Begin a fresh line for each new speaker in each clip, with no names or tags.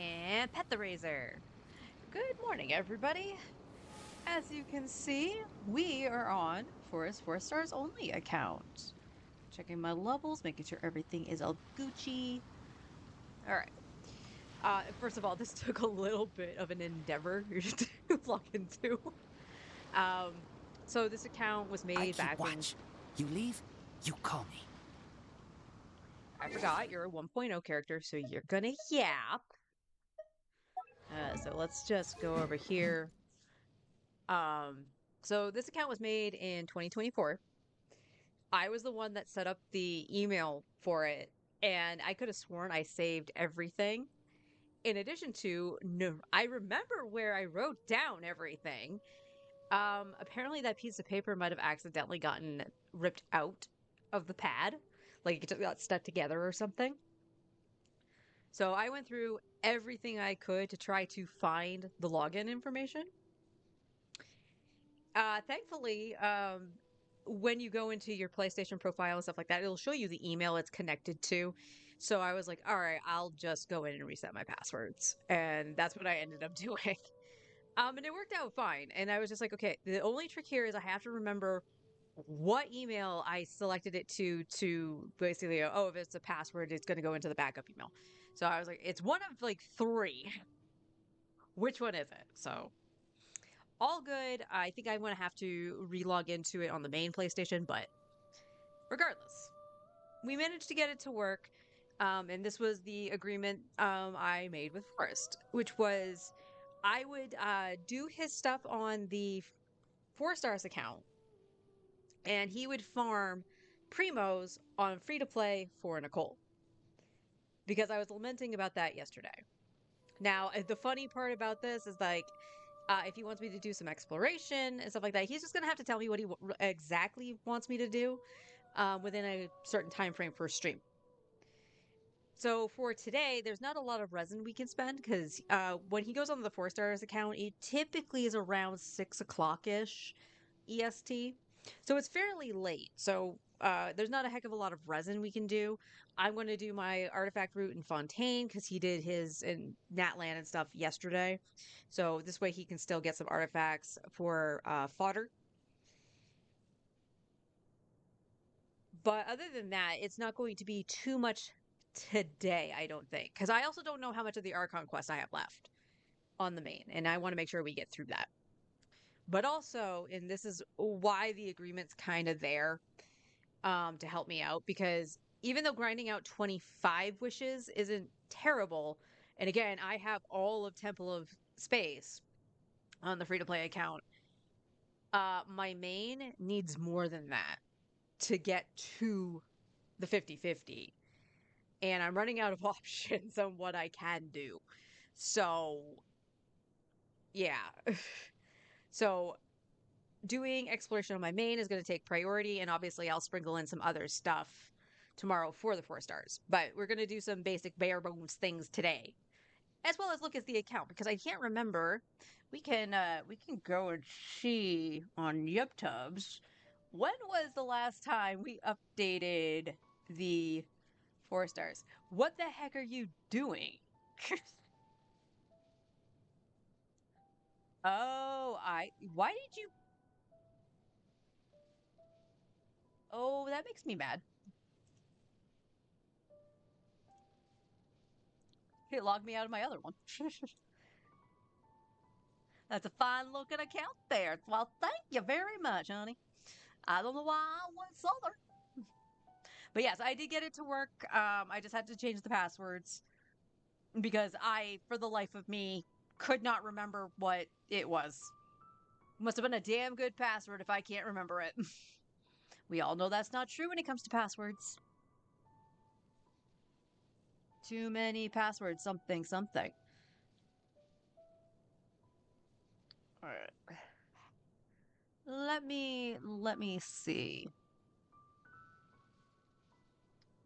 and Pet the Razor. Good morning, everybody. As you can see, we are on Forest 4 Stars Only account. Checking my levels, making sure everything is all Gucci. All right. First of all, this took a little bit of an endeavor to log into. Um, so this account was
I
made
keep
back in.
watch. You leave, you call me.
I forgot you're a 1.0 character, so you're gonna yap. So let's just go over here. Um, so this account was made in 2024. I was the one that set up the email for it, and I could have sworn I saved everything. In addition to, no, I remember where I wrote down everything. Apparently that piece of paper might have accidentally gotten ripped out of the pad, like it just got stuck together or something. So I went through everything I could to try to find the login information. Thankfully, when you go into your PlayStation profile and stuff like that, it'll show you the email it's connected to. So I was like, all right, I'll just go in and reset my passwords. And that's what I ended up doing. And it worked out fine. And I was just like, okay, the only trick here is I have to remember what email I selected it to basically, oh, if it's a password, it's going to go into the backup email. So I was like, it's one of like three. Which one is it? So all good. I think I'm going to have to relog into it on the main PlayStation, but regardless, we managed to get it to work. And this was the agreement I made with Forrest, which was I would do his stuff on the 4 Stars account, and he would farm primos on free to play for Nicole. Because I was lamenting about that yesterday. Now, the funny part about this is like, if he wants me to do some exploration and stuff like that, he's just gonna have to tell me what he exactly wants me to do within a certain time frame for a stream. So for today, there's not a lot of resin we can spend because when he goes on the 4 Stars account, it typically is around 6 o'clock ish EST. So it's fairly late. So there's not a heck of a lot of resin we can do. I'm going to do my artifact route in Fontaine because he did his in Natland and stuff yesterday. So this way he can still get some artifacts for fodder. But other than that, it's not going to be too much today, I don't think. Because I also don't know how much of the Archon quest I have left on the main. And I want to make sure we get through that. But also, and this is why the agreement's kind of there to help me out, because even though grinding out 25 wishes isn't terrible, and again, I have all of Temple of Space on the free to play account, my main needs more than that to get to the 50/50. And I'm running out of options on what I can do. So, yeah. So, doing exploration on my main is going to take priority, and obviously, I'll sprinkle in some other stuff tomorrow for the 4 Stars. But we're going to do some basic bare bones things today, as well as look at the account because I can't remember. We can go and see on YubTubs. When was the last time we updated the 4 Stars? What the heck are you doing? Oh, why did you? Oh, that makes me mad. It logged me out of my other one. That's a fine looking account there. Well, thank you very much, honey. I don't know why I went southern. But yes, I did get it to work. I just had to change the passwords because I, for the life of me, could not remember what it was. Must have been a damn good password if I can't remember it. We all know that's not true when it comes to passwords. Too many passwords, something, something. All right. Let me see.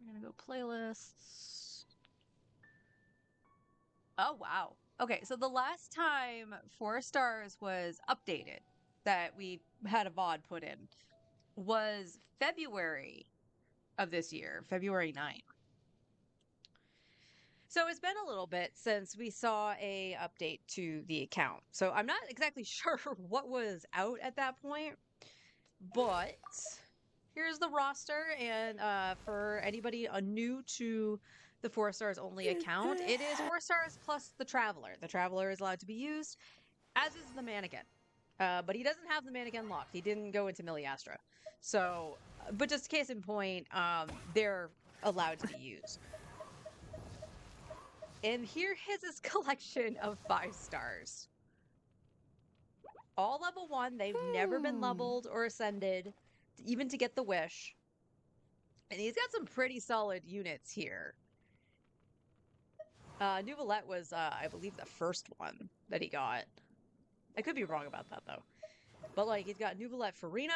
We're gonna go playlists. Oh wow. Okay, so the last time 4 Stars was updated that we had a VOD put in was February of this year, February 9th. So it's been a little bit since we saw a update to the account. So I'm not exactly sure what was out at that point, but here's the roster. And for anybody new to the 4 stars only account, it is 4 stars plus the Traveler. The Traveler is allowed to be used, as is the Mannequin. But he doesn't have the Mannequin locked. He didn't go into Miliastra. So, but just case in point, they're allowed to be used. And here is his collection of 5 stars. All level 1, they've never been leveled or ascended, even to get the wish. And he's got some pretty solid units here. Nuvolette was, I believe, the first one that he got. I could be wrong about that, though. But, like, he's got Nuvolette Farina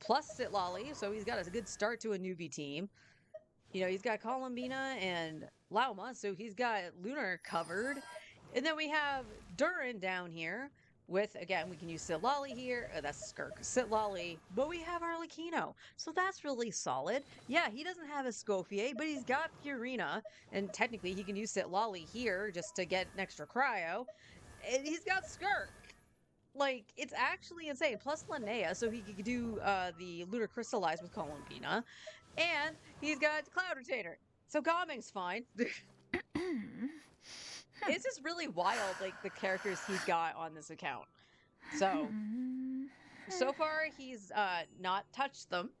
plus Sitlali, so he's got a good start to a newbie team. You know, he's got Columbina and Lauma, so he's got Lunar covered. And then we have Durin down here with, again, we can use Sitlali here. That's Skirk. Sitlali. But we have Arlecchino. So that's really solid. Yeah, he doesn't have a Scofier, but he's got Purina. And technically, he can use Sitlali here just to get an extra cryo. And he's got Skirk. Like, it's actually insane. Plus Linnea, so he could do the Lunar Crystallize with Columbina. And he's got Cloud Retainer. So Gaming's fine. It's just really wild, like, the characters he's got on this account. So far, he's not touched them.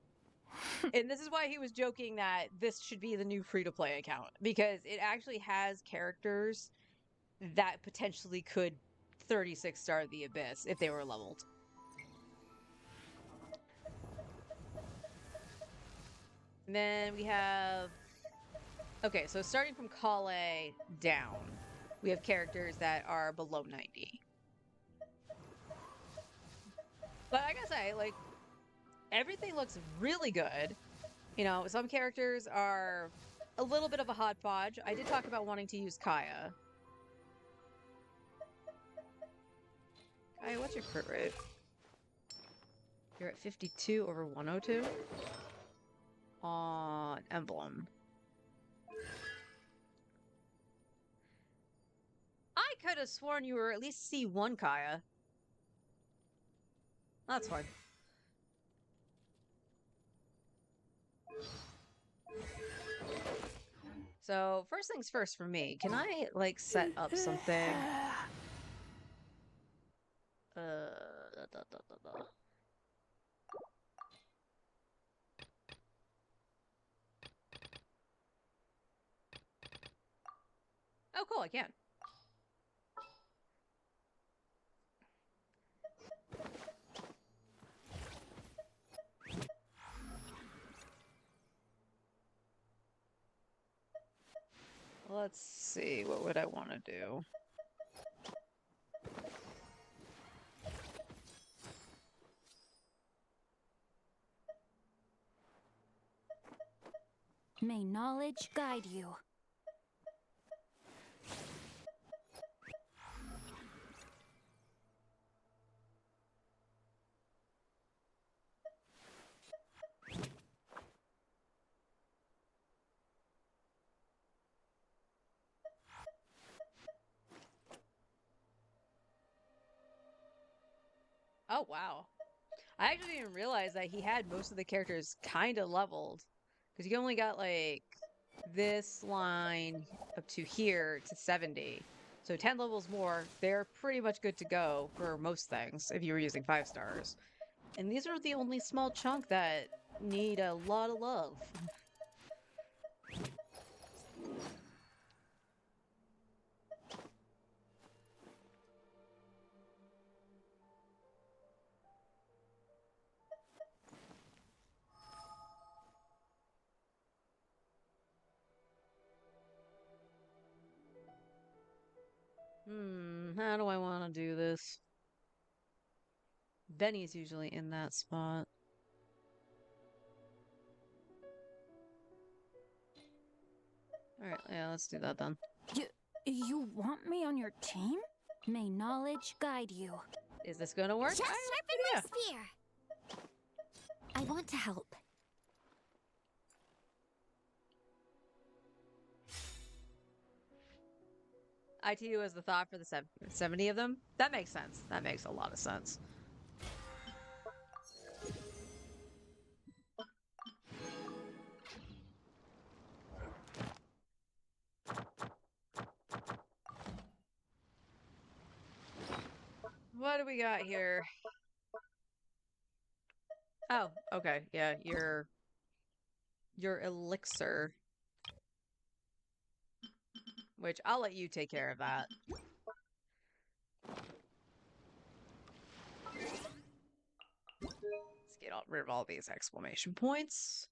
And this is why he was joking that this should be the new free-to-play account. Because it actually has characters that potentially could 36-star the Abyss if they were leveled. And then we have... Okay, so starting from Kale down, we have characters that are below 90. But I gotta say, like, everything looks really good. You know, some characters are a little bit of a hodgepodge. I did talk about wanting to use Kaya. Kaya, what's your crit rate? You're at 52 over 102? On Emblem. I could have sworn you were at least C1 Kaya. That's fine. So, first things first for me. Can I, like, set up something? Oh, cool, I can. Let's see, what would I want to do?
May knowledge guide you.
Oh, wow. I actually didn't realize that he had most of the characters kind of leveled. Because you only got, like, this line up to here to 70. So 10 levels more, they're pretty much good to go for most things if you were using 5 stars. And these are the only small chunk that need a lot of love. How do I want to do this? Benny's usually in that spot. Alright, yeah, let's do that then.
You want me on your team? May knowledge guide you.
Is this gonna work?
Just sharpen my spear. I want to help.
ITU as the thought for the 70 of them. That makes sense. That makes a lot of sense. What do we got here? Oh, okay. Yeah, your elixir. Which I'll let you take care of that. Let's get rid of all these exclamation points.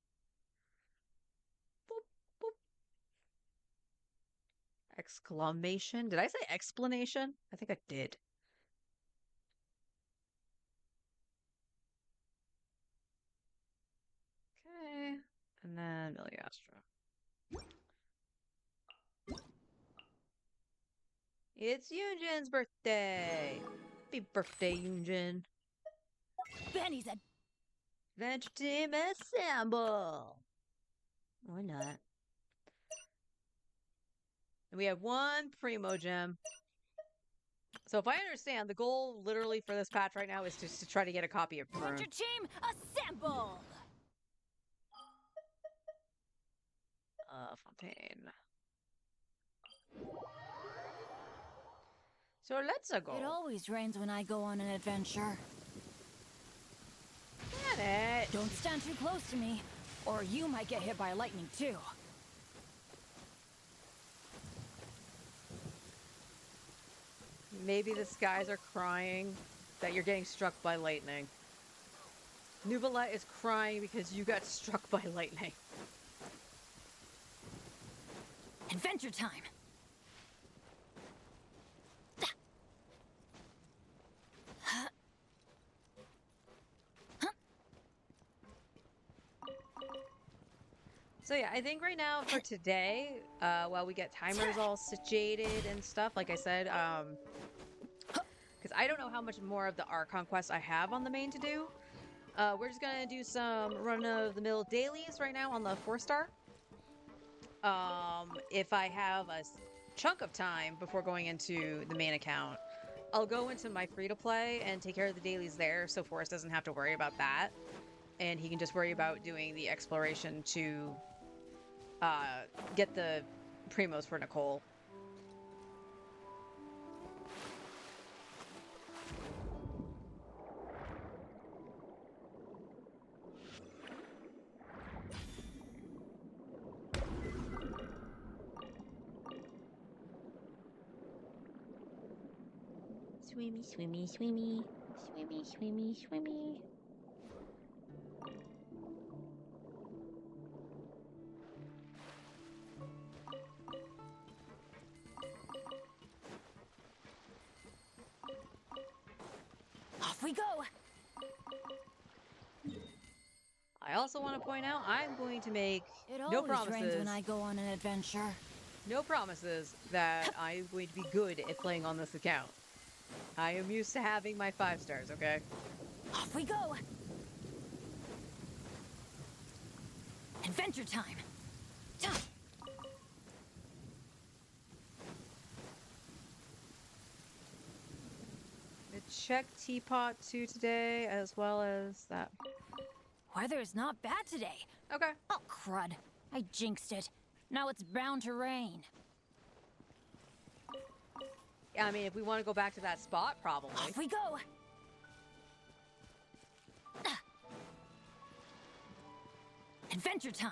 Boop, boop. Exclamation. Did I say explanation? I think I did. Okay. And then Miliastra. It's Yunjin's birthday. Happy birthday, Yunjin.
Benny's a
Adventure Team assemble. Or not. And we have one Primo Gem. So if I understand, the goal literally for this patch right now is just to try to get a copy of Prune.
Adventure Team assemble.
Fontaine. So let's go.
It always rains when I go on an adventure.
Get it.
Don't stand too close to me, or you might get hit by lightning too.
Maybe the skies are crying that you're getting struck by lightning. Nuvola is crying because you got struck by lightning.
Adventure time.
So yeah, I think right now for today, while we get timers all situated and stuff, like I said, because I don't know how much more of the Archon quest I have on the main to do. We're just gonna do some run-of-the-mill dailies right now on the 4-star. If I have a chunk of time before going into the main account, I'll go into my free-to-play and take care of the dailies there, so Forrest doesn't have to worry about that. And he can just worry about doing the exploration to get the primos for Nicole. Swimmy, swimmy, swimmy. Swimmy, swimmy, swimmy.
Off we go.
I also want to point out I'm going to make
It
no
always rains
promises.
when I go on an adventure.
No promises that I'm going to be good at playing on this account. I am used to having my 5 stars, okay?
Off we go. Adventure time.
Check Teapot 2 today, as well as that.
Weather is not bad today.
Okay.
Oh, crud. I jinxed it. Now it's bound to rain.
Yeah, I mean, if we want to go back to that spot, probably.
Off we go. Adventure time.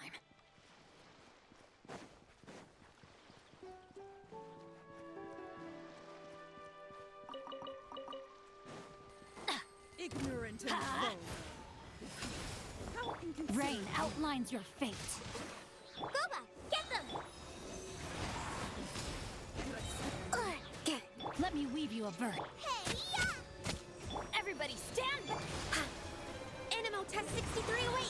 Ignorant and vulgar. How inconsiderate.
Rain outlines your fate.
Goba, get them!
Let me weave you a bird.
Hey, yeah!
Everybody stand back.
Animo test 63 away!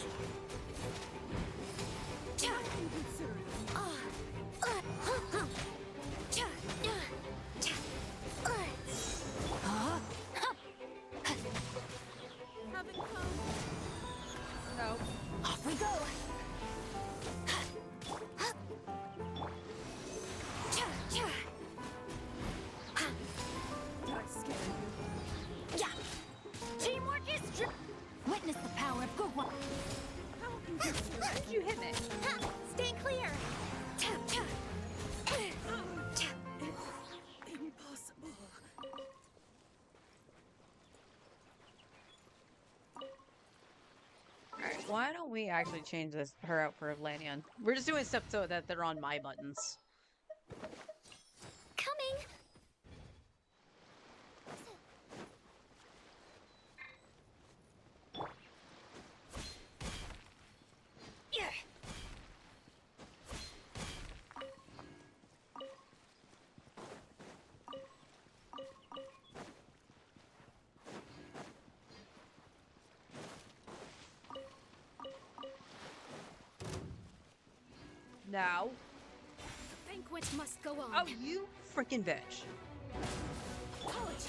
How inconsiderate. Haven't come.
No.
Off we go.
why don't we actually change this her out for Lanyon? We're just doing stuff so that they're on my buttons.
Coming. Yeah.
Now.
The banquet must go on.
Oh, you freaking bitch.
Apologies.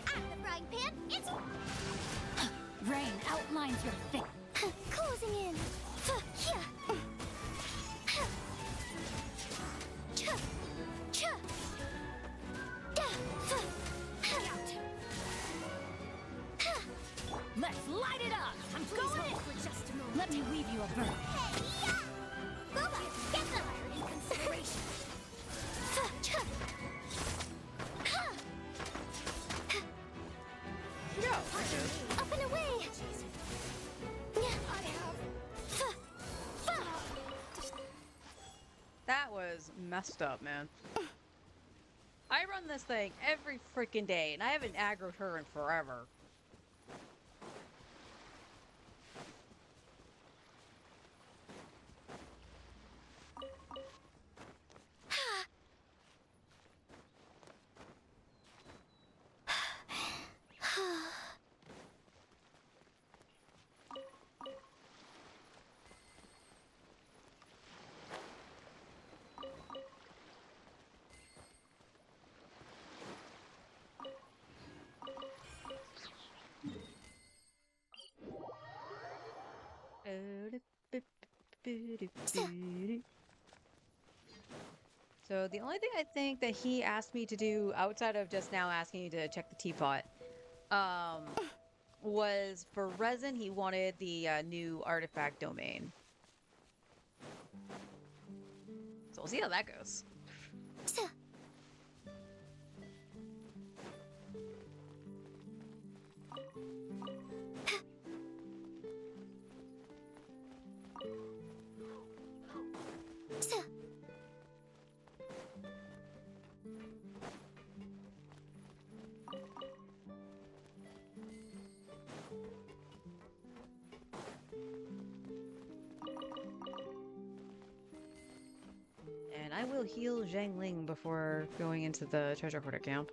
At the frying pan, it's
Rain outlines your fate.
closing in. Here.
Let's light it up.
I'm going in for just a moment.
Let me weave you a verb.
Hey, yeah! Boba, get them! In consideration.
No.
Up and away! I have...
That was messed up, man. I run this thing every freaking day, and I haven't aggroed her in forever. So the only thing I think that he asked me to do outside of just now asking you to check the teapot, was for resin. He wanted the new artifact domain. So we'll see how that goes. And I will heal Zhang Ling before going into the treasure hoarder camp.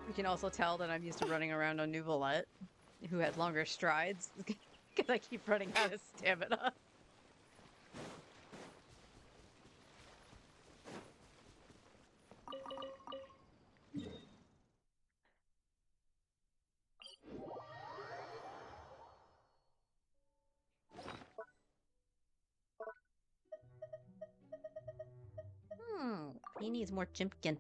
You can also tell that I'm used to running around on Nouvelette, who had longer strides, because I keep running out of stamina. He needs more chimpkin.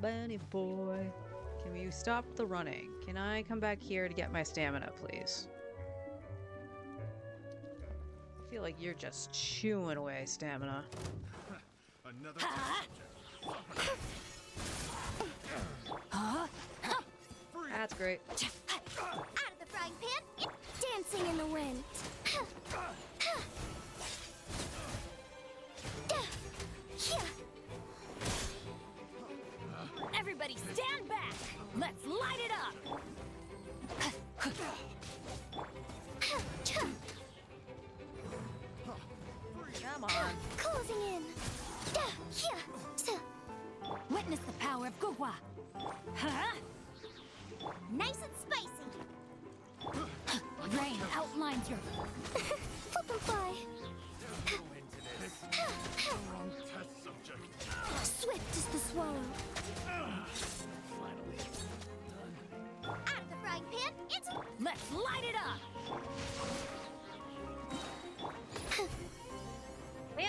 Benny boy. Can you stop the running? Can I come back here to get my stamina, please? I feel like you're just chewing away stamina. That's great.
Out of the frying pan, dancing in the wind.
Everybody stand back! Let's light it up!
Come on.
Closing in.
Witness the power of Gugwa! Huh?
Nice and spicy.
Rain outlines your...
Flip and fly. Swift is the swallow. Out of the frying pan, it's
Let's light it up!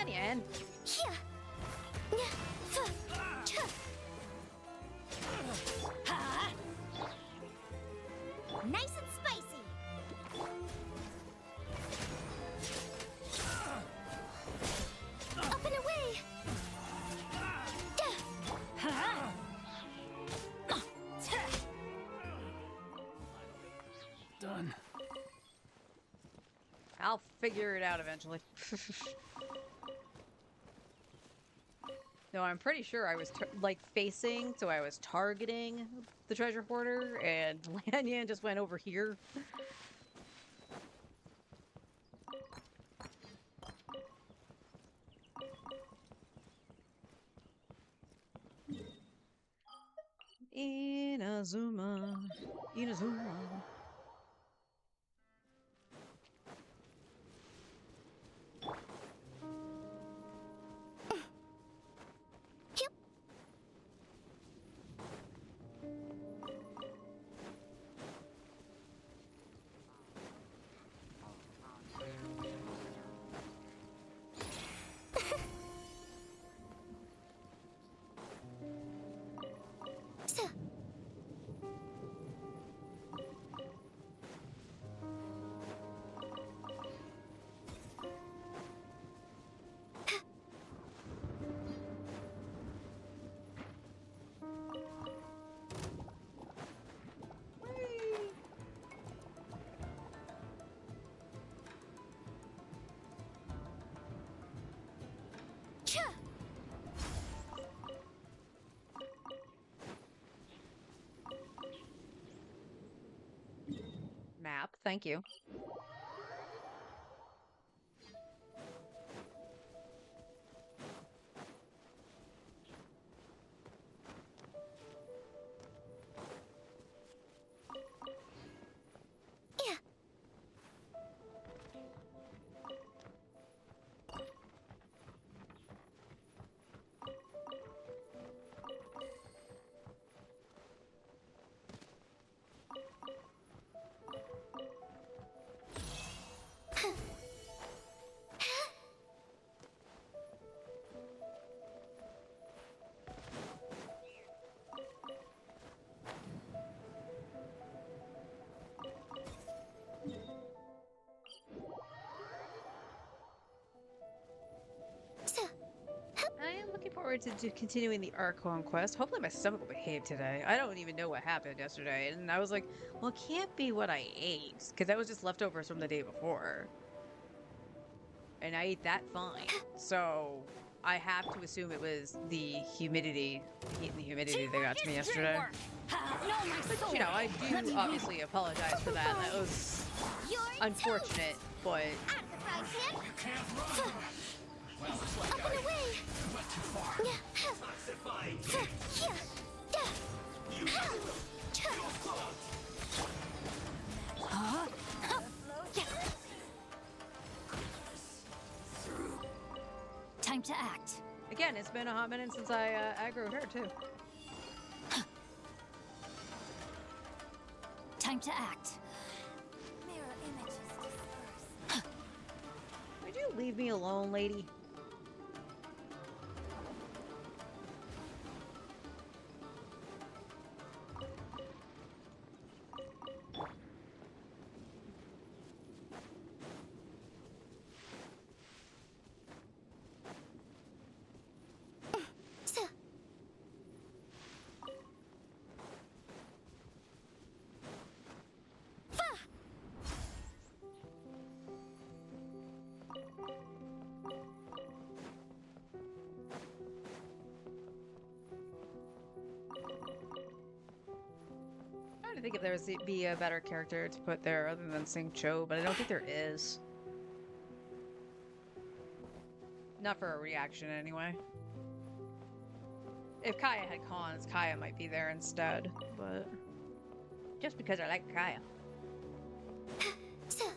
Canyon.
here.
Huh?
Nice and spicy. Up and away.
Huh?
Done.
I'll figure it out eventually. No, I'm pretty sure I was like facing, so I was targeting the treasure hoarder, and Lanyan just went over here. Inazuma, Inazuma. Map, thank you. I am looking forward to continuing the Archon quest. Hopefully my stomach will behave today. I don't even know what happened yesterday. And I was like, well, it can't be what I ate. Because that was just leftovers from the day before. And I ate that fine. So I have to assume it was the humidity, the heat and the humidity that got to me yesterday. But, you know, I do obviously apologize for that. That was unfortunate, but...
Out of the frying pan. Up and away.
Time to act.
Again, it's been a hot minute since I aggroed her, too.
Time to act.
Mirror images disperse.
Would you leave me alone, lady? think if there was be a better character to put there other than Sing Cho, but I don't think there is. Not for a reaction, anyway. If Kaya had cons, Kaya might be there instead, but just because I like Kaya.
So,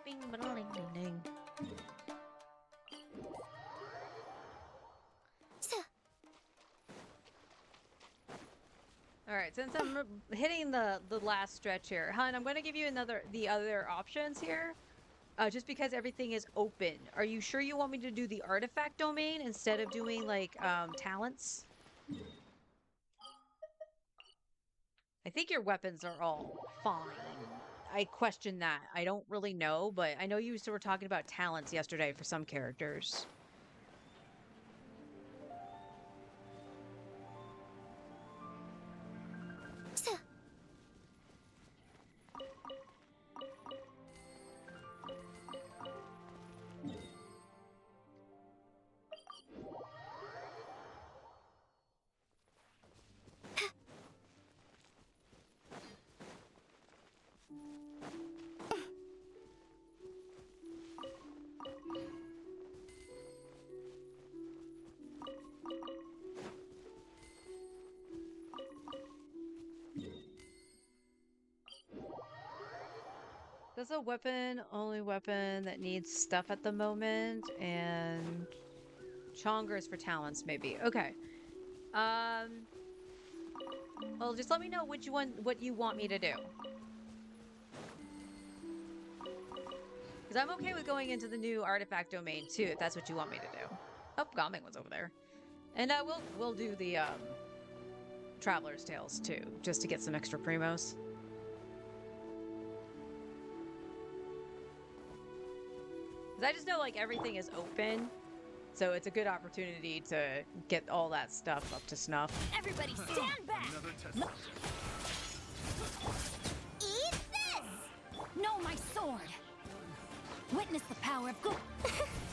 Bing, ba-da-ling, ding, ding.
so,
All right, since I'm hitting the last stretch here, Hun, I'm going to give you the other options here. Just because everything is open. Are you sure you want me to do the artifact domain instead of doing like talents? I think your weapons are all fine. I question that. I don't really know, but I know you were talking about talents yesterday for some characters.
so.
Does a weapon only weapon that needs stuff at the moment, and Chongra is for talents, maybe. Okay. Well, just let me know what you want me to do. Because I'm okay with going into the new artifact domain too, if that's what you want me to do. Oh, Gaming was over there. And we'll do the Traveler's Tales too, just to get some extra primos. Because I just know like everything is open, so it's a good opportunity to get all that stuff up to snuff.
Everybody stand back!
Eat this!
Know my sword! Witness the power of good.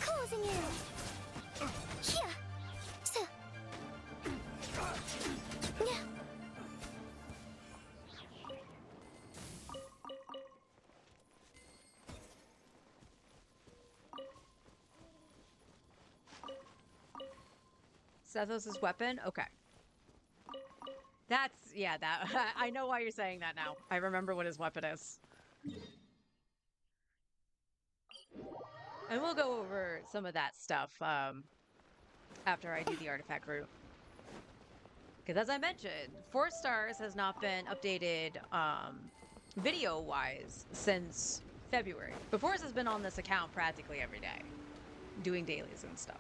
Closing in. Here. So. Yeah.
Sethos' weapon? Okay. That's, yeah, that, I know why you're saying that now. I remember what his weapon is. And we'll go over some of that stuff after I do the artifact route. Because as I mentioned, 4 Stars has not been updated video-wise since February. But Force has been on this account practically every day, doing dailies and stuff.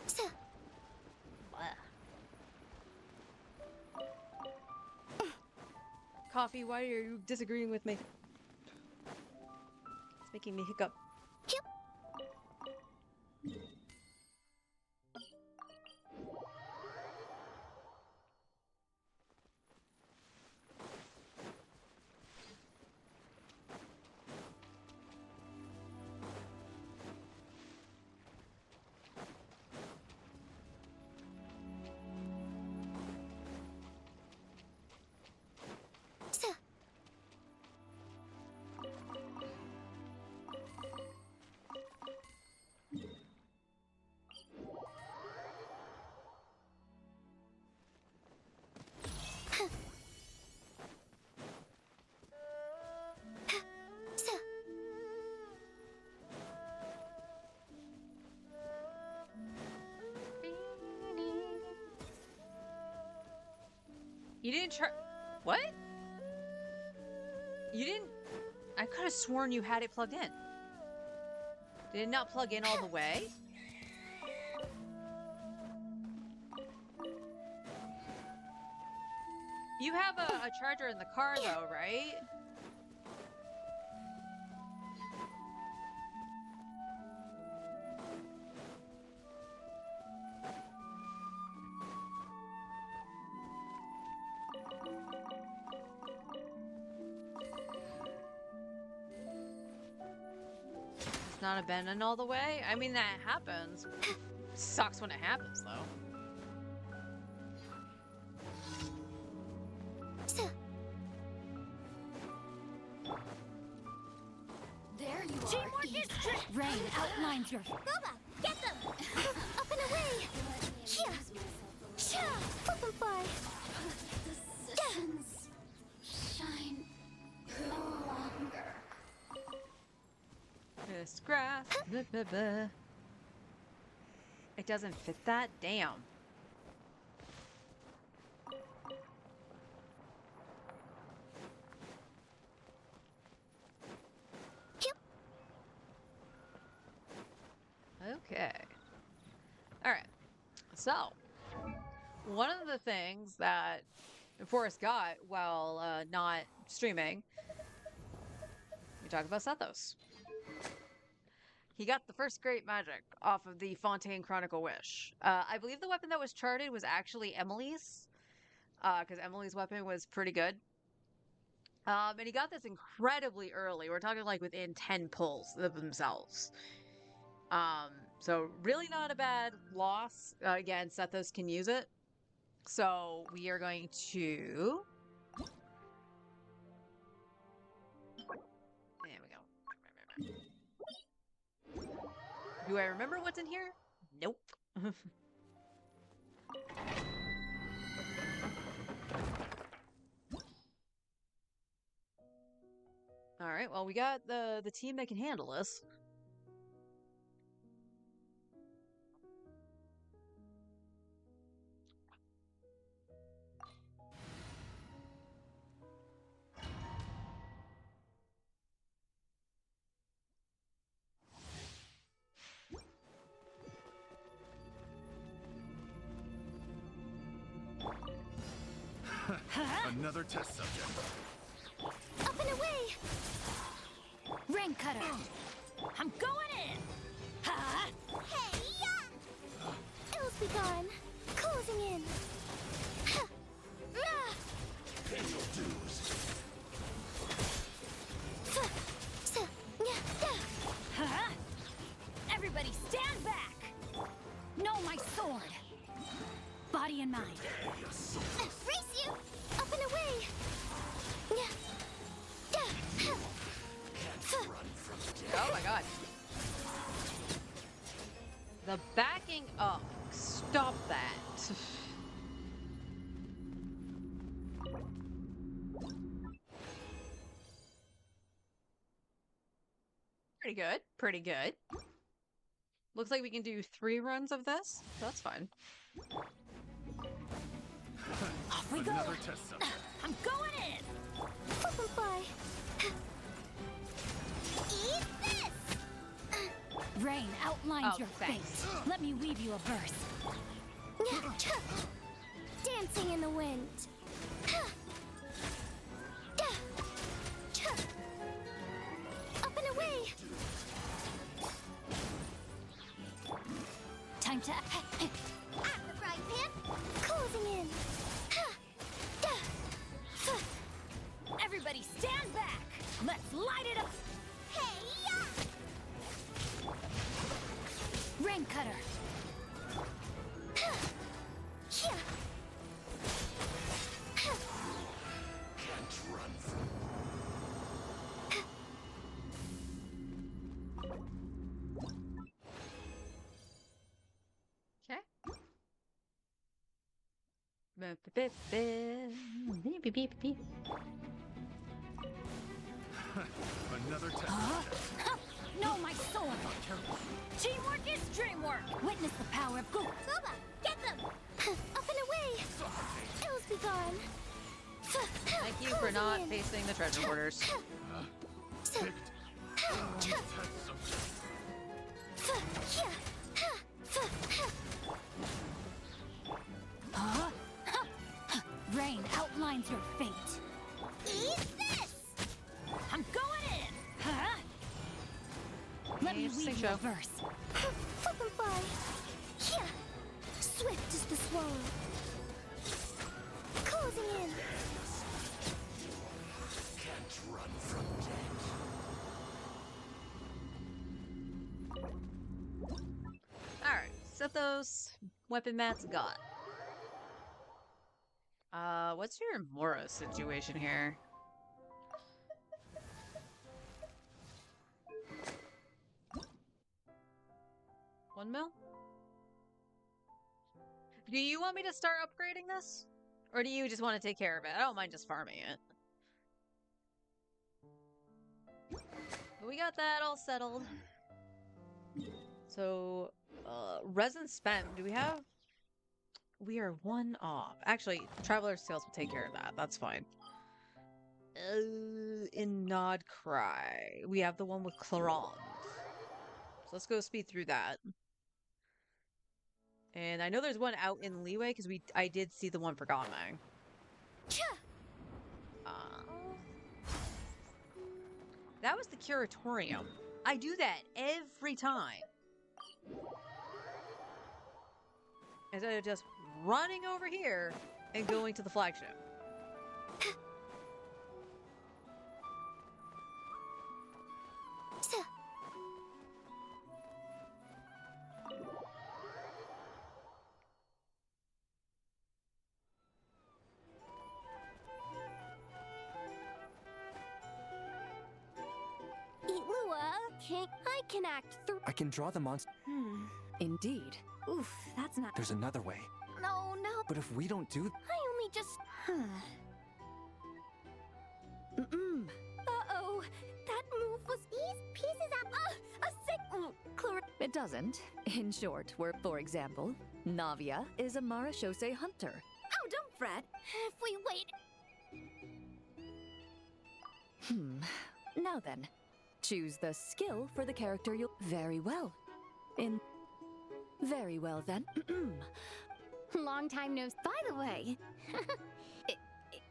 So.
Coffee, why are you disagreeing with me? It's making me hiccup.
Yep. So. So.
You didn't what? You didn't... I could have sworn you had it plugged in. Did it not plug in all the way? You have a charger in the car though, right? It's not abandoned all the way? I mean, that happens. Sucks when it happens, though.
There you
Teamwork is Rain outlines your.
Boba, get them! Up and away! Here! Sha! Flip and fly! The sessions shine no longer.
This grass. Blah, blah, blah. It doesn't fit that? Damn. Okay. All right. So, one of the things that Forrest got while not streaming, we talk about Sethos. He got the first great magic off of the Fontaine Chronicle Wish. I believe the weapon that was charted was actually Emily's, because Emily's weapon was pretty good. And he got this incredibly early. We're talking like within 10 pulls of themselves. So really not a bad loss. Again, Sethos can use it. So we are going to... There we go. Do I remember what's in here? Nope. All right, well, we got the team that can handle this.
Another test subject.
Up and away!
Rain cutter. I'm going in. Ha!
Hey, yeah! Ills be gone. Closing in. Ha! Ah!
Pay your dues.
Fa! Sa! Nya! Da!
Ha! Everybody stand back. Know my sword. Body and mind.
Race you! Up and away! Nya! Da! Ha! Fa!
Oh my god. The backing up. Stop that. Pretty good. Pretty good. Looks like we can do 3 runs of this. That's fine.
Off we go.
Another test subject.
I'm going in.
Flip and fly! Eat this!
Rain outlines
Oh,
your
thanks.
fate. Let me weave you a verse.
Nya! Cha! Dancing in the wind. Ha! Da! Cha! Up and away!
Time to.
At the frying pan! Closing in! Ha! Da! Fa!
Everybody stand back. Let's light it up.
Hey, yeah!
Rain cutter.
Ha! Yeah! Ha!
Can't run from.
Okay.
Another test
Huh?
subject.
Huh. Know my sword.
Careful.
Teamwork is dreamwork. Witness the power of Goop.
Boba, get them! Up and away! Ills be gone!
Thank you for not facing the treasure hoarders.
Picked. Test subject.
show.
Reverse.
Flip and fly. Yeah. Swift as the swallow. Closing in.
Can't run from death.
Alright, set those weapon mats got. What's your Mora situation here? One mil? Do you want me to start upgrading this? Or do you just want to take care of it? I don't mind just farming it. But we got that all settled. So, resin spent. Do we have... We are one off. Actually, Traveler's Tales will take care of that. That's fine. In Nod Cry. We have the one with Clarond. So let's go speed through that. And I know there's one out in Leeway because I did see the one for Ganmeng. That was the Curatorium. I do that every time. Instead of just running over here and going to the flagship.
I can act through.
I can draw the monster.
Indeed. Oof, that's not.
There's another way.
No.
But if we don't do...
I only just. Uh-oh. That move was pieces up. A sick.
It doesn't. In short, for example, Navia is a Marashose hunter.
Oh, don't fret. If we wait.
Now then, choose the skill for the character you'll... Very well. Very well then.
Long time no. By the way.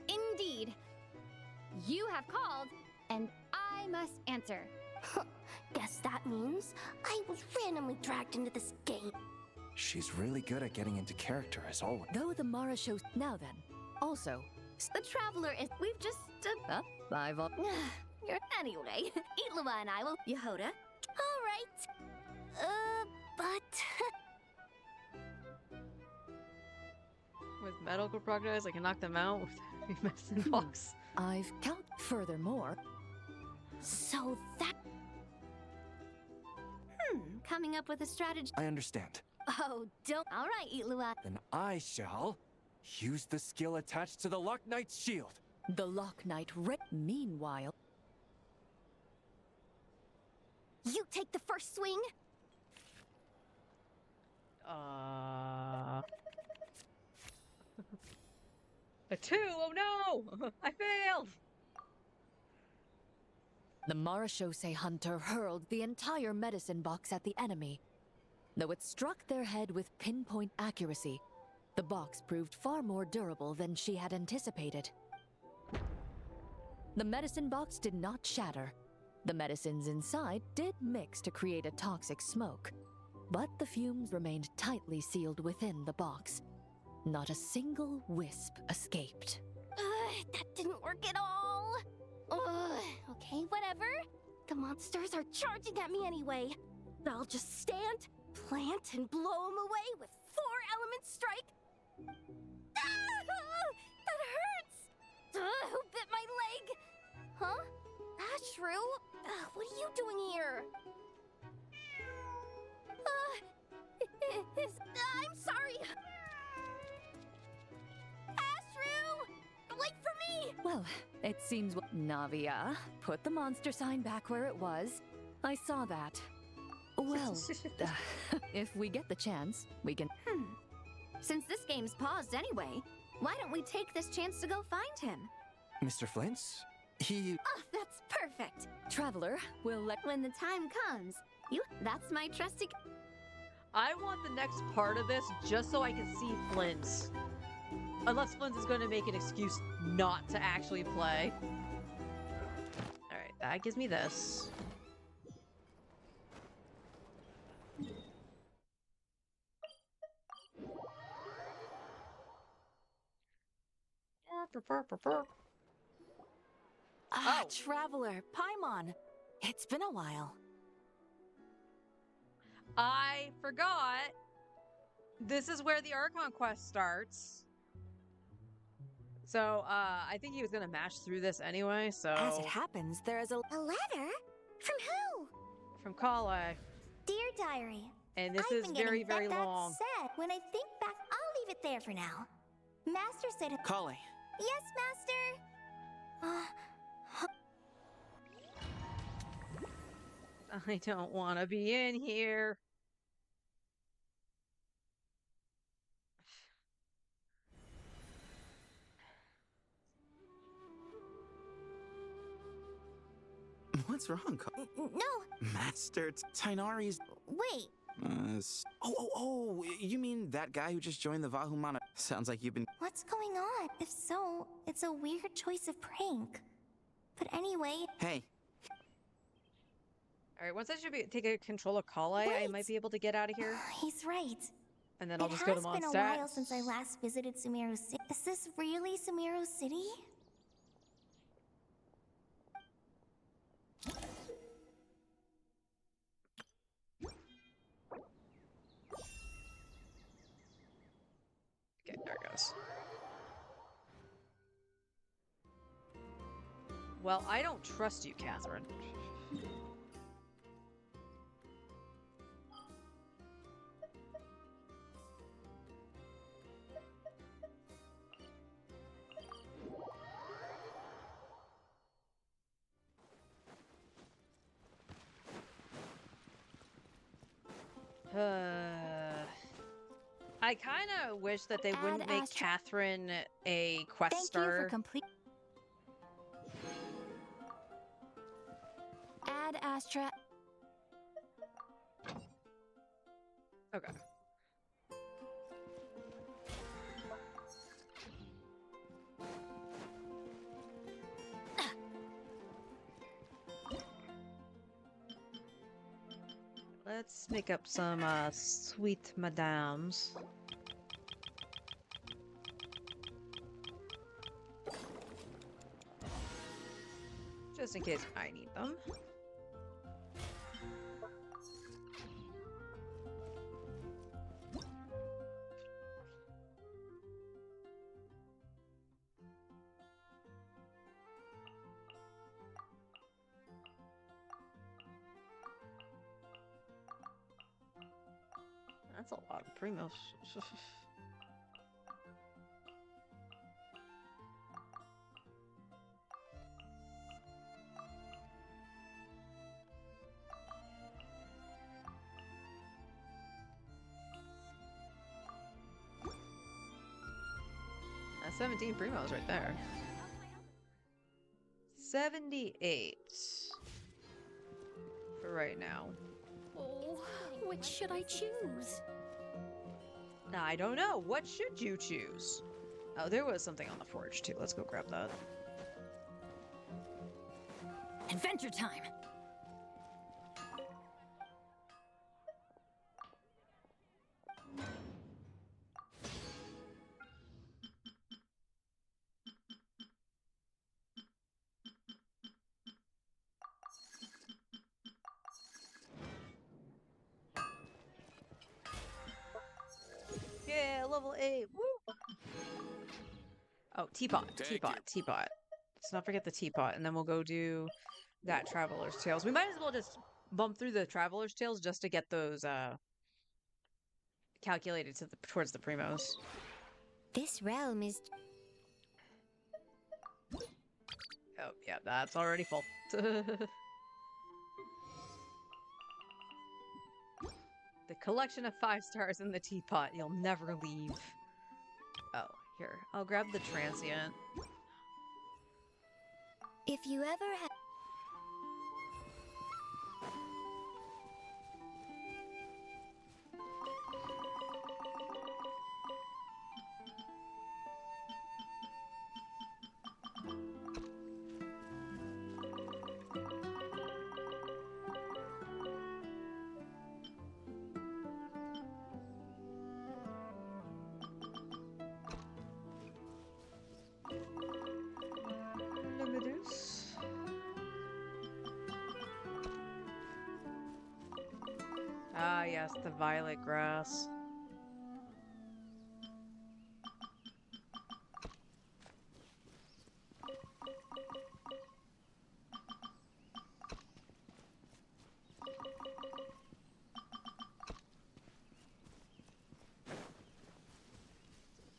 Indeed. You have called, and I must answer. Guess that means I was randomly dragged into this game.
She's really good at getting into character, as always.
Though the Marashose... Now then, also...
The Traveler is. We've just.
I've...
Anyway, Itlua and I will. Yehoda. All right. But.
With medical progress, I can knock them out with a medicine box.
I've count. Furthermore...
So that. Coming up with a strategy.
I understand.
Oh, don't. All right, Itlua.
Then I shall use the skill attached to the Lock Knight's shield.
The Lock Knight Meanwhile...
You take the first swing.
A 2! Oh no! I failed!
The Marashose hunter hurled the entire medicine box at the enemy. Though it struck their head with pinpoint accuracy, the box proved far more durable than she had anticipated. The medicine box did not shatter. The medicines inside did mix to create a toxic smoke, but the fumes remained tightly sealed within the box. Not a single wisp escaped.
That didn't work at all. Okay, whatever. The monsters are charging at me anyway. I'll just stand, plant, and blow them away with 4-element strike. That hurts! Who bit my leg? Huh? Ashru? What are you doing here? I'm sorry. Ashru! Wait for me!
Well, it seems Navia put the monster sign back where it was. I saw that. Well, if we get the chance, we can...
Since this game's paused anyway, why don't we take this chance to go find him?
Mr. Flint's? He...
Oh, that's perfect.
Traveler, we'll let...
When the time comes, that's my trusty...
I want the next part of this just so I can see Flint. Unless Flint is going to make an excuse not to actually play. Alright, that gives me this.
Ah,
Oh.
Traveler, Paimon. It's been a while.
I forgot. This is where the Archon quest starts. So, I think he was gonna mash through this anyway, so...
As it happens, there is a
letter? From who?
From Kale.
Dear Diary.
And this
I've
is
been
very,
getting
very
that
long.
said. When I think back, I'll leave it there for now. Master said...
Kale,
Yes, Master!
I don't want to be in here.
what's wrong, Kale?
No,
Master Tainari's.
wait.
Oh, you mean that guy who just joined the Vahumana? Sounds like you've been.
What's going on? If so, it's a weird choice of prank. But anyway...
Hey,
All right, once I should take a control of Kale, I
Wait.
might be able to get out of here.
He's right.
And then I'll
It
just go to
has been a
Mondstadt.
while since I last visited Sumeru City. Is this really Sumeru City?
Okay, there it goes. Well, I don't trust you, Catherine. I kind of wish that they wouldn't make Catherine a quest
Thank you
starter.
for complete. Add Astra.
Okay. Let's make up some sweet madames. Just in case I need them. That's a lot of primos. That's 17 primos right there. 78 for right now.
Oh, which should I choose?
I don't know. What should you choose? Oh, there was something on the forge too. Let's go grab that.
Adventure time!
Yeah, level 8. Woo! Oh, teapot,
Thank
teapot,
you.
teapot. Let's not forget the teapot, and then we'll go do that Traveler's Tales. We might as well just bump through the Traveler's Tales just to get those calculated to towards the primos.
This realm is...
Oh, yeah, that's already full. The collection of 5 stars in the teapot. You'll never leave. Oh, here. I'll grab the transient.
If you ever have...
Ah, yes, the violet grass.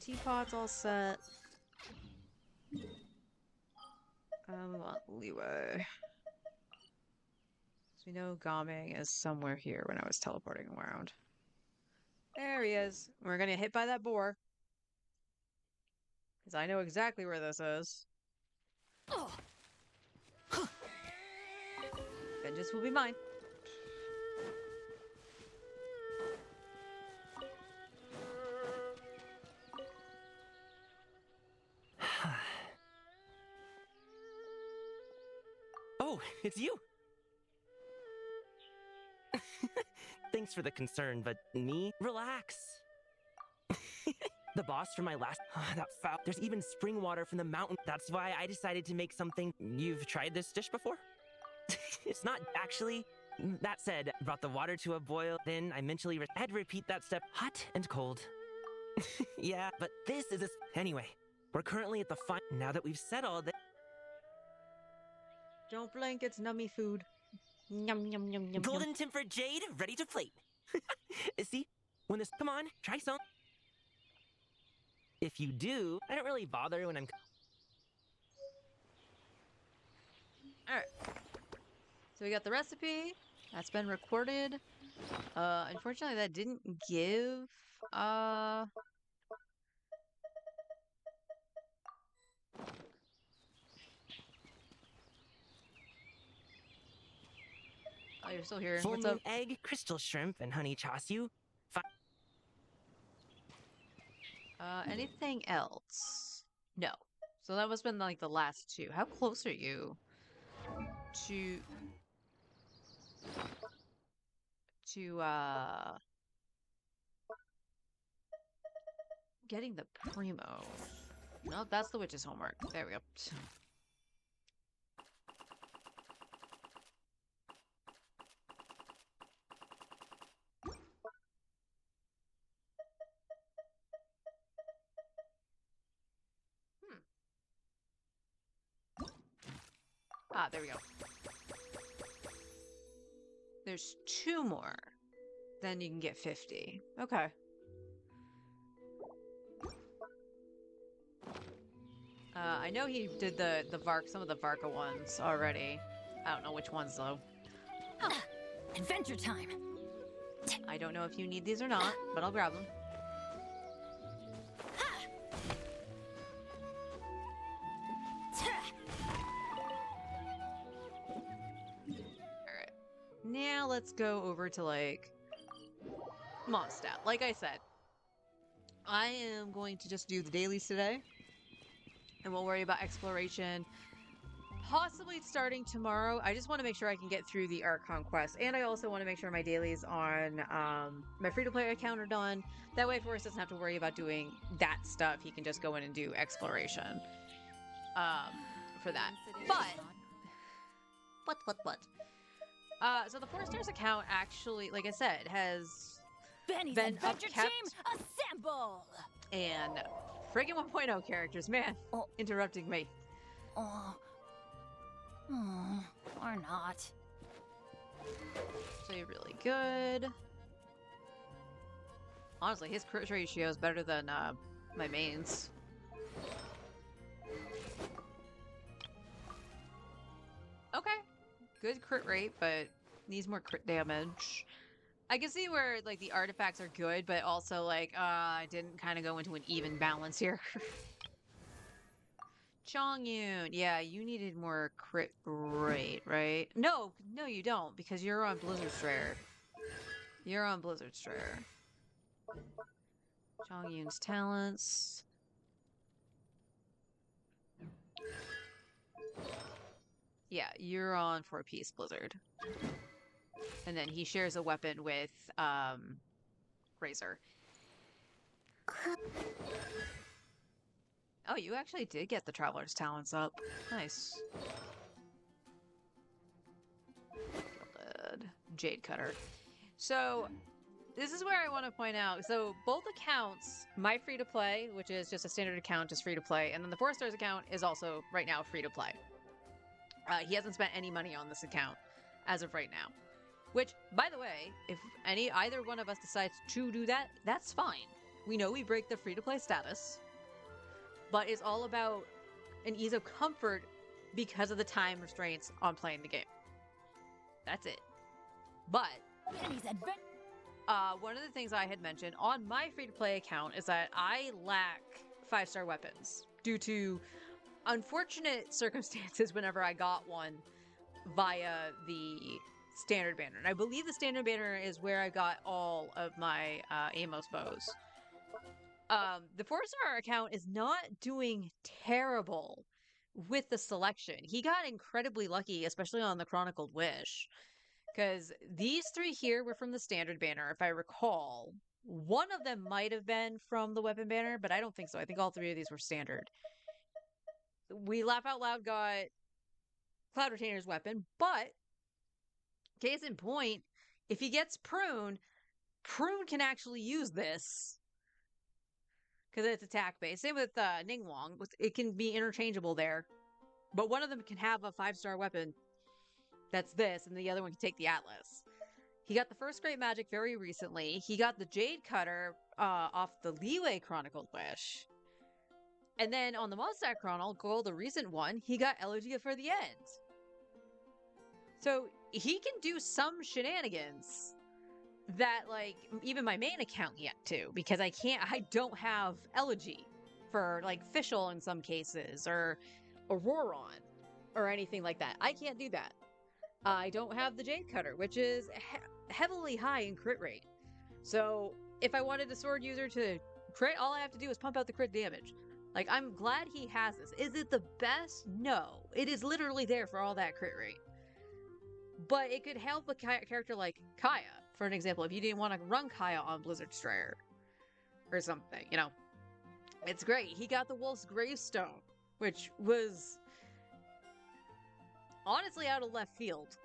Teapot's all set. Leeway. So we know Gaming is somewhere here when I was teleporting around. There he is. We're gonna get hit by that boar. Because I know exactly where this is. Vengeance will be mine.
Oh, it's you! Thanks for the concern, but me? Relax. The boss from my last... that foul... There's even spring water from the mountain. That's why I decided to make something... You've tried this dish before? It's not actually... That said, brought the water to a boil, then I mentally had to repeat that step hot and cold. Yeah, but this is a... Anyway, we're currently at the now that we've said all that...
Don't blink, it's nummy food. Yum, yum, yum, yum,
Golden
yum.
tempered jade, ready to plate. See? When this... Come on, try some. If you do, I don't really bother when I'm...
Alright. So we got the recipe. That's been recorded. Unfortunately that didn't give, Oh, you're still here.
Full
What's
moon
up?
egg, crystal shrimp, and honey chasyu.
Anything else? No. So that must have been like the last two. How close are you to getting the primo? No, that's the witch's homework. There we go. Ah, there we go. There's two more. Then you can get 50. Okay. I know he did the some of the Varka ones already. I don't know which ones though.
Oh, adventure time.
I don't know if you need these or not, but I'll grab them. Alright. Now let's go over to like Mondstadt. Like I said, I am going to just do the dailies today. And we'll worry about exploration possibly starting tomorrow. I just want to make sure I can get through the Archon quest. And I also want to make sure my dailies on my free-to-play account are done. That way Forrest doesn't have to worry about doing that stuff. He can just go in and do exploration for that. But so the Foresters account actually, like I said, has
Benny's
been
adventure
upkept.
team, assemble!
And friggin' 1.0 characters, man, interrupting me.
Oh, or not.
Actually really good. Honestly, his crit ratio is better than my mains. Okay. Good crit rate, but needs more crit damage. I can see where like the artifacts are good, but also like I didn't kind of go into an even balance here. Chongyun, yeah, you needed more crit rate, right? No, you don't, because you're on Blizzard Strayer. You're on Blizzard Strayer. Chongyun's talents. Yeah, you're on 4-piece Blizzard. And then he shares a weapon with Razor. Oh, you actually did get the Traveler's Talents up. Nice. Gilded Jade Cutter. So this is where I want to point out. So both accounts, my free to play, which is just a standard account, just free to play, and then the 4 stars account is also right now free to play. He hasn't spent any money on this account as of right now. Which, by the way, if either one of us decides to do that, that's fine. We know we break the free to play status, but it's all about an ease of comfort because of the time restraints on playing the game. That's it. But one of the things I had mentioned on my free-to-play account is that I lack 5-star weapons due to unfortunate circumstances whenever I got one via the standard banner. And I believe the standard banner is where I got all of my Amos bows. The 4-star account is not doing terrible with the selection. He got incredibly lucky, especially on the Chronicled Wish. Because these 3 here were from the standard banner, if I recall. One of them might have been from the weapon banner, but I don't think so. I think all 3 of these were standard. We Laugh Out Loud got Cloud Retainer's weapon, but case in point, if he gets Prune, Prune can actually use this because it's attack based. Same with Ningguang. It can be interchangeable there, but one of them can have a 5-star weapon that's this, and the other one can take the Atlas. He got the first Great Magic very recently. He got the Jade Cutter off the Leeway Chronicled Wish. And then on the Mondstadt Chronicle, the recent one, he got Elegy for the End. So he can do some shenanigans that, like, even my main account yet to, because I don't have Elegy for, like, Fischl in some cases, or Auroron, or anything like that. I can't do that. I don't have the Jade Cutter, which is heavily high in crit rate. So if I wanted a sword user to crit, all I have to do is pump out the crit damage. Like, I'm glad he has this. Is it the best? No. It is literally there for all that crit rate. But it could help a character like Kaya, for an example, if you didn't want to run Kaya on Blizzard Destroyer or something, you know. It's great. He got the Wolf's Gravestone, which was honestly out of left field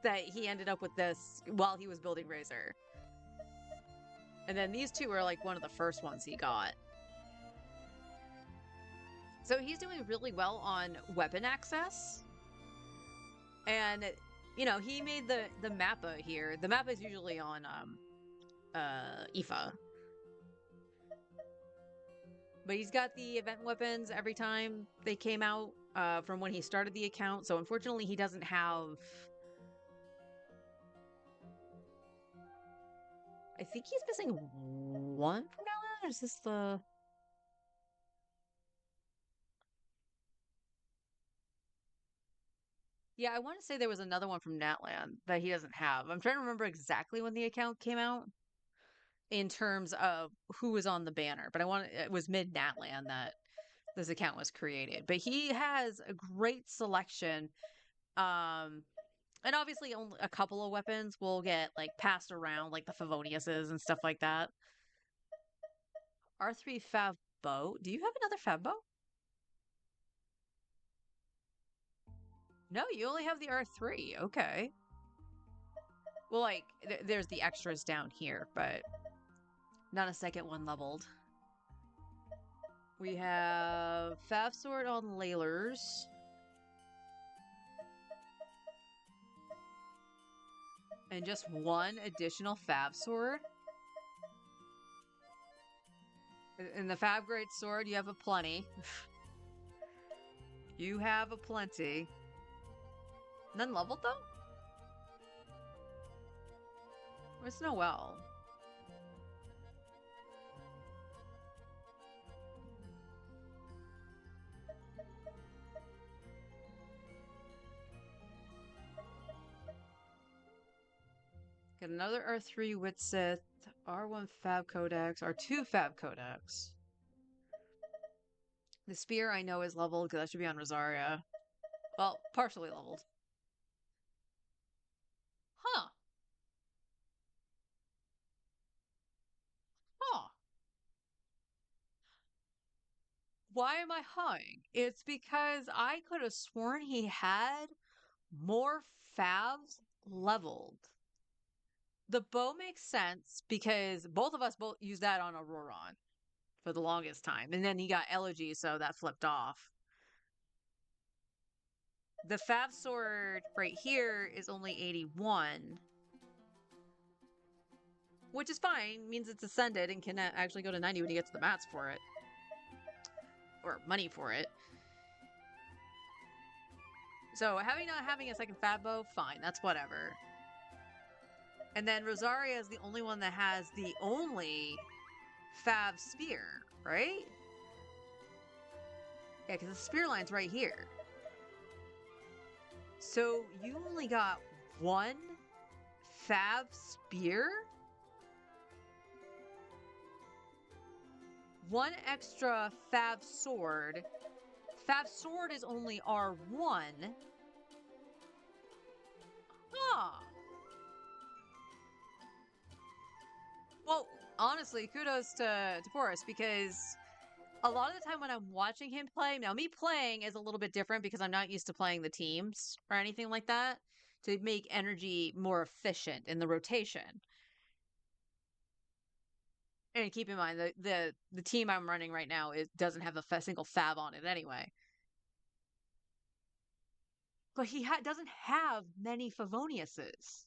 that he ended up with this while he was building Razor. And then these 2 were like one of the first ones he got. So he's doing really well on weapon access. And, you know, he made the Mappa here. The Mappa is usually on IFA. But he's got the event weapons every time they came out from when he started the account. So unfortunately, he doesn't have... I think he's missing one from now on? Or is this the... Yeah, I want to say there was another one from Natland that he doesn't have. I'm trying to remember exactly when the account came out in terms of who was on the banner, but it was mid Natland that this account was created. But he has a great selection. And obviously only a couple of weapons will get like passed around, like the Favoniuses and stuff like that. R3 Fav Bow. Do you have another Fav Bow? No, you only have the R3. Okay. Well, like, there's the extras down here, but not a second one leveled. We have Fav Sword on Lailers. And just one additional Fav Sword. In the Fab Great Sword, you have a plenty. You have a plenty. None leveled, though? Where's Noelle? Got another R3 Witsith, R1 Fab Codex, R2 Fab Codex. The spear I know is leveled because that should be on Rosaria. Well, partially leveled. Huh. Huh. Why am I hawing? It's because I could have sworn he had more Favs leveled The bow makes sense because both of us both used that on Auroron for the longest time. And then he got Elegy, so that flipped off. The Fav Sword right here is only 81. Which is fine, means it's ascended and can actually go to 90 when he gets the mats for it. Or money for it. So not having a second Fab Bow, fine, that's whatever. And then Rosaria is the only one that has the only Fav Spear, right? Yeah, because the spear line's right here. So you only got one Fav Spear? One extra Fav Sword. Fav Sword is only R1. Huh. Well, honestly, kudos to Forrest, because a lot of the time when I'm watching him play, now me playing is a little bit different because I'm not used to playing the teams or anything like that to make energy more efficient in the rotation. And keep in mind, the team I'm running right now doesn't have a single Fab on it anyway. But he doesn't have many Favoniuses.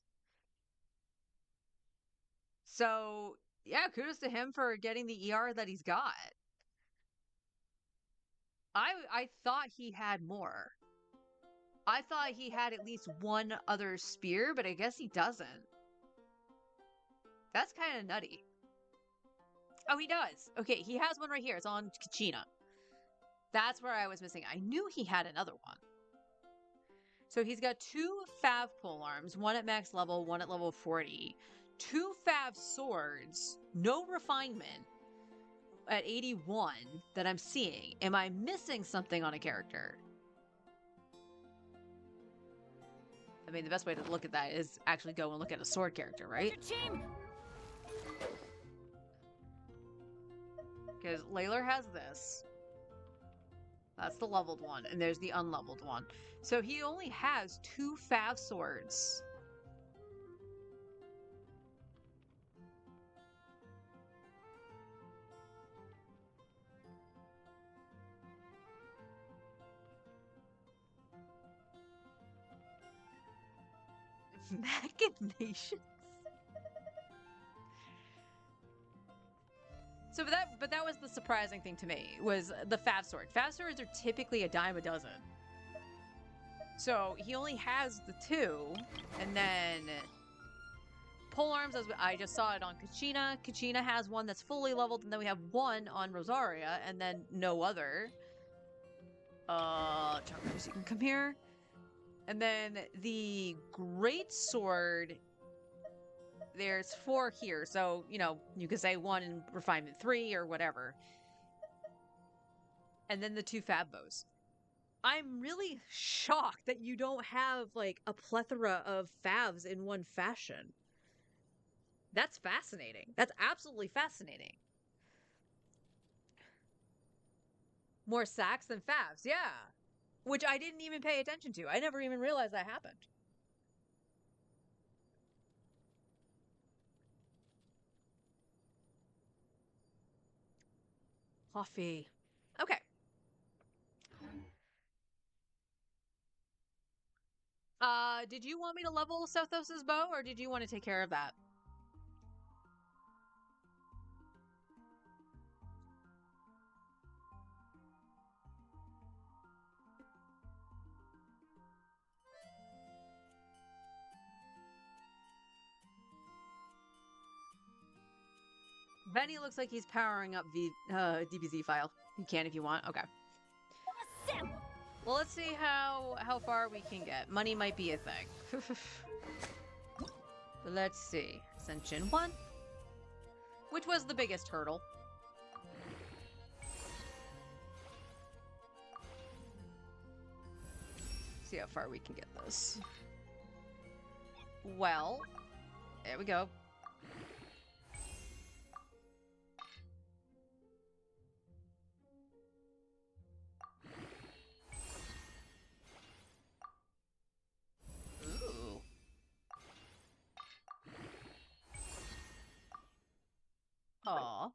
So, yeah, kudos to him for getting the ER that he's got. I thought he had more. I thought he had at least one other spear, but I guess he doesn't. That's kind of nutty. Oh, he does. Okay, he has one right here. It's on Kachina. That's where I was missing. I knew he had another one. So he's got two Fav polearms, one at max level, one at level 40. Two Fav swords, no refinement at 81 that I'm seeing. Am I missing something on a character? I mean, the best way to look at that is actually go and look at a sword character, right? Because Layler has this. That's the leveled one, and there's the unleveled one. So he only has two Fav swords. Machinations. So, but that was the surprising thing to me, was the Fav sword. Fav swords are typically a dime a dozen. So he only has the two, and then polearms, as I just saw it on Kachina. Kachina has one that's fully leveled, and then we have one on Rosaria, and then no other. Charmers, you can come here. And then the great sword, there's 4 here, so, you know, you could say 1 in refinement 3 or whatever. And then the 2 Fab bows. I'm really shocked that you don't have, like, a plethora of Favs in one fashion. That's fascinating. That's absolutely fascinating. More sacks than Favs, yeah. Which I didn't even pay attention to. I never even realized that happened. Coffee. Okay. Did you want me to level Sothos's bow, or did you want to take care of that? Benny looks like he's powering up the DBZ file. You can if you want. Okay. Well, let's see how far we can get. Money might be a thing. But let's see. Ascension 1. Which was the biggest hurdle? See how far we can get this. Well, there we go. Aw.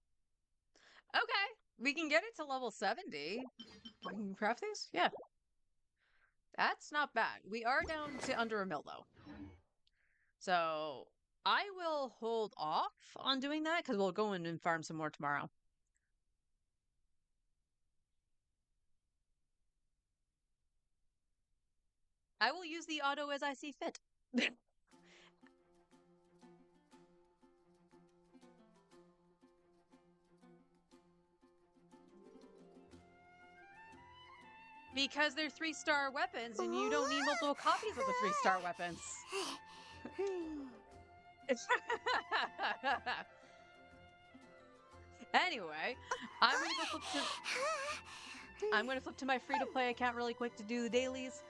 Okay. We can get it to level 70. We can craft these? Yeah. That's not bad. We are down to under a mil, though. So I will hold off on doing that because we'll go in and farm some more tomorrow. I will use the auto as I see fit. Because they're 3-star weapons and you don't need multiple copies of the 3-star weapons. Anyway, I'm gonna flip to my free-to-play account really quick to do the dailies.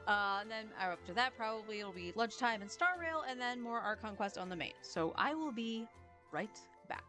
And then after that, probably it'll be lunchtime and Star Rail, and then more Archon Quest on the main. So I will be right back.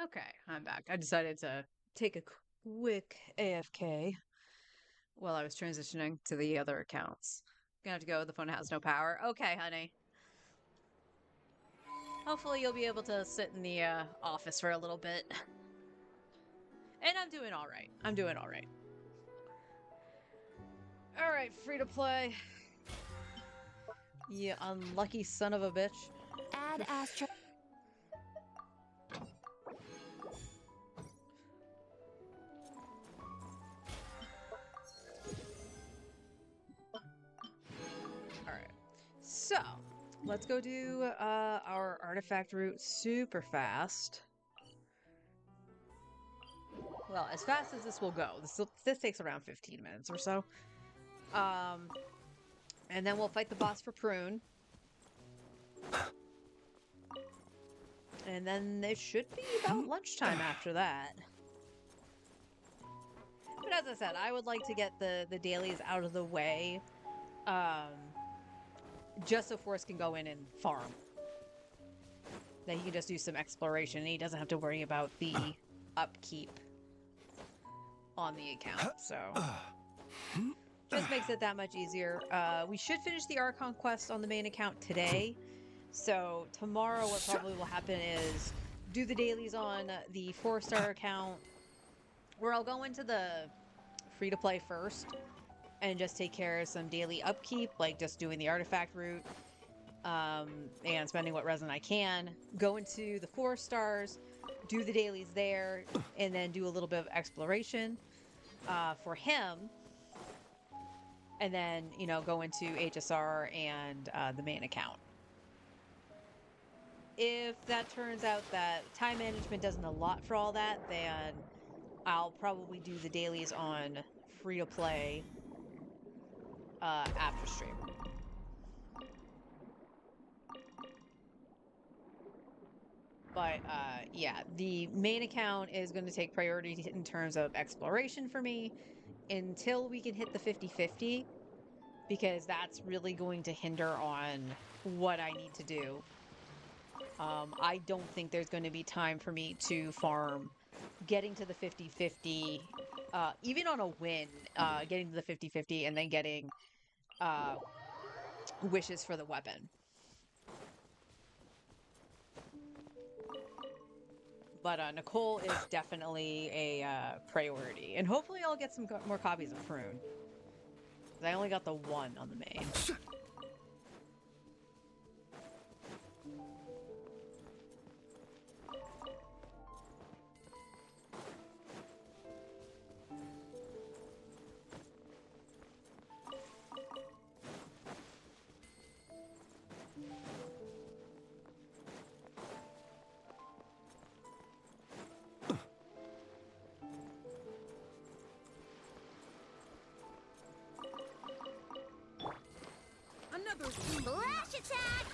Okay, I'm back. I decided to take a quick AFK while I was transitioning to the other accounts. Gonna have to go. The phone has no power. Okay, honey. Hopefully you'll be able to sit in the office for a little bit. And I'm doing all right. I'm doing all right. All right, free to play. You unlucky son of a bitch.
Add Astra.
All right. So, let's go do our artifact route super fast. Well, as fast as this will go. This takes around 15 minutes or so. And then we'll fight the boss for Prune. And then it should be about lunchtime after that. But as I said, I would like to get the dailies out of the way. Just so Forrest can go in and farm. That he can just do some exploration and he doesn't have to worry about the upkeep on the account. So just makes it that much easier. We should finish the Archon quest on the main account today. So tomorrow what probably will happen is do the dailies on the 4-star account, where I'll go into the free-to-play first and just take care of some daily upkeep, like just doing the artifact route and spending what resin I can. Go into the 4 stars, do the dailies there, and then do a little bit of exploration for him. And then, you know, go into HSR and the main account. If that turns out that time management doesn't allot for all that, then I'll probably do the dailies on free-to-play after stream. But yeah, the main account is going to take priority in terms of exploration for me until we can hit the 50-50, because that's really going to hinder on what I need to do. I don't think there's going to be time for me to farm getting to the 50-50, even on a win, getting to the 50-50 and then getting wishes for the weapon. But Nicole is definitely a priority. And hopefully I'll get some more copies of Prune. I only got the one on the main.
Another
Flash attack!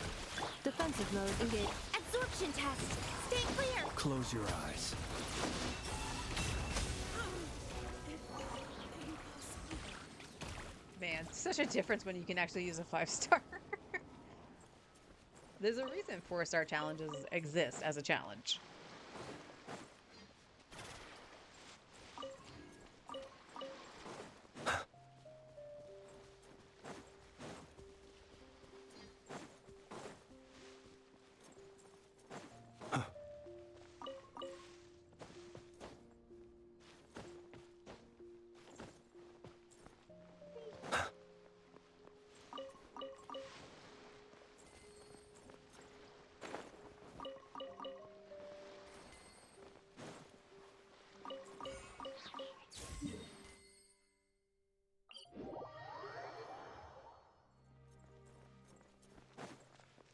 Defensive mode engaged.
Absorption test! Stay clear!
Close your eyes.
Man, such a difference when you can actually use a 5-star. There's a reason 4-star challenges exist as a challenge.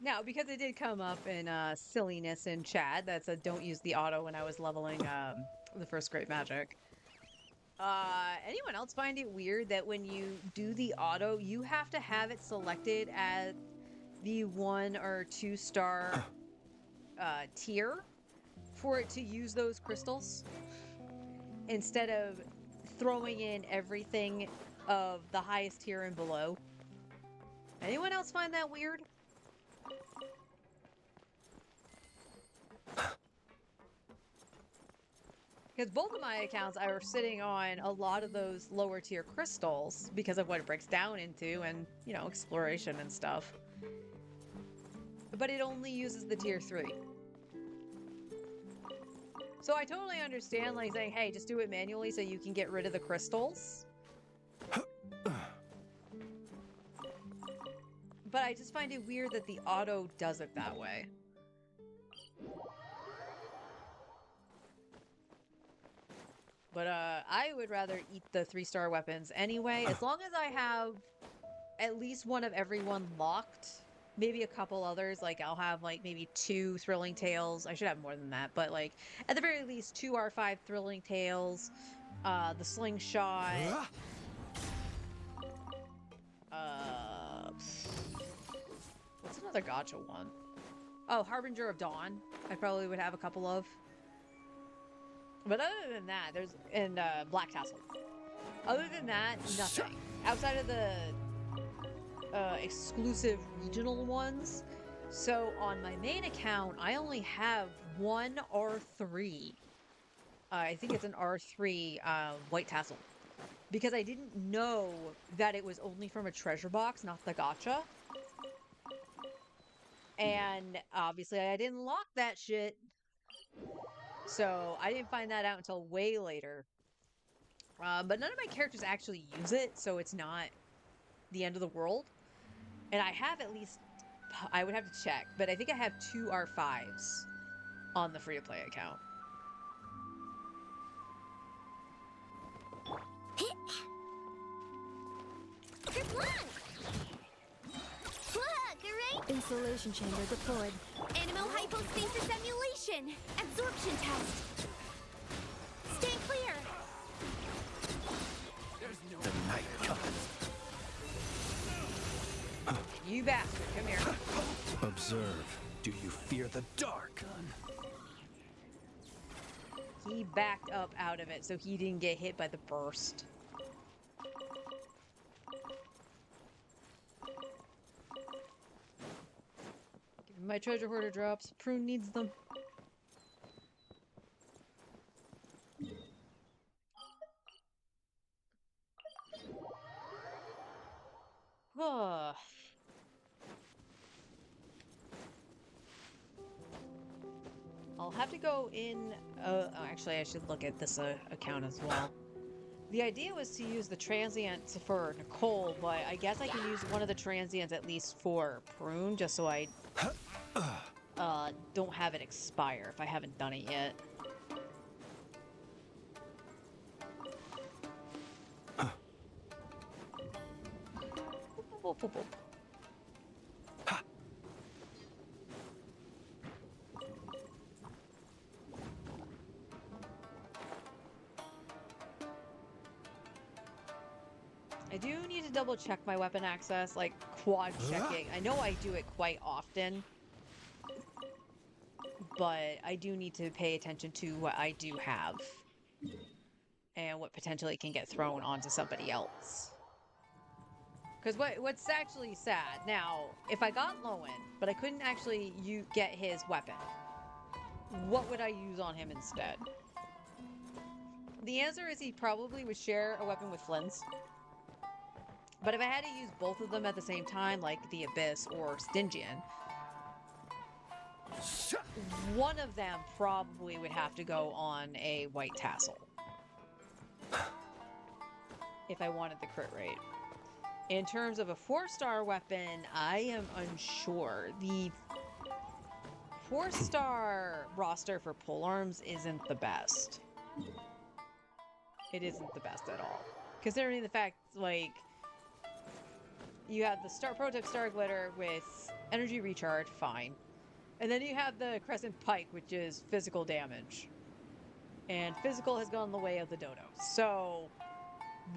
Now, because it did come up in silliness in chat, that said don't use the auto when I was leveling the first Great Magic. Anyone else find it weird that when you do the auto, you have to have it selected at the 1 or 2-star tier for it to use those crystals? Instead of throwing in everything of the highest tier and below? Anyone else find that weird? Because both of my accounts are sitting on a lot of those lower tier crystals because of what it breaks down into and, you know, exploration and stuff. But it only uses the tier 3. So I totally understand, like, saying, hey, just do it manually so you can get rid of the crystals. But I just find it weird that the auto does it that way. But I would rather eat the 3-star weapons anyway, as long as I have at least one of everyone locked. Maybe a couple others, like I'll have like maybe 2 thrilling tales. I should have more than that, but like at the very least 2 R5 thrilling tales, the slingshot, what's another gacha one? Oh, Harbinger of Dawn. I probably would have a couple of. But other than that, there's in Black Castle. Other than that, nothing outside of the exclusive regional ones. So on my main account, I only have one R3. I think it's an R3 white tassel, because I didn't know that it was only from a treasure box, not the gacha. And obviously I didn't lock that shit. So I didn't find that out until way later. But none of my characters actually use it, so it's not the end of the world. And I have at least, I would have to check, but I think I have 2 R5s on the free-to-play account.
Insulation chamber deployed.
Animal hypostasis emulation! Absorption test! Stay clear!
The night comes.
You bastard, come here.
Observe. Do you fear the dark?
He backed up out of it so he didn't get hit by the burst. Give me my treasure hoarder drops. Prune needs them. I'll have to go in. Actually, I should look at this account as well. The idea was to use the transients for Nicole, but I guess I can use one of the transients at least for Prune, just so I don't have it expire if I haven't done it yet. Boop, boop, boop. I do need to double check my weapon access, like quad checking. I know I do it quite often, but I do need to pay attention to what I do have and what potentially can get thrown onto somebody else. Because what's actually sad, now, if I got Lowen, but I couldn't actually get his weapon, what would I use on him instead? The answer is he probably would share a weapon with Flynn's. But if I had to use both of them at the same time, like the Abyss or Stygian, one of them probably would have to go on a white tassel. If I wanted the crit rate. In terms of a 4-star weapon, I am unsure. The 4-star roster for polearms isn't the best. It isn't the best at all. Considering the fact, like, you have the prototype Star Glitter with energy recharge, fine. And then you have the Crescent Pike, which is physical damage. And physical has gone the way of the dodo. So,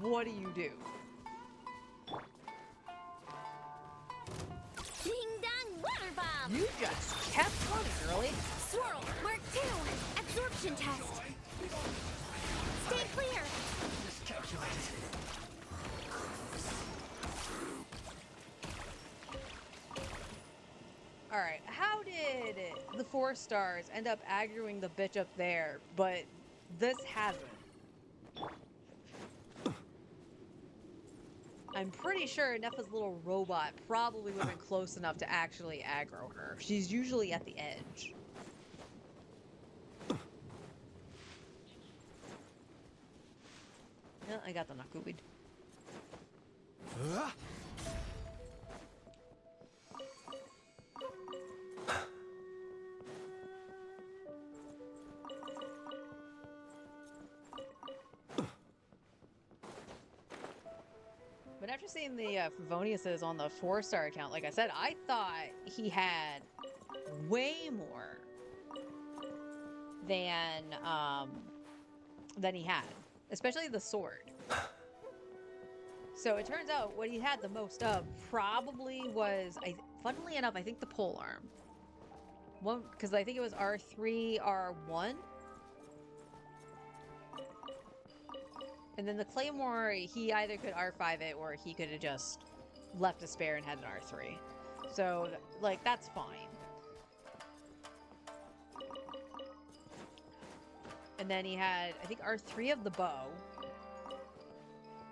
what do you do?
Ding dong water bomb!
You just kept running, girly.
Swirl, Mark 2! Absorption test! Stay clear!
Alright, how did the 4 stars end up aggroing the bitch up there, but This hasn't. I'm pretty sure Nefa's little robot probably would have been close enough to actually aggro her. She's usually at the edge. Yeah, I got the Nakuid. But after seeing the Favoniuses on the 4-star account, like I said, I thought he had way more than he had, especially the sword. So it turns out what he had the most of probably was, funnily enough, I think the pole arm. One, because I think it was R3, R1. And then the Claymore, he either could R5 it or he could have just left a spare and had an R3. So, like, that's fine. And then he had, I think, R3 of the bow.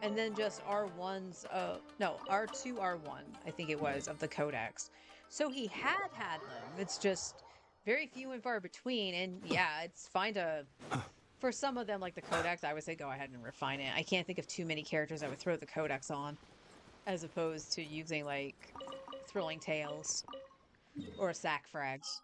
And then just R1's, no, R2, R1, I think it was, of the Codex. So he had them. It's just very few and far between. And yeah, it's fine to... For some of them, like the Codex, I would say go ahead and refine it. I can't think of too many characters I would throw the Codex on, as opposed to using, like, Thrilling Tales or Sack Frags.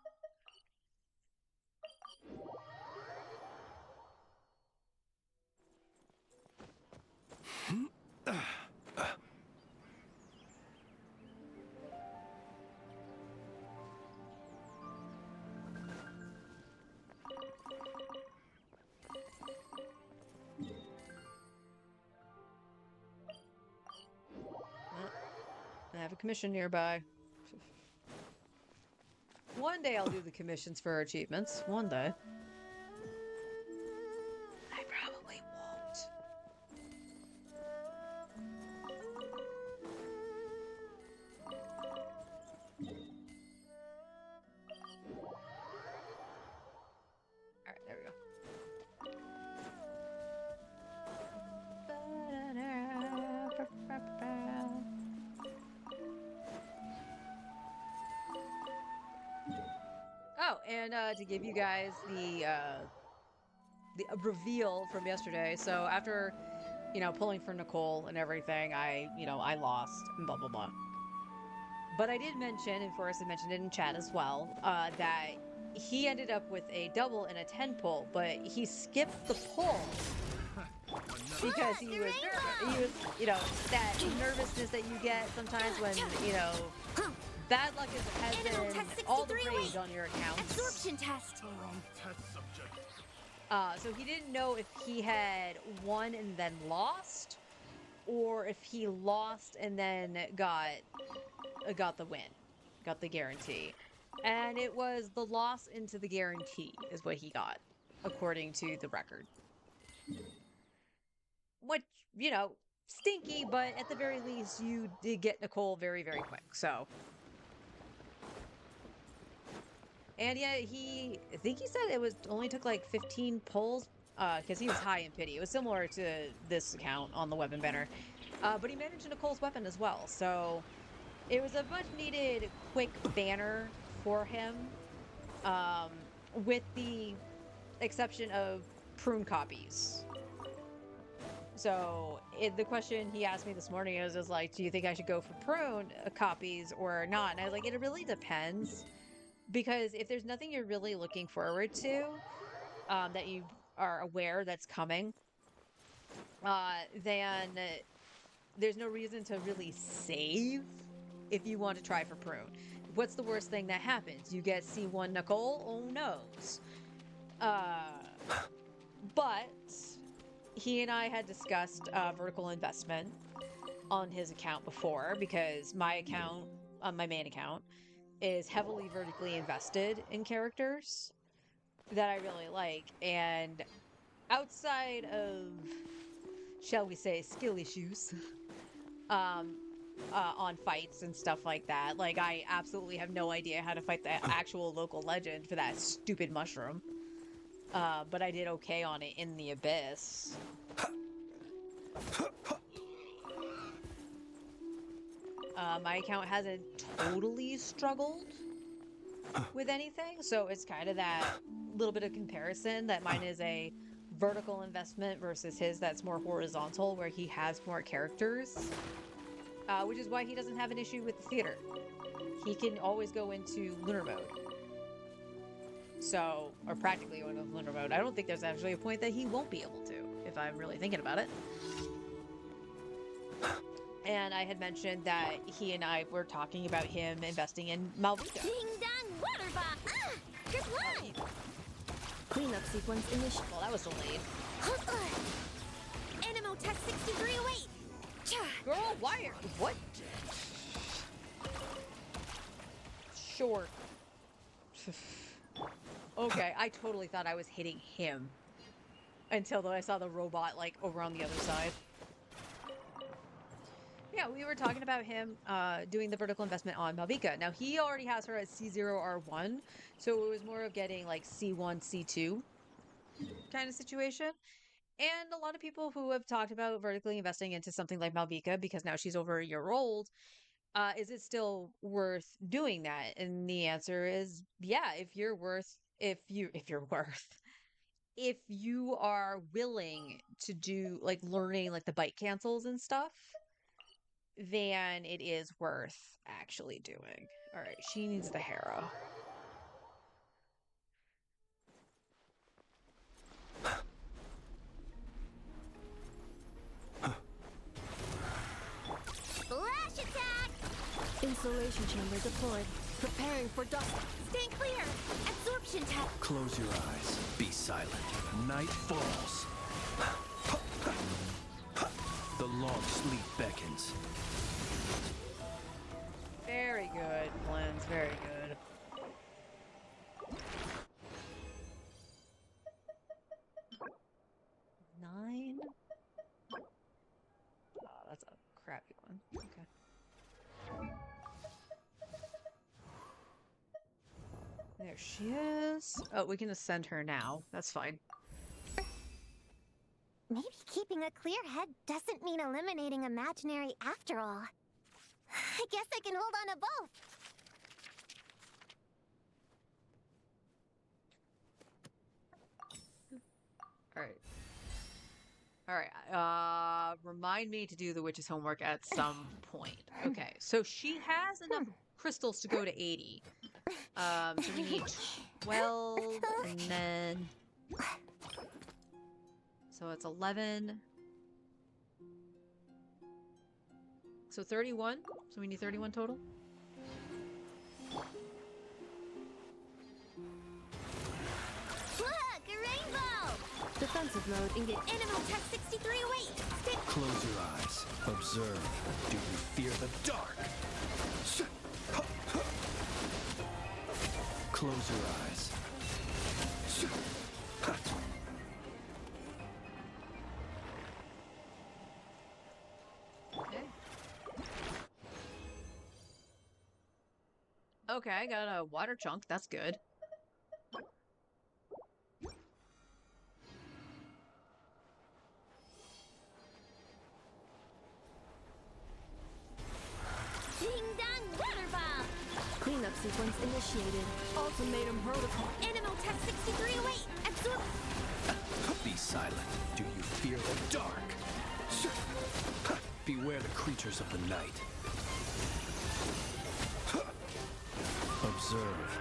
I have a commission nearby. One day I'll do the commissions for achievements. One day. I probably won't. Alright, there we go. Oh, and to give you guys the reveal from yesterday. So after, pulling for Nicole and everything, I lost and blah blah blah. But I did mention, and Forrest had mentioned it in chat as well, that he ended up with a double and a 10 pull, but he skipped the pull because he was nervous. He was, that nervousness that you get sometimes when, bad luck has been all the rage on your account.
Absorption test.
So he didn't know if he had won and then lost, or if he lost and then got the win, got the guarantee. And it was the loss into the guarantee is what he got, according to the record. Which, stinky, but at the very least, you did get Nicole very, very quick, so. And yeah, I think he said it only took like 15 pulls, because he was high in pity. It was similar to this account on the weapon banner. But he managed Nicole's weapon as well, so it was a much needed quick banner for him, with the exception of prune copies. So the question he asked me this morning is like, do you think I should go for prune copies or not? And I was like, it really depends. Because if there's nothing you're really looking forward to, that you are aware that's coming, then there's no reason to really save if you want to try for prune. What's the worst thing that happens? You get C1 Nicole? Oh noes. But he and I had discussed vertical investment on his account before, because my account, my main account, is heavily vertically invested in characters that I really like, and outside of, shall we say, skill issues, on fights and stuff like that, like I absolutely have no idea how to fight the actual local legend for that stupid mushroom. But I did okay on it in the Abyss. My account hasn't totally struggled with anything, so it's kind of that little bit of comparison that mine is a vertical investment versus his that's more horizontal, where he has more characters, which is why he doesn't have an issue with the theater. He can always go into lunar mode. So, or practically go into lunar mode. I don't think there's actually a point that he won't be able to, if I'm really thinking about it. And I had mentioned that he and I were talking about him investing in Malvika.
Ding dong water bomb! Ah! Good luck!
Cleanup sequence initiated.
Well, that was delayed.
Animo test 6308!
Girl, why are... What? Sure. Okay, I totally thought I was hitting him. Until I saw the robot, like, over on the other side. Yeah, we were talking about him doing the vertical investment on Malvika. Now, he already has her at C0R1, so it was more of getting, like, C1, C2 kind of situation. And a lot of people who have talked about vertically investing into something like Malvika, because now she's over a year old, is it still worth doing that? And the answer is, yeah, if you are willing to do, like, learning, like, the bite cancels and stuff, then it is worth actually doing. All right, she needs the Hera.
Flash attack!
Insulation chamber deployed. Preparing for dust.
Stay clear! Absorption tap!
Close your eyes. Be silent. Night falls. The long sleep beckons.
Very good, Blends. Very good. Nine? Oh, that's a crappy one. Okay. There she is. Oh, we can ascend her now. That's fine.
Maybe keeping a clear head doesn't mean eliminating imaginary after all. I guess I can hold on to both.
All right. Remind me to do the witch's homework at some point. Okay. So she has enough crystals to go to 80. So we need 12, and then... So it's 11. So 31. So we need 31 total.
Look, a rainbow!
Defensive mode engaged.
Animal test 6308! Stay...
Close your eyes. Observe. Do you fear the dark? Close your eyes.
Okay. Okay, I got a water chunk. That's good.
Ding dong water bomb!
Cleanup sequence initiated. Ultimatum protocol.
Animal test 6308! Absorb...
Be silent. Do you fear the dark? Beware the creatures of the night. Observe.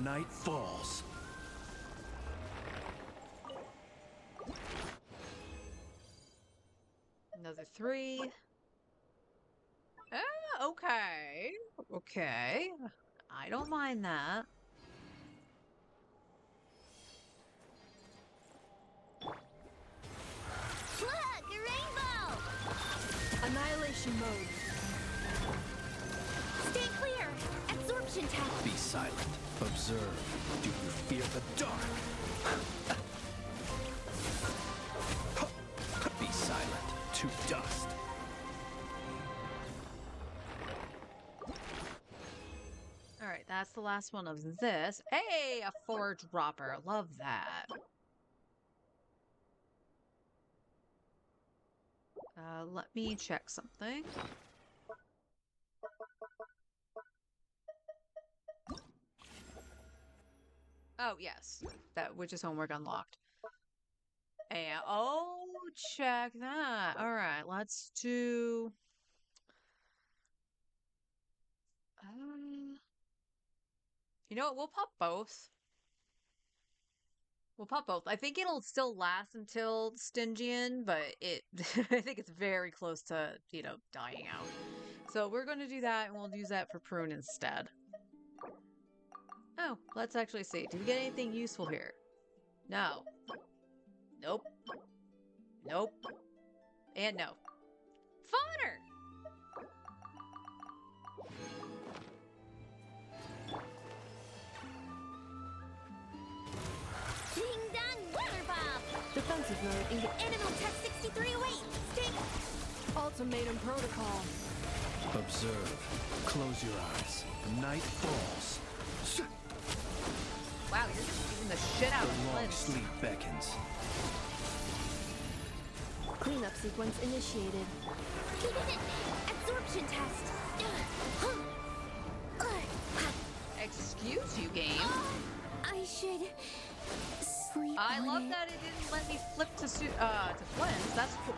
Night falls.
Another 3. Okay. Okay. I don't mind that.
Look, a rainbow!
Annihilation mode.
Stay clear! Absorption tap!
Be silent. Observe. Do you fear the dark? Be silent. To dust.
All right, that's the last one of this. Hey, a four dropper. Love that. Let me check something. Oh, yes. That which is homework unlocked. And oh, check that. All right, let's do you know what? We'll pop both. We'll pop both. I think it'll still last until Stygian, but it I think it's very close to, you know, dying out. So we're going to do that, and we'll use that for prune instead. Oh, let's actually see. Did we get anything useful here? No. Nope. Nope. And no. Fodder!
Ding dong water bomb!
Defensive mode engaged.
Animal tech 6308! Stay...
Ultimatum protocol.
Observe. Close your eyes. The night falls.
Wow, you're just beating the shit out
The
of
long
Flint.
sleep beckons.
Cleanup sequence initiated.
Absorption test.
Excuse you, game.
I should sleep
I
on
love
it.
that it didn't let me flip to Flint's. That's cool.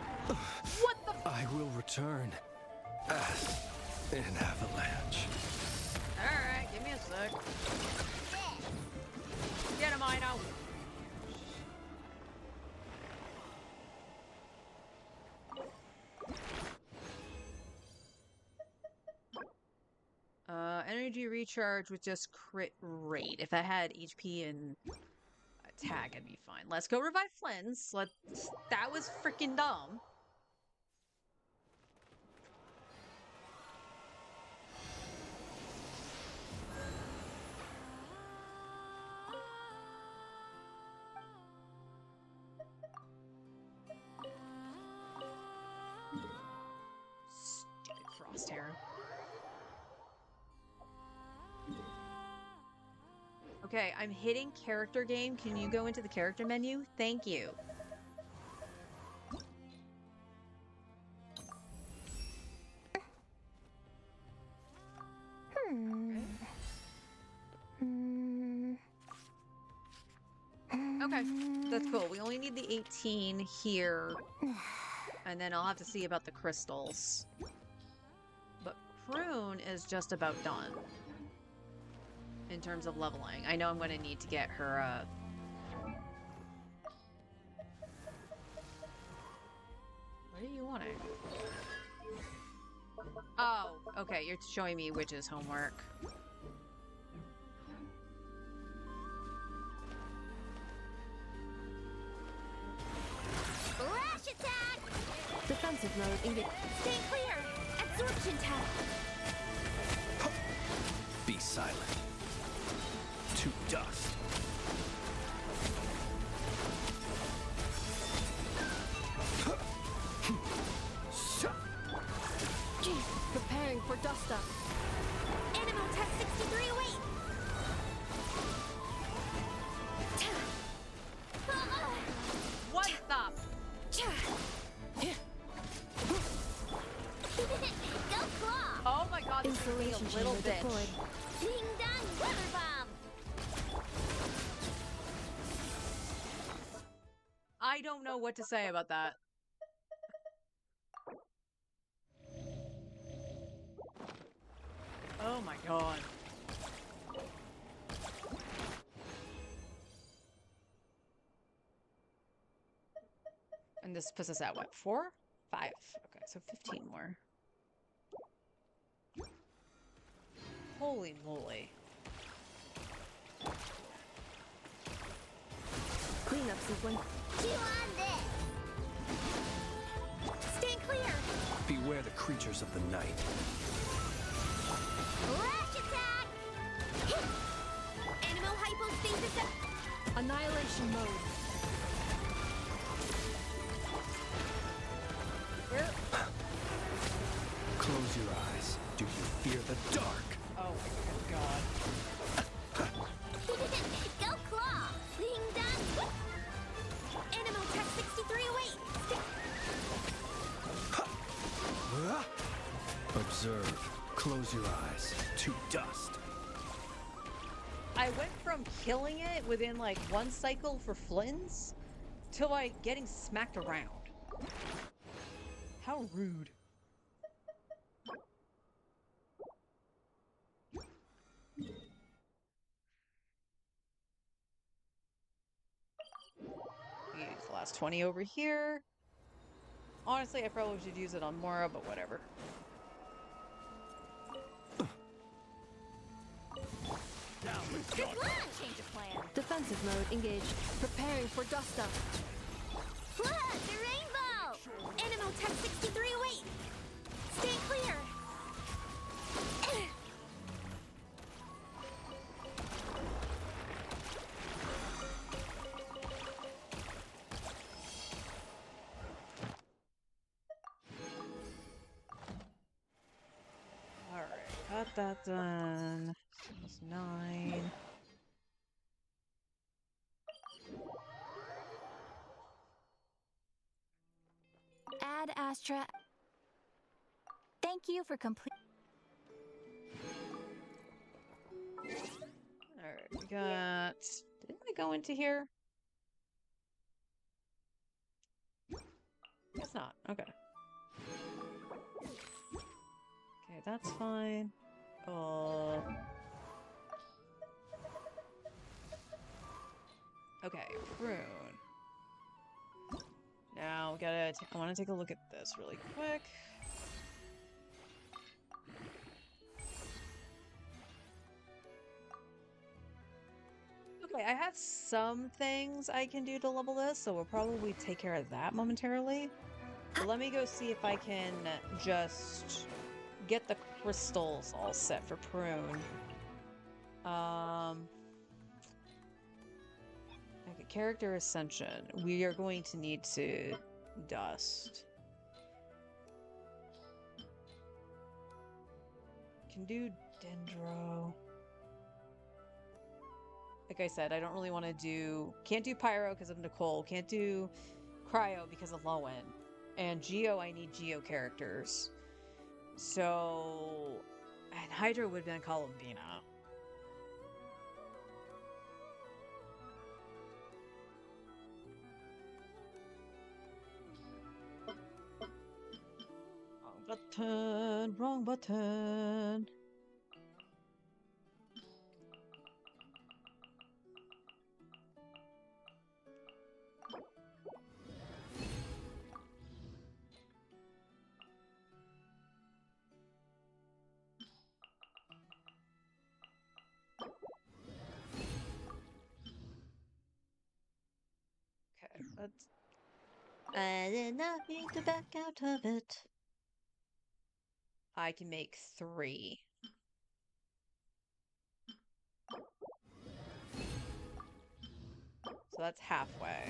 What the
I will return as an avalanche.
Alright, give me a sec. Get him, I know. Energy recharge with just crit rate. If I had HP and attack, I'd be fine. Let's go revive Flint's. That was freaking dumb. Stupid crosshair. Okay, I'm hitting character game. Can you go into the character menu? Thank you. Okay, that's cool. We only need the 18 here. And then I'll have to see about the crystals. But Prune is just about done. In terms of leveling. I know I'm going to need to get her, What are you wanting? Oh, okay, you're showing me Witch's homework.
Flash attack!
Defensive mode engaged.
Stay clear! Absorption test!
Be silent. To dust.
Preparing for dust up.
Animal tech 6308!
What? Stop!
Go claw!
Oh my god, this is being
Insulation
a little
chamber
bitch.
deployed.
Ding dong water bomb!
I don't know what to say about that. Oh my god. And this puts us at what? 4? 5. Okay, so 15 more. Holy moly.
Cleanup sequence.
Chew on this! Stay clear!
Beware the creatures of the night.
Flash attack! Animal hypostasis at
Annihilation mode.
Close your eyes. Do you fear the dark?
Oh my god.
Observe. Close your eyes. To dust.
I went from killing it within like one cycle for Flynn's to like getting smacked around. How rude. Use the last 20 over here. Honestly, I probably should use it on Mora, but whatever.
Good luck! Change of plan.
Defensive mode engaged. Preparing for dust up.
Look, the rainbow! Animal Tech 6308! Stay clear!
Alright, got that done. That's 9.
Ad Astra. Thank you for complete.
Alright, we got... Didn't I go into here? Guess not. Okay. Okay, that's fine. Okay, prune. Now, we gotta... I want to take a look at this really quick. Okay, I have some things I can do to level this, so we'll probably take care of that momentarily. But let me go see if I can just get the crystals all set for prune. Okay, character ascension. We are going to need to dust. Can do dendro. Like I said, I don't really want to do... Can't do pyro because of Nicole. Can't do cryo because of Lowen. And Geo, I need Geo characters. So... And Hydra would have been Columbina. Wrong button, wrong button. Okay, let's... I did not mean to back out of it. I can make 3. So that's halfway.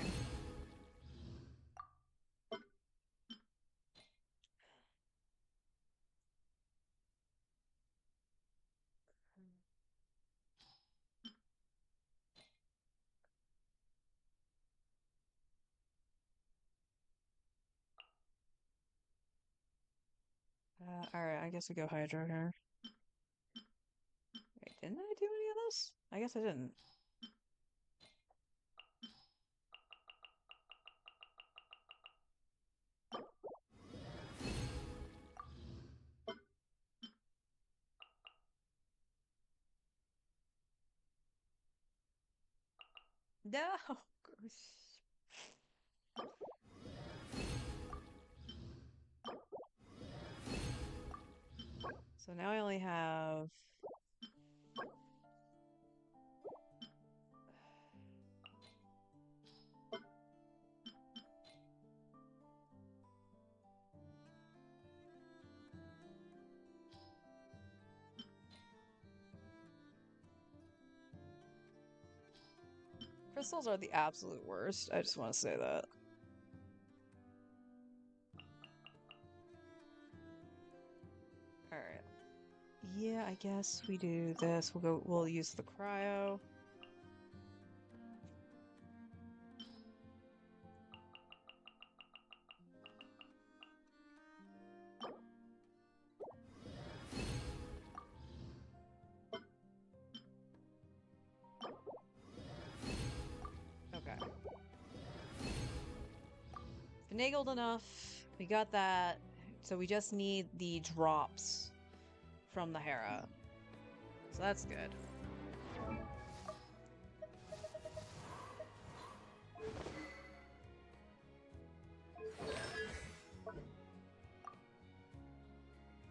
Alright, I guess we go Hydro here. Wait, didn't I do any of this? I guess I didn't. No! So now I only have... Crystals are the absolute worst. I just want to say that. Alright. Yeah, I guess we do this. We'll use the cryo. finagled enough. We got that. So we just need the drops from the Hera. So that's good.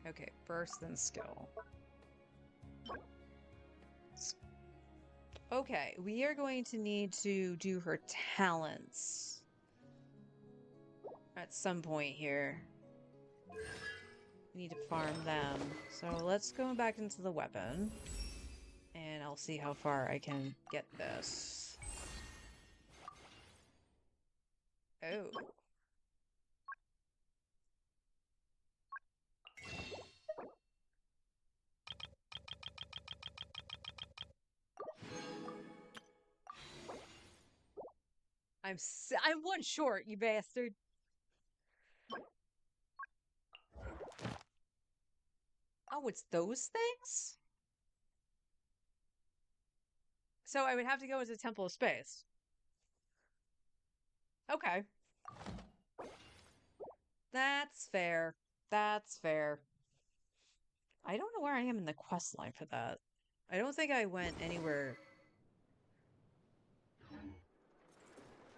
Okay, burst and skill. Okay, we are going to need to do her talents at some point here. We need to farm them. So let's go back into the weapon. And I'll see how far I can get this. Oh. I'm one short, you bastard. Oh, it's those things? So I would have to go into Temple of Space. Okay. That's fair. That's fair. I don't know where I am in the quest line for that. I don't think I went anywhere.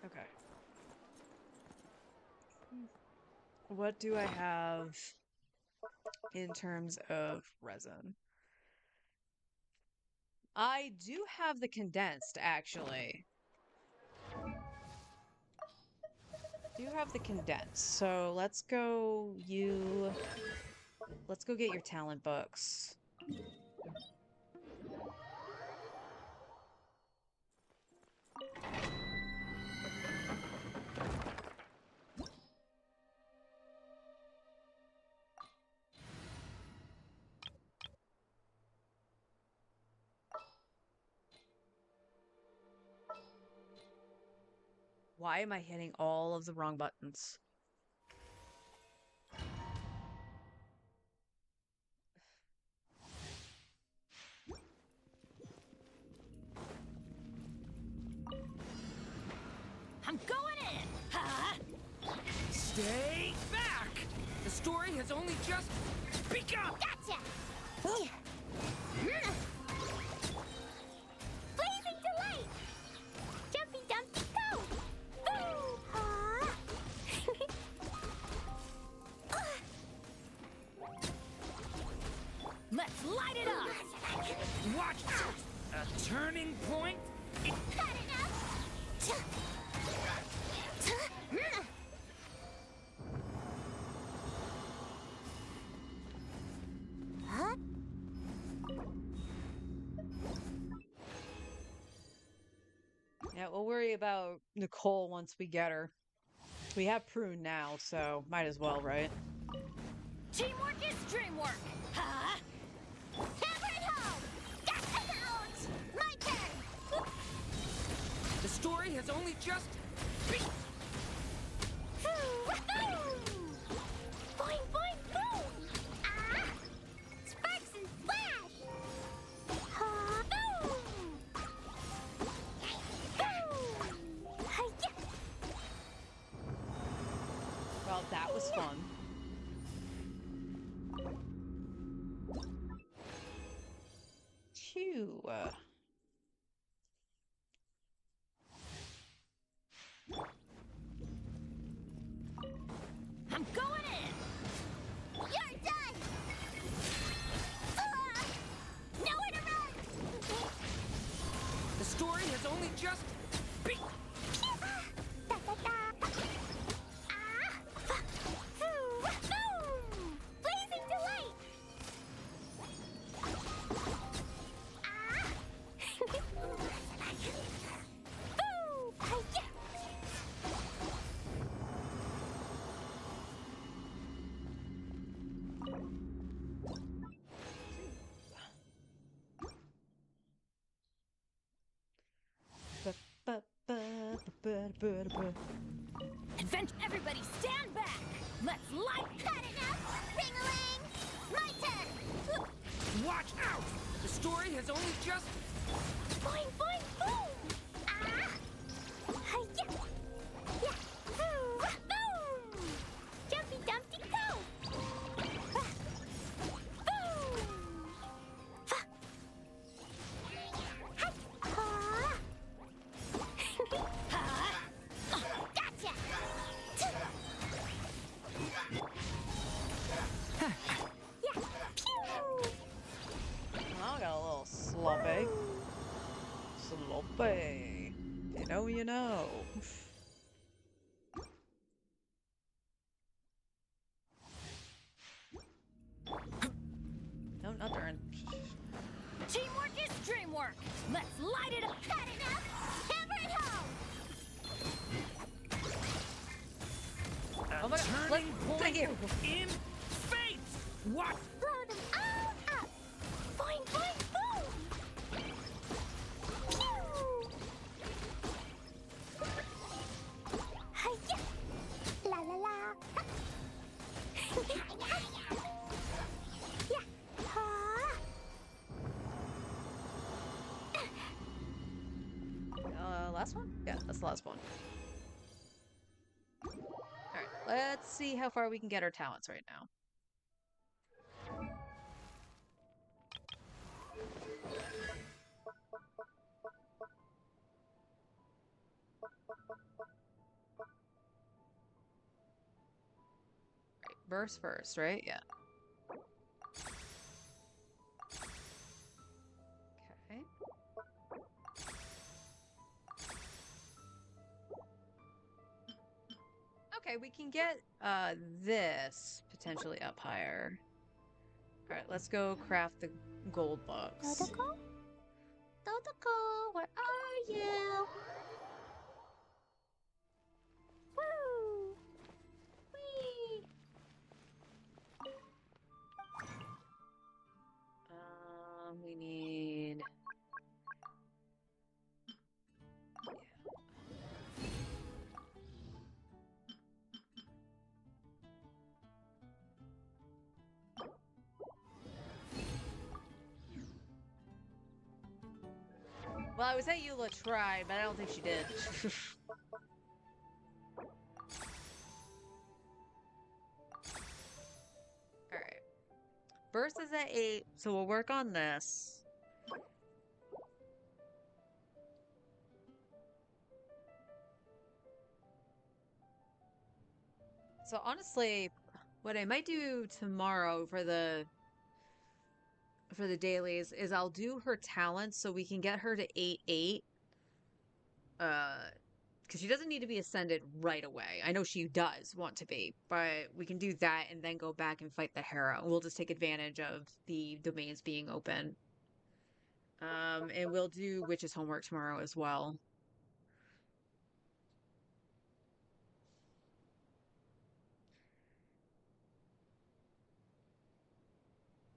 Okay. What do I have in terms of resin? I do have the condensed, actually. Do have the condensed. So let's go let's go get your talent books. Why am I hitting all of the wrong buttons?
I'm going in! Huh?
Stay back! The story has only just begun!
Gotcha! Blazing delight! Jumpy dumpy go! Boo!
Let's light it up!
Watch out! A turning point?
Cut enough! Huh?
Yeah, we'll worry about Nicole once we get her. We have Prune now, so might as well, right?
Teamwork is dreamwork! Huh?
Hammer it home! Ouch! My turn!
The story has only just begun!
Boing, boing, boom! Ah! Sparks and flash! Ha! Boom! Boom! Hi-ya!
Well, that was fun. Phew.
I'm going in!
You're done! Nowhere to run!
The story has only just begun!
Da, da, da. Ah! Boom! Blazing delight! Ah! Boo! Hi-ya!
Adventure! Everybody stand back! Let's light...
Cut enough! Ring-a-ling! My turn!
Watch out! The story has only just...
Boing, boing, boom! Ah! Hi-ya! Yeah! Boom!
no. No, not Durin.
Teamwork is dreamwork. Let's light it up.
Had enough? Hammer it home!
Oh my god. Thank you.
In fate! What?
Blow them all up! Boing, boing, boom! Pew! Hiya! La la la! Yeah! Ha!
Last one? Yeah, that's the last one. Alright, let's see how far we can get our talents right now. Right, burst first, right? Yeah. Okay. Okay, we can get this potentially up higher. Alright, let's go craft the gold bucks.
Dodoko? Dodoko, where are you? Woo! Whee!
We need... Well, I would say Eula tried, but I don't think she did. Alright. Burst is at 8, so we'll work on this. So honestly, what I might do tomorrow for the dailies is I'll do her talents so we can get her to 8-8. Because she doesn't need to be ascended right away. I know she does want to be, but we can do that and then go back and fight the Hera. We'll just take advantage of the domains being open. And we'll do Witch's homework tomorrow as well.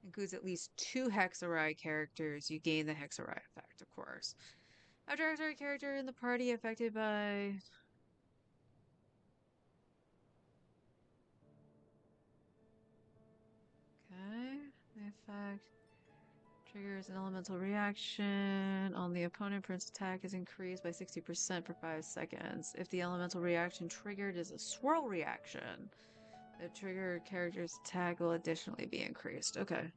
Includes at least 2 Hexarai characters. You gain the Hexarai effect, of course. After Hexarai character in the party affected by... Okay. The effect triggers an elemental reaction on the opponent. Prince attack is increased by 60% for 5 seconds. If the elemental reaction triggered is a swirl reaction, the trigger character's attack will additionally be increased. Okay.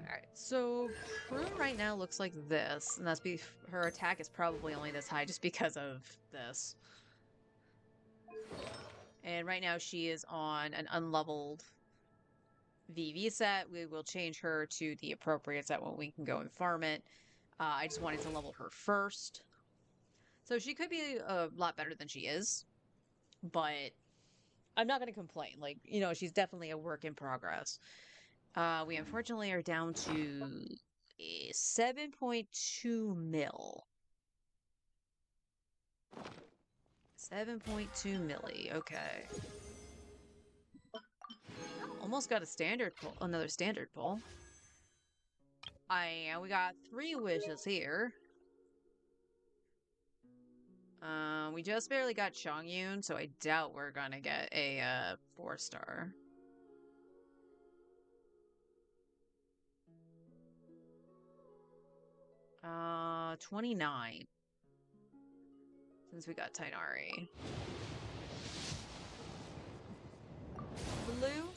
Alright, so Prune right now looks like this, and her attack is probably only this high just because of this. And right now she is on an unleveled VV set. We will change her to the appropriate set when we can go and farm it. I just wanted to level her first. So she could be a lot better than she is, but I'm not going to complain. Like, you know, she's definitely a work in progress. We unfortunately are down to 7.2 mil. 7.2 milli, okay. Almost got a standard pull, another standard pull. We got 3 wishes here. We just barely got Chongyun, so I doubt we're gonna get a 4-star. Uh, 29. Since we got Tainari. Blue.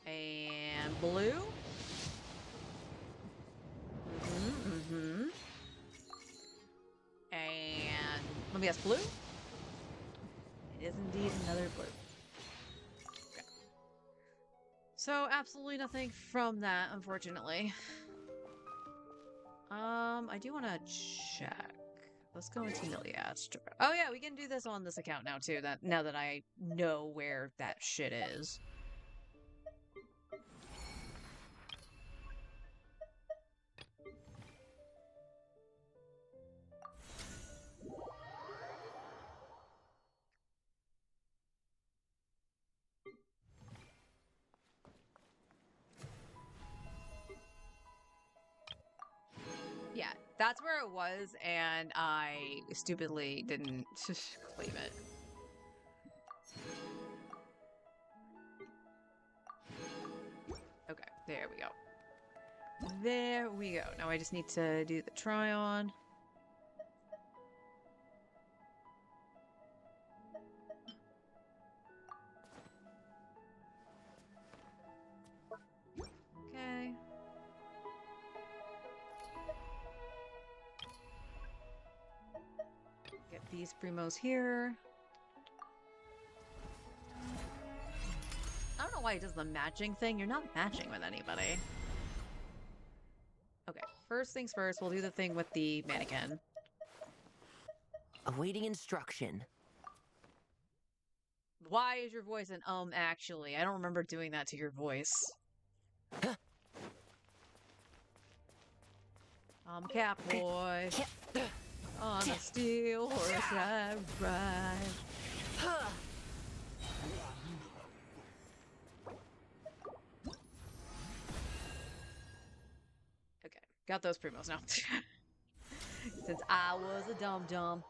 And blue. And let me guess, blue? is indeed another blue. Okay. So absolutely nothing from that, unfortunately. I do want to check. Let's go into Niliastra. Oh yeah, we can do this on this account now too. Now that I know where that shit is. Yeah, that's where it was, and I stupidly didn't claim it. Okay, there we go. There we go. Now I just need to do the try on. Okay. Get these primos here. I don't know why it does the matching thing. You're not matching with anybody. Okay, first things first, we'll do the thing with the mannequin.
Awaiting instruction.
Why is your voice an actually? I don't remember doing that to your voice. I'm Catboy. On a steel horse I ride. Okay, got those primos now. Since I was a dum-dum.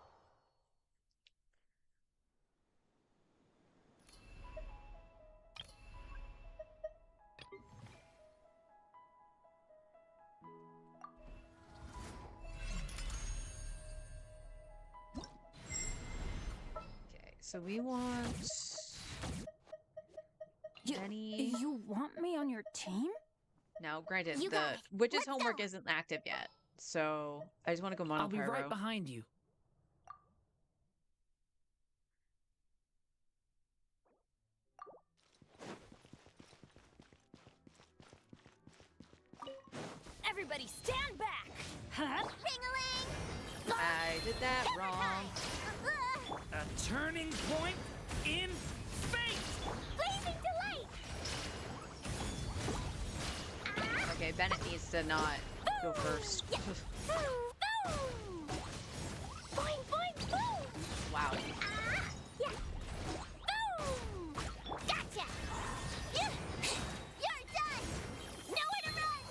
Okay, so we want...
You want me on your team?
Now, granted,
You
the
got it.
witch's
Let's
homework
go.
isn't active yet, so I just want to go mono
I'll be
pyro.
right behind you.
Everybody stand back! Huh?
Ring-a-ling!
I did that wrong.
A turning point in fate!
Blazing delight!
Okay, Bennett needs to not go first.
Boom! Boing, boing, boom!
Wow.
Yeah. Boom! Gotcha! Yeah. You're done! Nowhere to run!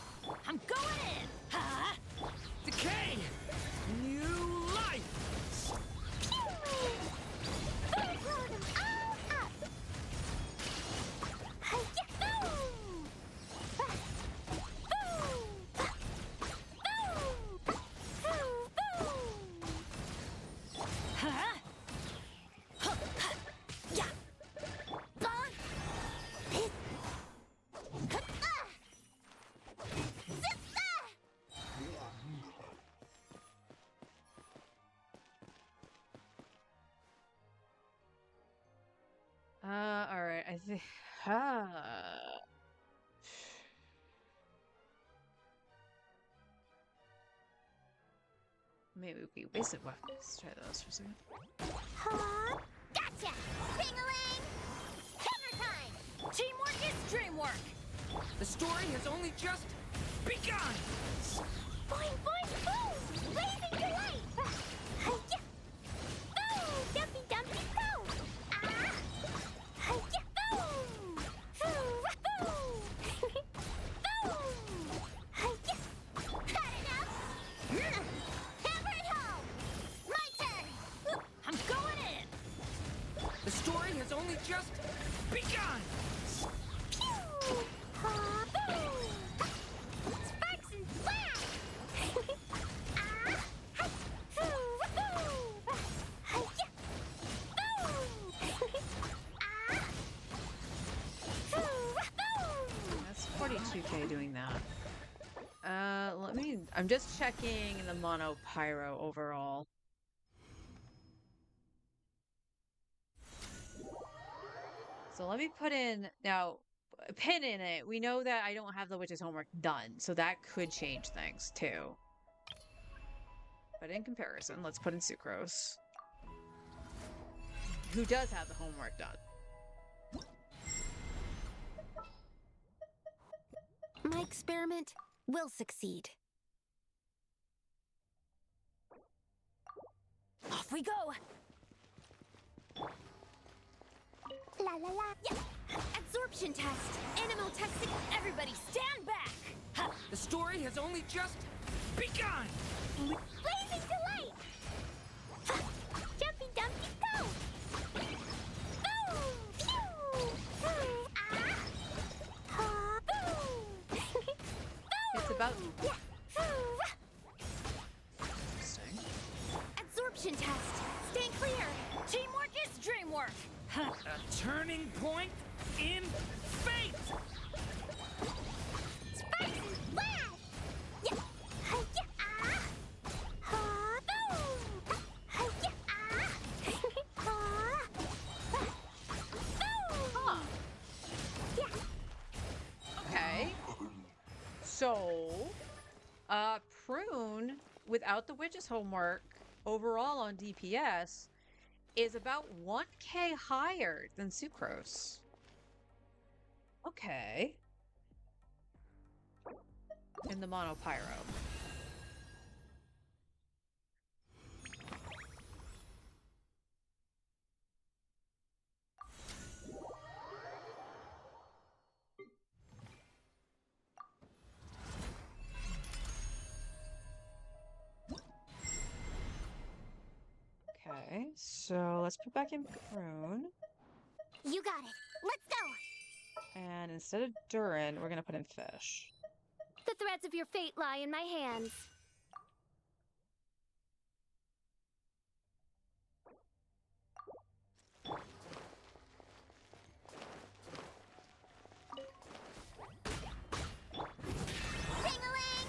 I'm going in! Huh?
Decay! New life!
Boom! Blow them all up! Hi-ya! Boom! Boom! Boom! Boom!
Huh?
Yeah! Bon! Hit!
Alright, I think... Maybe we wasted weapons. Let's try those for a second.
Huh? Gotcha! Ring-a-ling! Hammer time!
Teamwork is dreamwork!
The story has only just begun!
Boing, boing, boom! Blazing delight! Hi-ya! Boom! Dumpy, dumpy, boom! Ah! Hi-ya! Boom! Boom! Boom! Boom! Hi-ya! Had enough? Hammer it home! My turn!
I'm going in!
The story has only just begun!
Pew! Ha! Boom! Sparks and flash! Ah! Hi! Hoo! Wahoo! Hi-ya! Boom! Ah! Hoo! Wahoo!
That's 42k doing that. I'm just checking the mono pyro overall. So let me put in now a pin in it. We know that I don't have the witch's homework done, so that could change things too. But in comparison, let's put in Sucrose, who does have the homework done.
My experiment will succeed.
Off we go.
La la la. Yeah. Absorption test. Animal testing.
Everybody stand back. Ha.
The story has only just begun!
Blazing delight. Jumpy dumpy go. Boom. Pew. Boom. Ah. Ha. Boom.
It's about
Yeah. Boom.
interesting.
Absorption test. Stay clear.
Teamwork is dreamwork. Ha.
A turning point in fate!
Sparks and flash. Yeah. Hi-ya. Ah. Ha. Boom. Hi-ya. Ah. Ha. Boom.
Huh.
Yeah.
Okay. So, Prune, without the witch's homework, overall on DPS, is about 1k higher than Sucrose. Okay. In the Monopyro. Okay, so let's put back in Prune.
You got it. Let's go.
And instead of Durin, we're gonna put in Fish.
The threads of your fate lie in my hands. Ding-a-ling!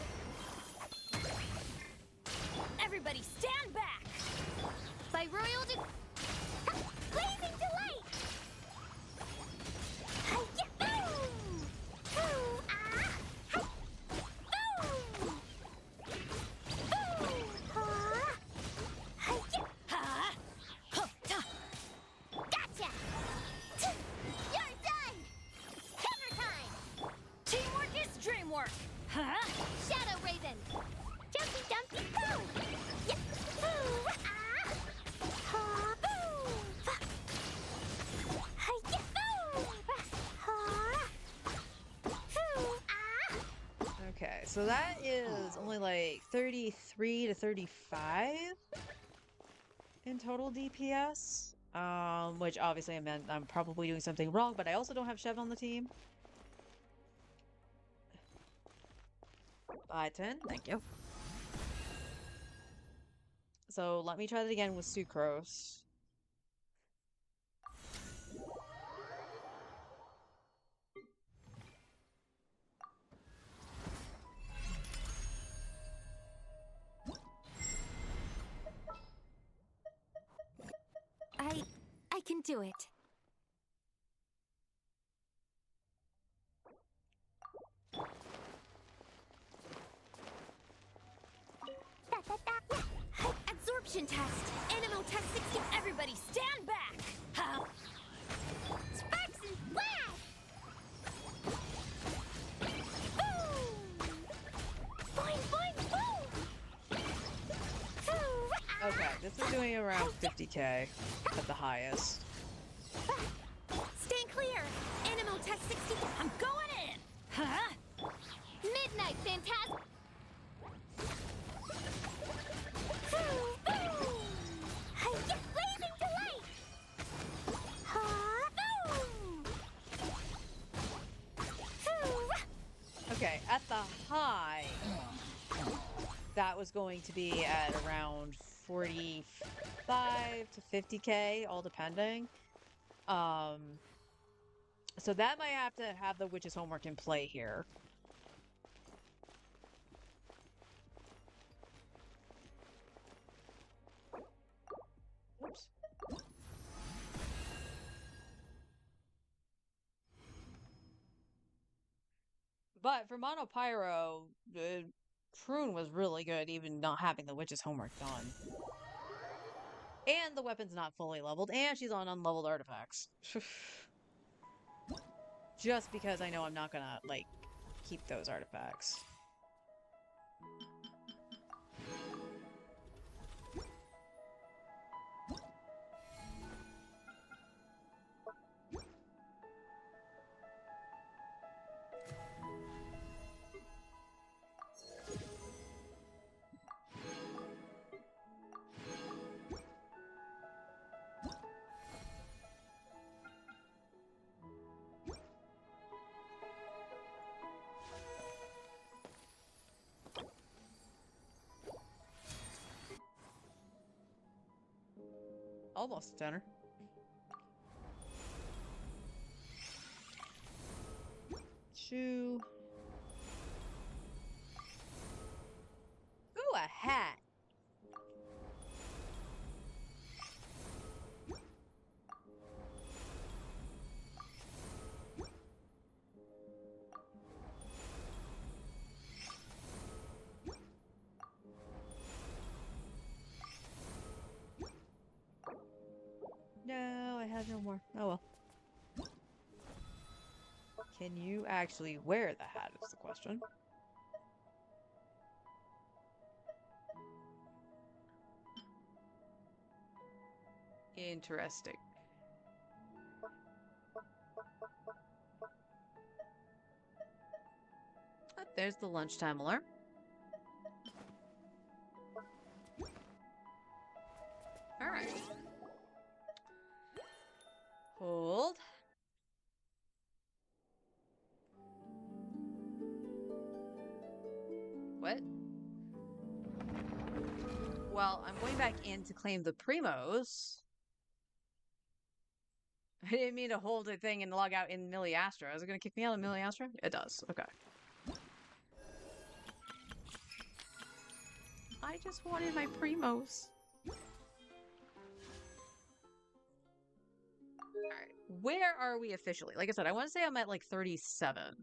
Everybody stand back.
By royal blazing delight! Hi-ya! Boom! Boom! Ah! Hi! Boom! Boom! Ha! Hi-ya!
Ha. Huh. Ta.
Gotcha! You're done! Hammer time!
Teamwork is dreamwork. Ha.
Shadow Raven! Jumpy Dumpy go! Yeah! Boom! Ah! Ha! Boom! Hi-ya! Boom! Ha! Boom! Ah!
Okay, so that is only like 33 to 35 in total DPS. Which obviously I meant I'm probably doing something wrong, but I also don't have Chev on the team. Button, thank you. So let me try that again with Sucrose.
I can do it. Da, da, da. Yeah. Absorption test. Animal test 60.
Everybody stand back. Ha.
Sparks and flash. Boom! Boing, boing, boom! Boom! Ah!
Okay, this is doing around 50k at the highest.
Stand clear. Animal test 60.
I'm going in. Ha.
Midnight Phantasm. Boom! Boom! Hi-ya! Blazing delight. Ha! Boom! Boom!
Okay, at the high, that was going to be at around 45 to 50k, all depending. So that might have to have the witch's homework in play here. Oops. But for Monopyro, Prune was really good, even not having the witch's homework done. And the weapon's not fully leveled, and she's on unleveled artifacts. Just because I know I'm not gonna, like, keep those artifacts. Almost a tenner. Shoe. Ooh, a hat. No, I have no more. Oh well. Can you actually wear the hat is the question. Interesting. Oh, there's the lunchtime alarm. Alright. Hold. What? Well, I'm going back in to claim the Primos. I didn't mean to hold a thing and log out in Miliastra. Is it going to kick me out of Miliastra? It does. Okay. I just wanted my Primos. Alright. Where are we officially? Like I said, I want to say I'm at like 37.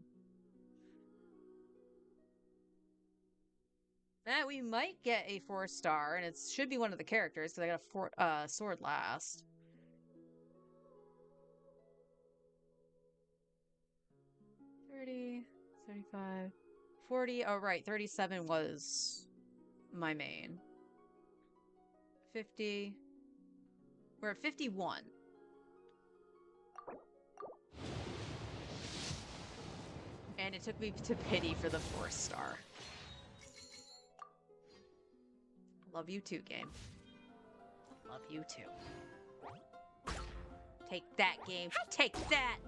We might get a 4-star, and it should be one of the characters, because I got a sword last. $30, $35, $40. Oh, right. 37 was my main. 50. We're at 51. And it took me to pity for the 4-star. Love you too, game. Love you too. Take that, game. Take that!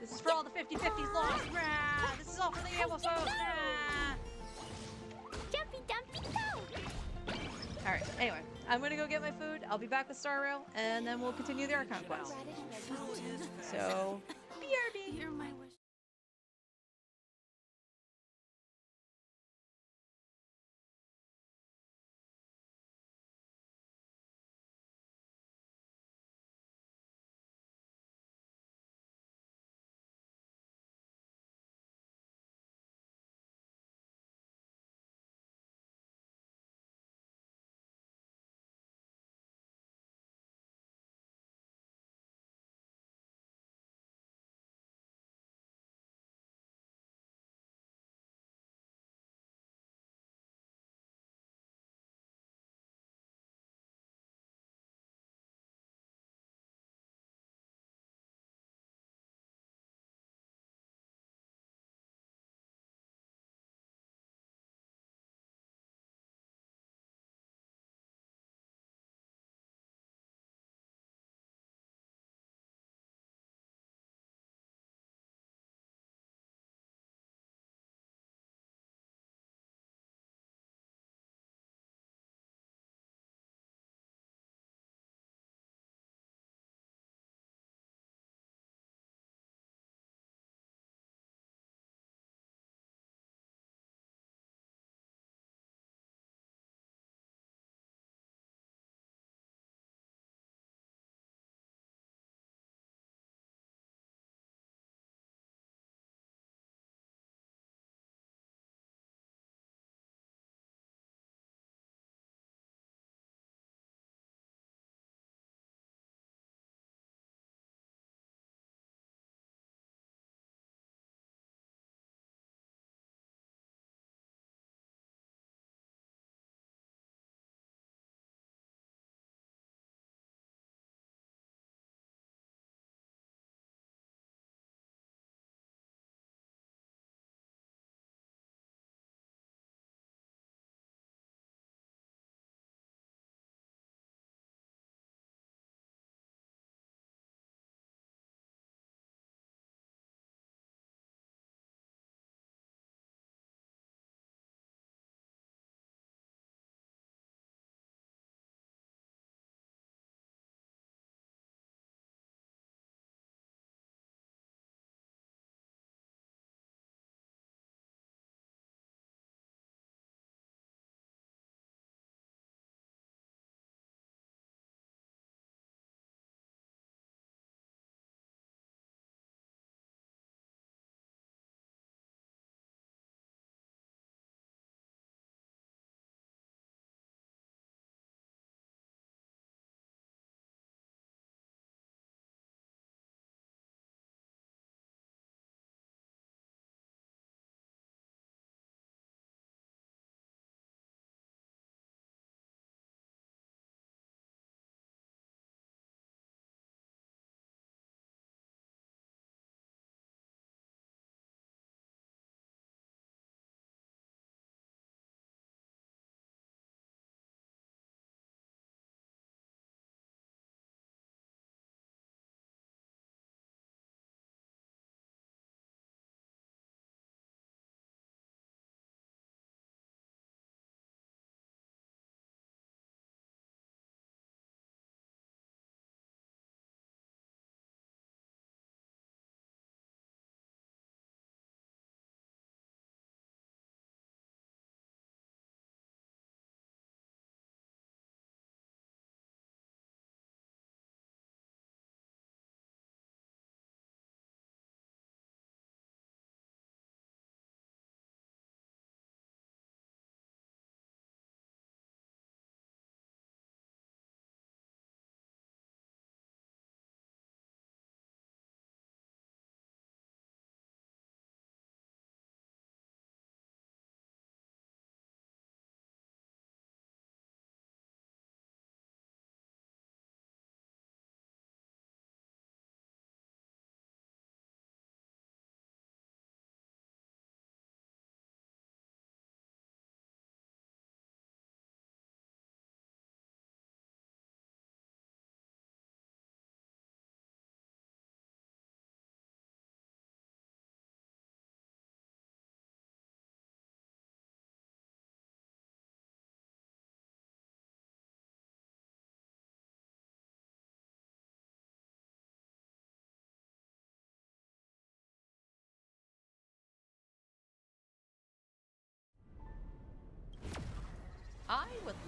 This is for all the 50-50s lost. Rah! This is all for the ammo souls.
Jumpy dumpy go!
Alright, anyway. I'm gonna go get my food. I'll be back with Star Rail, and then we'll continue the Archon quest. So, BRB!
You're my wish.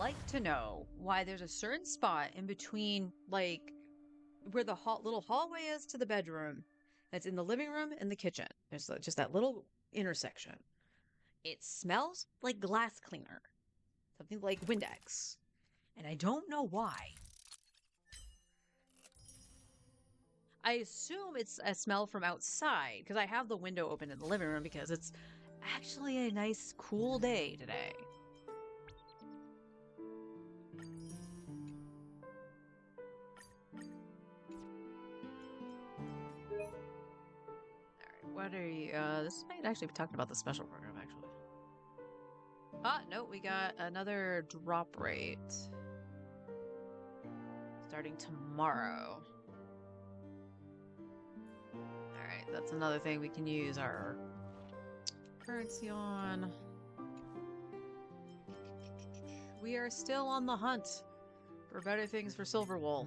like to know why there's a certain spot in between, like, where the little hallway is to the bedroom that's in the living room and the kitchen. There's just that little intersection. It smells like glass cleaner, something like Windex. And I don't know why. I assume it's a smell from outside because I have the window open in the living room because it's actually a nice, cool day today. What are you, this might actually be talking about the special program, actually. No, we got another drop rate. Starting tomorrow. Alright, that's another thing we can use our currency on. We are still on the hunt for better things for Silverwolf.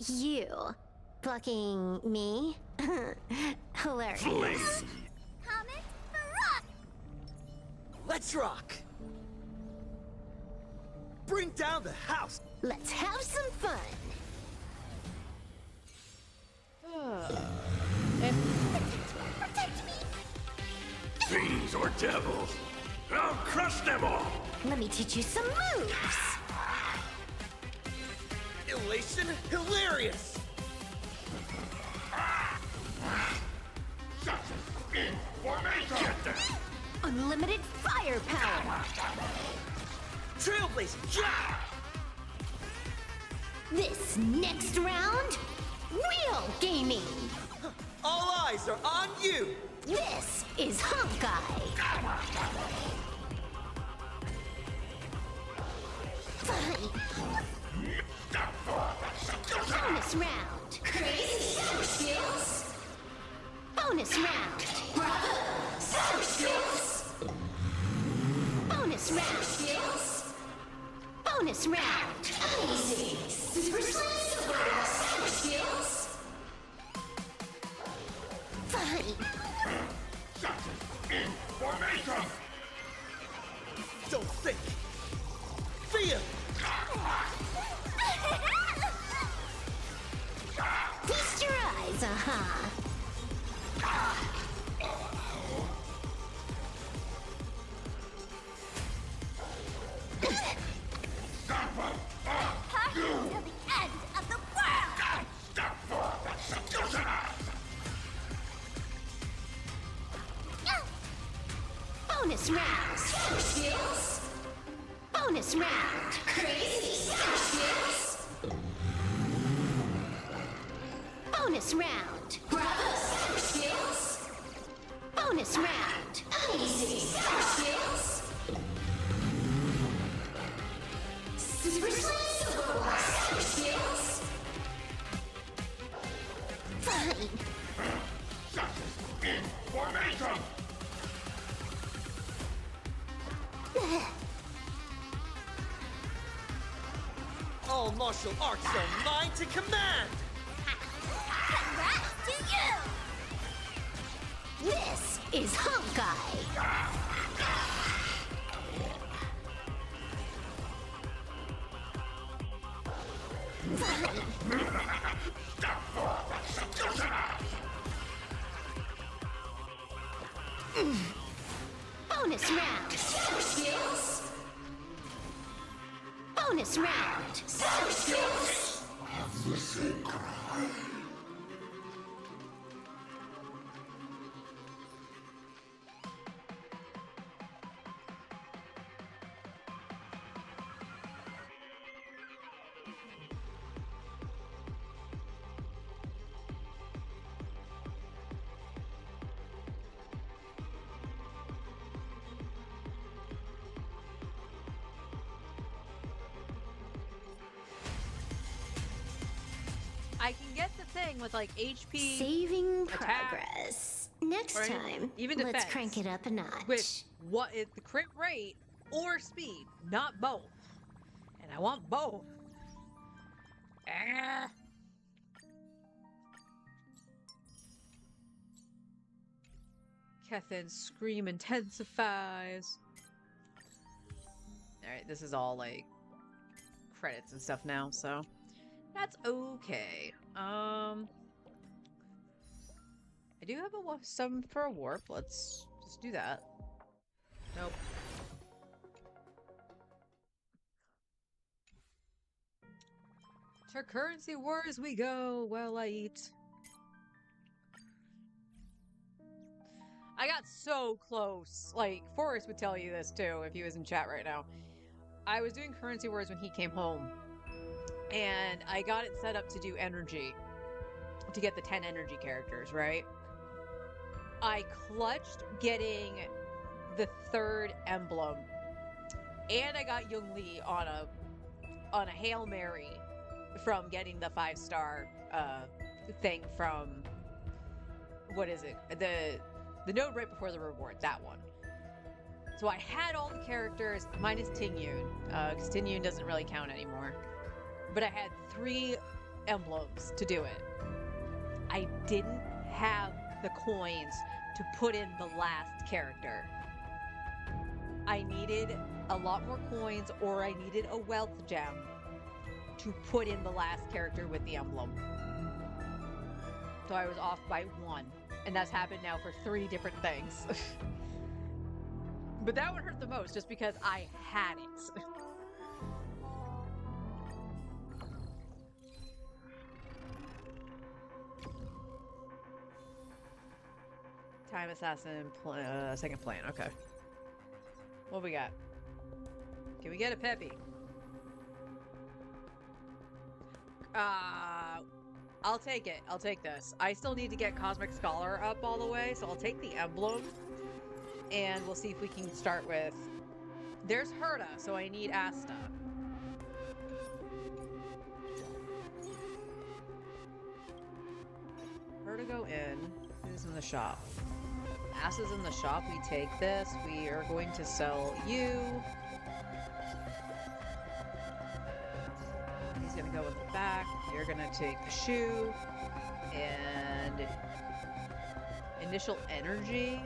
You plucking me? Hilarious.
Please.
Comment rock.
Let's rock! Bring down the house!
Let's have some fun. Protect me.
Fiends or devils, I'll crush them all!
Let me teach you some moves.
Elation hilarious!
In formation! Get them!
Unlimited firepower.
Trailblazing jump!
This next round, real gaming.
All eyes are on you!
This is Honkai. Fine. Bonus round. Crazy super skills. Bonus round. Bravo. Super skills. Bonus round. Skills. Bonus round. Amazing. Super super skills. Fine.
In formation!
Don't think! Feel!
Feast your eyes, aha. Till the end of the world! Bonus round! Super skills! Bonus round! Crazy super skills! Bonus round! Bravo super skills! Bonus round! Amazing super skills! Super super skills! Fine!
In formation!
All martial arts are mine to command!
Congrats to you! This is Honkai! Bonus round! Super skills! Bonus round! Super skills!
I can get the thing with like HP
Saving
attack,
progress. Next
or
time,
even
let's
defense
crank it up a notch.
with what is the crit rate or speed, not both. And I want both. Ah. Kethin's scream intensifies. Alright, this is all, like, credits and stuff now, so that's okay. I do have some for a warp. Let's just do that. Nope. To currency wars we go while I eat. I got so close. Like, Forrest would tell you this too if he was in chat right now. I was doing currency wars when he came home, and I got it set up to do energy, to get the 10 energy characters, right? I clutched getting the 3rd emblem, and I got Young Lee on a Hail Mary from getting the 5-star thing from, what is it? The node right before the reward, that one. So I had all the characters, minus Ting Yun, because Ting Yun doesn't really count anymore. But I had 3 emblems to do it. I didn't have the coins to put in the last character. I needed a lot more coins, or I needed a wealth gem to put in the last character with the emblem. So I was off by 1. And that's happened now for 3 different things. But that one hurt the most, just because I had it. Time assassin, second plan, okay. What we got? Can we get a Peppy? I'll take it. I'll take this. I still need to get Cosmic Scholar up all the way, so I'll take the emblem. And we'll see if we can start with... There's Herta, so I need Asta. Herta go in. Who's in the shop? Asta's in the shop. We take this. We are going to sell you. He's gonna go with the back. You're gonna take the shoe. And... Initial energy.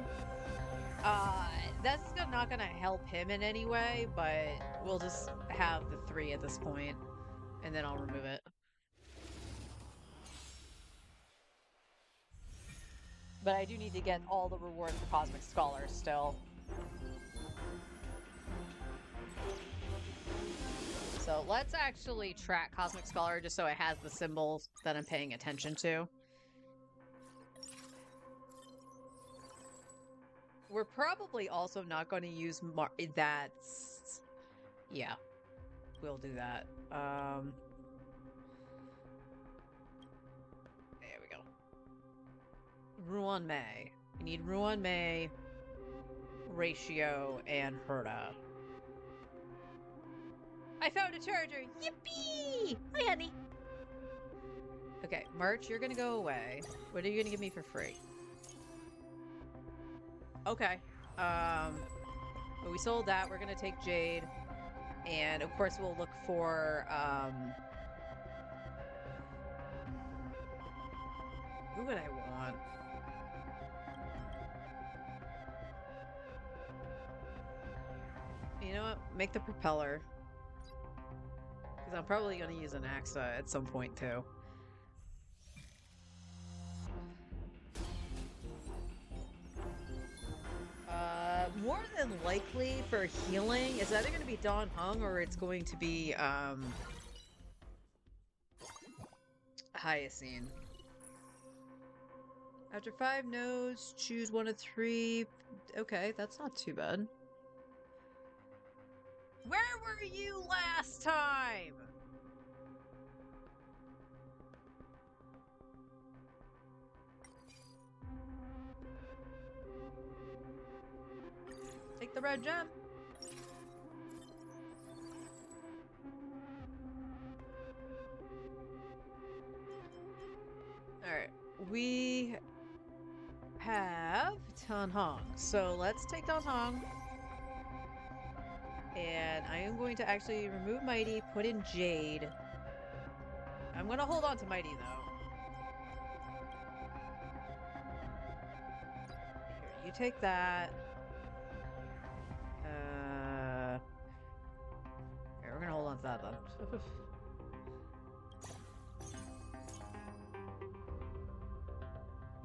That's not gonna help him in any way, but we'll just have the 3 at this point, and then I'll remove it. But I do need to get all the rewards for Cosmic Scholars still. So let's actually track Cosmic Scholar just so it has the symbols that I'm paying attention to. We're probably also not going to use that's... Yeah. We'll do that. There we go. Ruan Mei. We need Ruan Mei, Ratio, and Herta. I found a charger! Yippee! Hi, honey! Okay, March, you're gonna go away. What are you gonna give me for free? Okay. But we sold that. We're gonna take Jade. And of course we'll look for, who would I want? You know what? Make the propeller. Because I'm probably gonna use an Axa at some point too. More than likely for healing, it's either going to be Dawn Hung or it's going to be, Hyacine. After 5 nodes, choose 1 of 3. Okay, that's not too bad. Where were you last time? Take the red gem. Alright, we have Tan Hong. So let's take Tan Hong. And I am going to actually remove Mighty, put in Jade. I'm going to hold on to Mighty though. Here, you take that. Okay, we're gonna hold on to that then.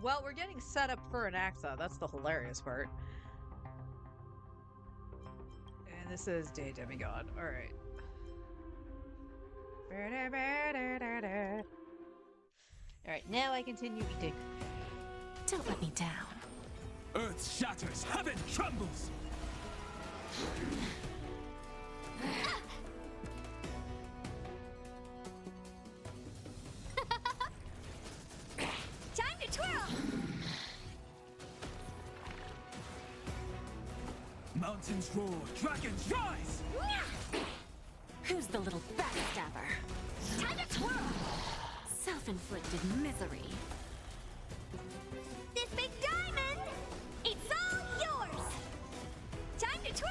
Well, we're getting set up for an AXA. That's the hilarious part. And this is Day Demigod. Alright. Alright, now I continue eating.
Don't let me down.
Earth shatters, heaven trembles!
Time to twirl!
Mountains roar, dragons rise!
Who's the little backstabber?
Time to twirl!
Self-inflicted misery.
This big diamond! It's all yours! Time to twirl!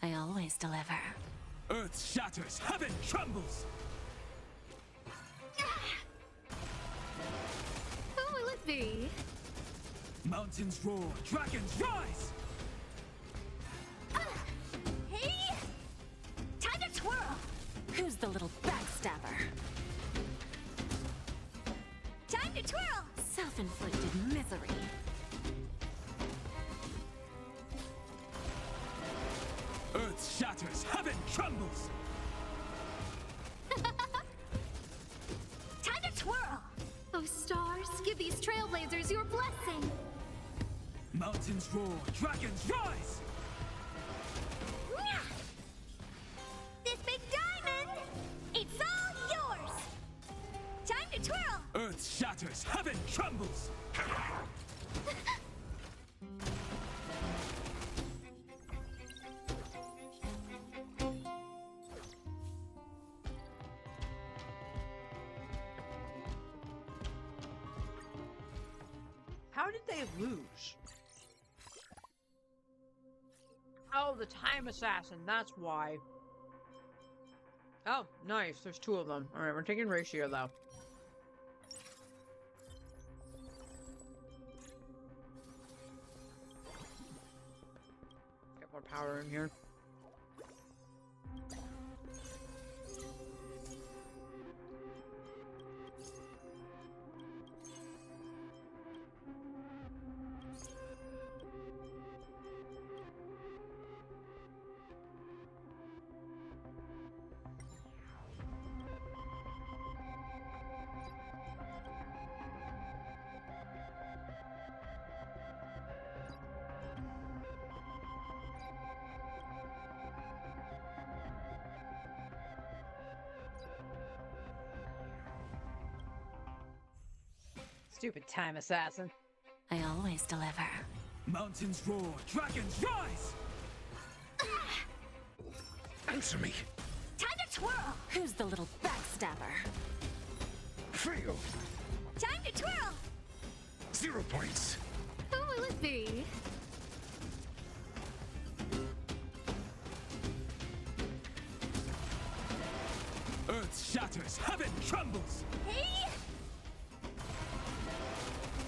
I always deliver.
Earth shatters, heaven trembles!
Who will it be?
Mountains roar, dragons rise!
Hey! Time to twirl!
Who's the little backstabber?
Time to twirl!
Self-inflicted misery.
Earth shatters, heaven trembles!
Time to twirl! Oh, stars, give these trailblazers your blessing!
Mountains roar, dragons rise!
This big diamond! It's all yours! Time to twirl!
Earth shatters, heaven trembles!
How did they lose? Oh, the time assassin, that's why. Oh, nice. There's two of them. Alright, we're taking ratio though. Get more power in here. Stupid time assassin.
I always deliver.
Mountains roar, dragons rise!
Answer me.
Time to twirl!
Who's the little backstabber?
Fail.
Time to twirl!
0 points.
Who will it be?
Earth shatters, heaven trembles!
Hey!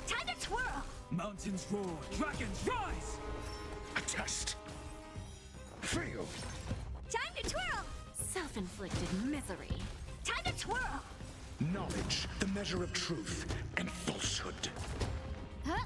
Time to twirl!
Mountains roar, dragons rise!
A test. Fail.
Time to twirl!
Self-inflicted misery.
Time to twirl!
Knowledge, the measure of truth and falsehood.
Huh?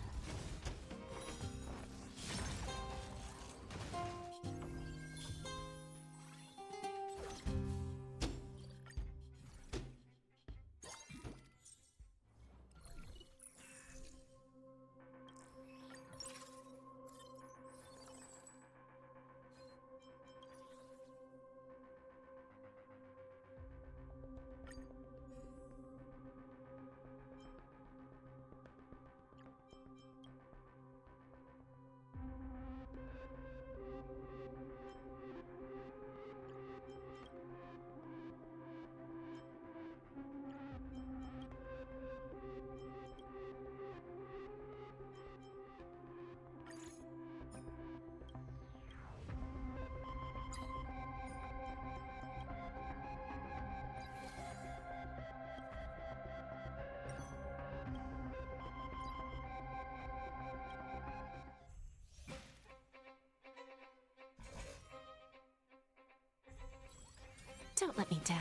Don't let me down.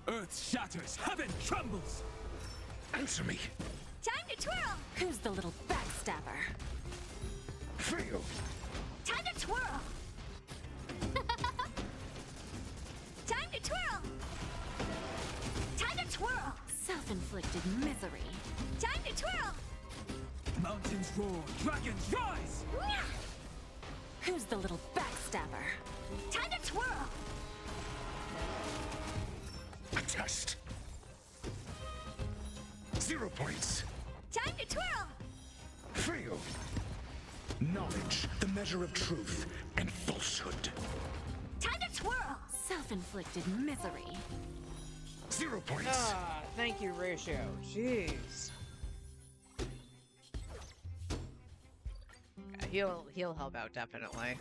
Earth shatters, heaven trembles!
Answer me.
Time to twirl!
Who's the little backstabber?
Fail.
Time to twirl! Time to twirl! Time to twirl!
Self-inflicted misery.
Time to twirl!
Mountains roar, dragons rise!
Who's the little backstabber?
Time to twirl!
A test. 0 points.
Time to twirl!
Fail. Knowledge, the measure of truth and falsehood.
Time to twirl!
Self-inflicted misery.
0 points.
Ah, thank you, Ratio. Jeez. Yeah, he'll help out definitely.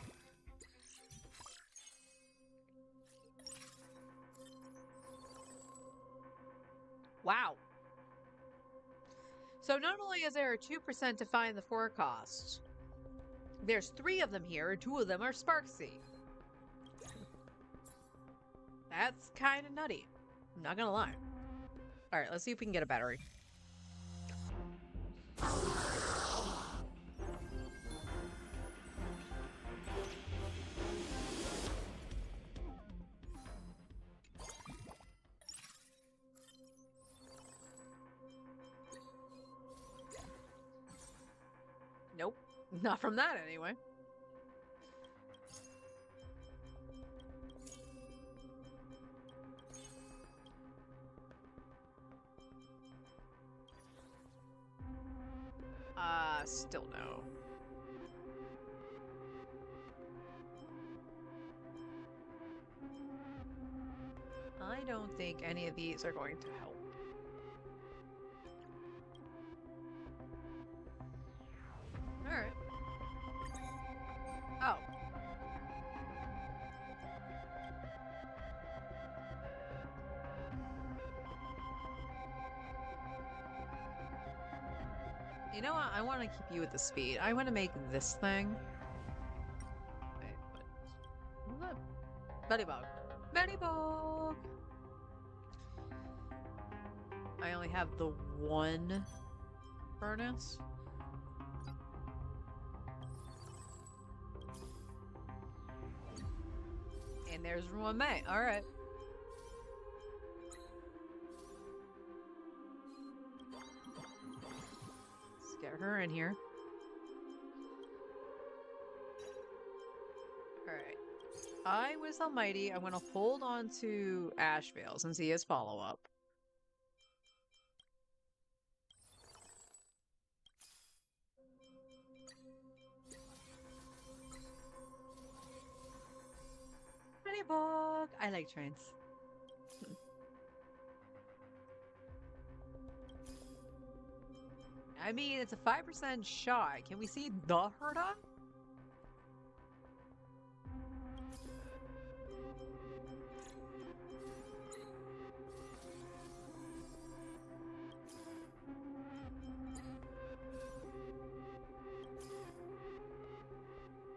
Wow. So not only is there a 2% to find the forecast, there's 3 of them here, and 2 of them are Sparksy. That's kind of nutty. I'm not gonna lie. Alright, let's see if we can get a battery. Nope. Not from that, anyway. Still no. I don't think any of these are going to help. Alright. Oh. You know what? I want to keep you at the speed. I want to make this thing. Wait, what? What? Betty Bog. Betty Bog! I only have the one furnace. And there's one May. Alright. Let's get her in here. Alright. I was almighty. I'm going to hold on to Ashvale since he is follow-up. Bog. I like trains. I mean, it's a 5% shot. Can we see the Herda?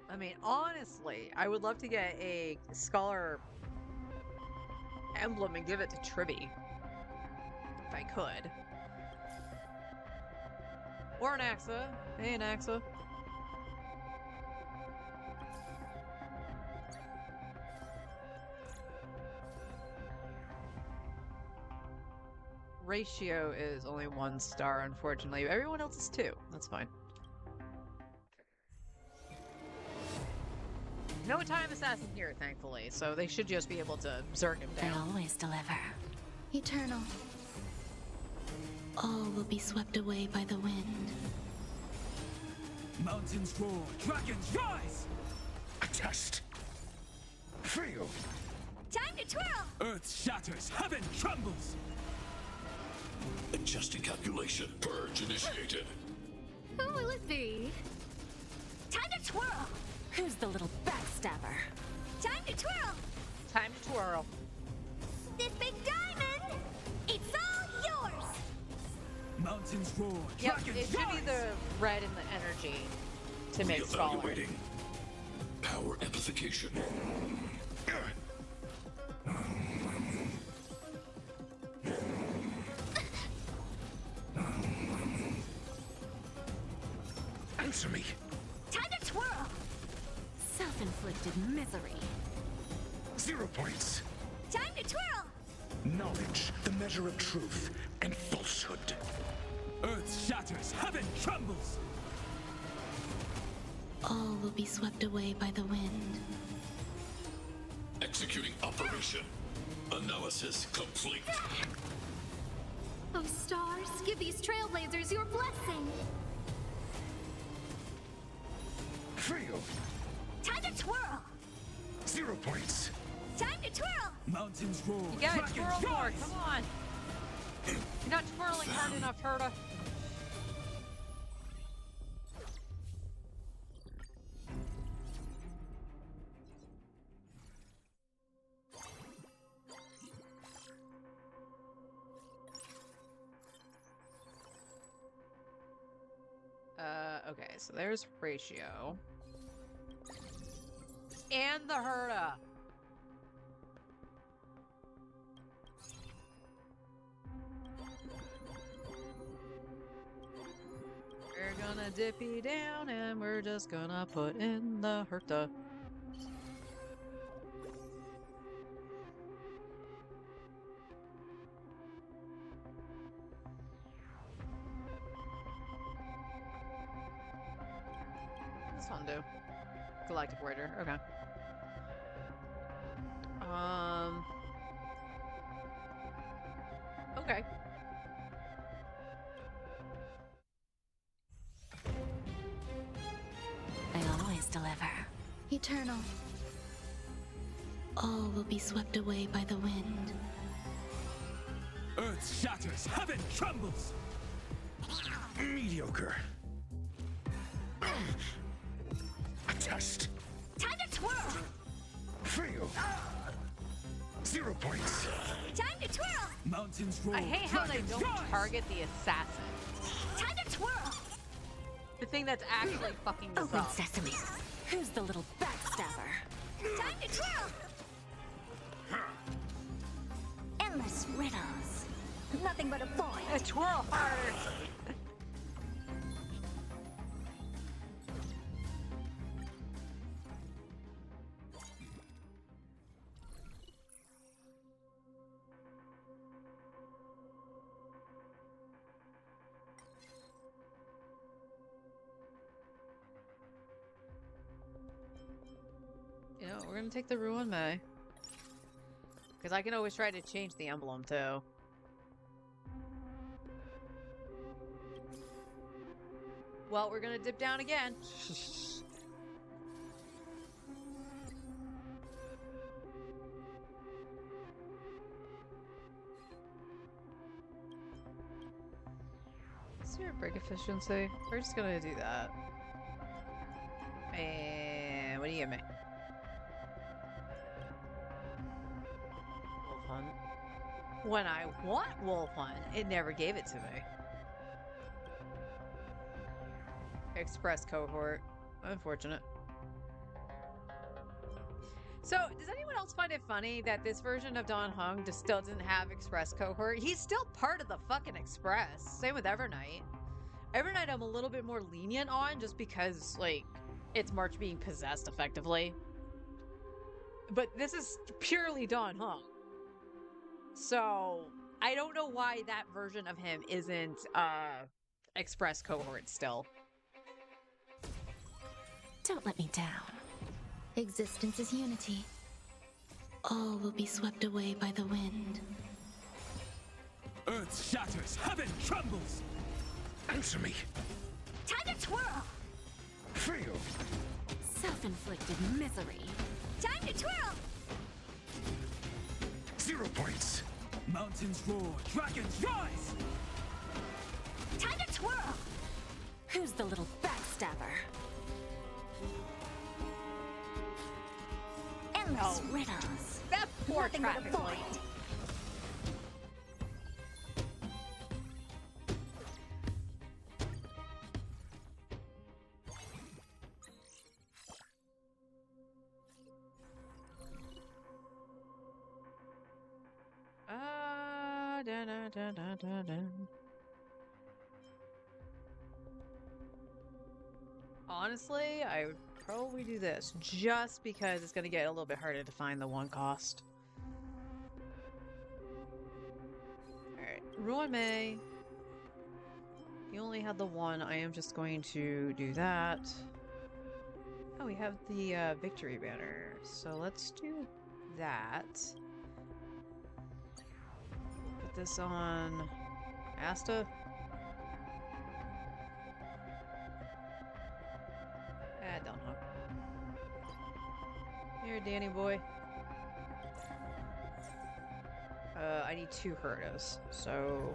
I mean, honestly, I would love to get a scholar emblem and give it to Trivy. If I could. Or an Axa. Hey, an Axa. Ratio is only 1 star, unfortunately. Everyone else is 2. That's fine. No time assassin here, thankfully, so they should just be able to zerk him
They
down.
always deliver.
Eternal. All will be swept away by the wind.
Mountains roar, dragons rise!
A test. Fail.
Time to twirl!
Earth shatters, heaven trembles!
Adjusting calculation. Purge initiated.
Who will it be?
Time to twirl!
Who's the little backstabber?
Time to twirl!
Time to twirl.
This big diamond! It's all yours!
Mountains roar,
Yep,
dragons
it should
rise!
be the red and the energy to make scholar.
Power amplification.
Self-inflicted misery.
0 points.
Time to twirl!
Knowledge, the measure of truth and falsehood.
Earth shatters, heaven trembles!
All will be swept away by the wind.
Executing operation. Analysis complete.
Oh, stars, give these trailblazers your blessing!
Fail.
Time to twirl!
0 points.
Time to twirl!
Mountains roar,
You gotta
dragons
twirl more,
rise!
come on. You're not twirling hard enough, Herta. Okay, so there's Ratio. And the Herta. We're gonna dippy down and we're just gonna put in the Herta. This one do. Galactic Warrior, okay. Okay.
I always deliver. Eternal. All will be swept away by the wind.
Earth shatters, heaven trembles!
Mediocre. A test.
Time to twirl!
Fail. 0 points.
Time to twirl!
Mountains roar,
I hate how they
dragons
don't
rise!
target the assassin.
Time to twirl!
The thing that's actually fucking this
Open
up.
sesame. Who's the little backstabber?
Time to twirl! Endless riddles. Nothing but a void.
Twirl harder. You know, we're gonna take the Ruin May. Because I can always try to change the emblem, too. Well, we're gonna dip down again. What's your break efficiency? We're just gonna do that. And what do you give me? Wolf Hunt. When I want Wolf Hunt, it never gave it to me. Express cohort. Unfortunate. So, does anyone else find it funny that this version of Don Hung just still doesn't have Express cohort? He's still part of the fucking Express. Same with Evernight. Evernight I'm a little bit more lenient on just because, like, it's March being possessed effectively. But this is purely Don Hung. So, I don't know why that version of him isn't, Express cohort still.
Don't let me down. Existence is unity. All will be swept away by the wind.
Earth shatters, heaven trembles!
Answer me.
Time to twirl!
Fail.
Self-inflicted misery.
Time to twirl!
0 points.
Mountains roar, dragons rise!
Time to twirl!
Who's the little backstabber?
Endless riddles.
That poor
Nothing but a
traffic
void.
light. Honestly, I would probably do this just because it's going to get a little bit harder to find the one cost. Alright, Roy May. You only had the one. I am just going to do that. Oh, we have the victory banner. So let's do that. Put this on Asta. I don't know. Here, Danny boy. I need 2 Herdas, so...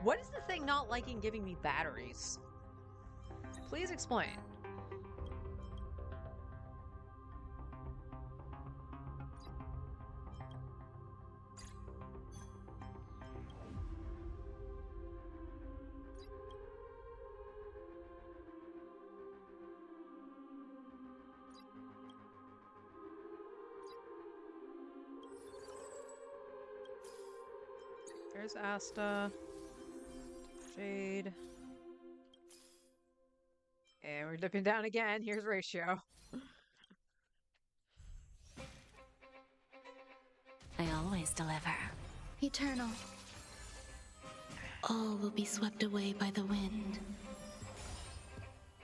What is the thing not liking giving me batteries? Please explain. There's Asta. Jade. And we're dipping down again. Here's Ratio.
I always deliver. Eternal. All will be swept away by the wind.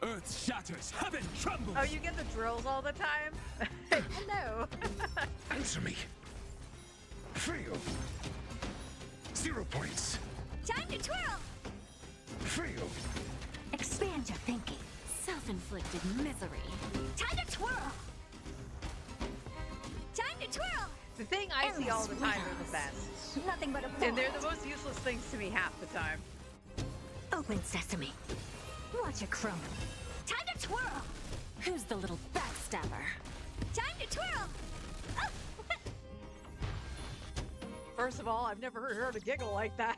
Earth shatters, heaven trembles!
Oh, you get the drills all the time? Hello!
Answer me. Fail. 0 points.
Time to twirl!
Fail.
Expand your thinking.
Self-inflicted misery.
Time to twirl! Time to twirl!
The thing I see all the time are the best.
Nothing but a
And they're the most useless things to me half the time.
Open sesame. Watch it crumble.
Time to twirl!
Who's the little backstabber?
Time to twirl! Oh.
First of all, I've never heard a giggle like that.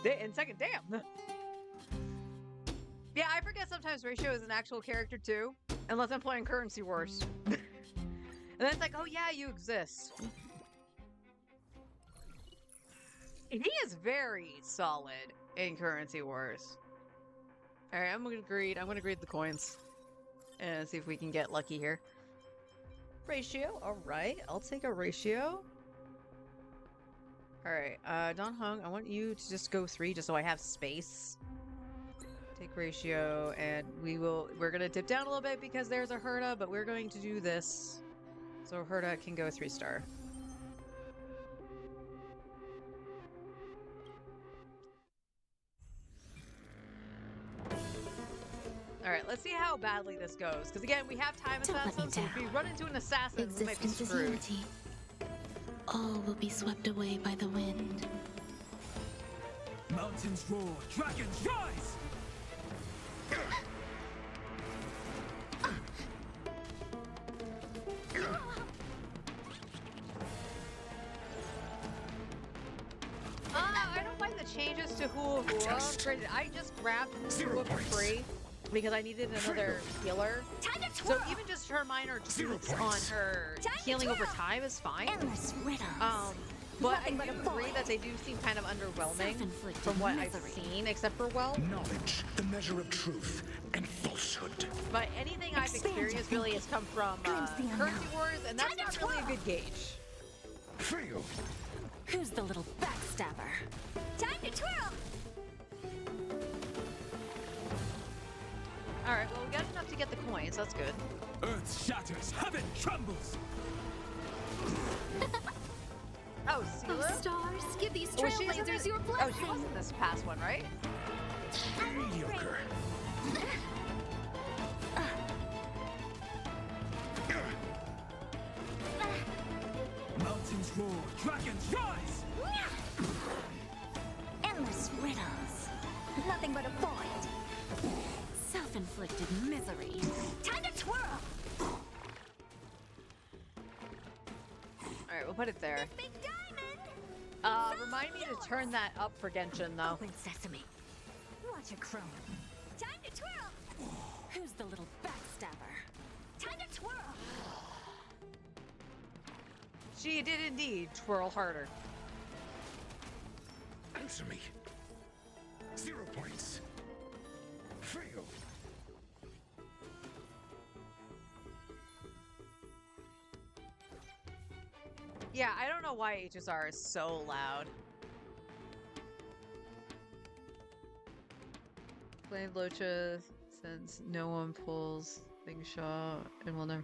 And second, damn. Yeah, I forget sometimes Ratio is an actual character too, unless I'm playing Currency Wars. And then it's like, oh yeah, you exist. And he is very solid in Currency Wars. Alright, I'm gonna greed the coins. And see if we can get lucky here. Ratio, alright. I'll take a Ratio. Alright, Don Hung, I want you to just go 3 just so I have space. Take Ratio, and we're gonna dip down a little bit because there's a Herda, but we're going to do this. So Herda can go 3-star. Alright, let's see how badly this goes. Because again, we have time assassins, so if we run into an assassin, we might be
Existence is
screwed.
unity. All will be swept away by the wind.
Mountains roar, dragons rise!
I don't like the changes to Hua Hua. I just grabbed Hua for free because I needed another healer. So even just her minor tweaks on her healing over time is fine. But I do agree that they do seem kind of underwhelming from what I've seen, except for Well.
Knowledge, the measure of truth and falsehood.
But anything I've experienced really has come from Currency Wars, and that's not really a good gauge.
Fail.
Who's the little backstabber?
Time to twirl!
Alright, well, we got enough to get the coins. That's good.
Earth shatters, heaven trembles!
Oh, Sela?
Oh, stars, give these
Was she in
trailblazers
this-
your
Oh,
blessing.
she was in this past one, right?
Mediocre.
Mountains roar, dragons rise!
Endless riddles. Nothing but a void.
Self-inflicted misery.
Time to twirl!
Alright, we'll put it there.
Big diamond!
Remind me to turn that up for Genshin, though.
Open sesame. Watch it crumble.
Time to twirl!
Who's the little backstabber?
Time to twirl!
She did indeed twirl harder.
Answer me. 0 points.
Yeah, I don't know why HSR is so loud. Playing Locha since no one pulls Big Shot and we'll never.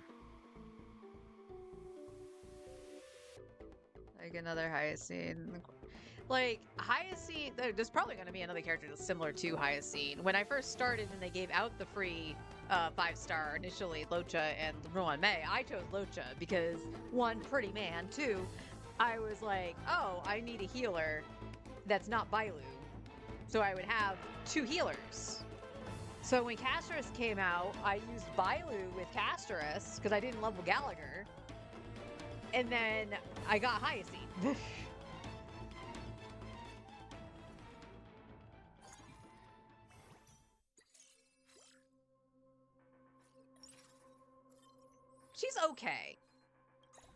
Like another Hyacine. Like, Hyacine, there's probably going to be another character that's similar to Hyacine. When I first started and they gave out the free 5-star initially, Locha and Ruan Mei, I chose Locha because, one, pretty man, two, I was like, oh, I need a healer that's not Bailu. So I would have 2 healers. So when Casterus came out, I used Bailu with Casterus because I didn't level Gallagher. And then I got Hyacine. She's okay.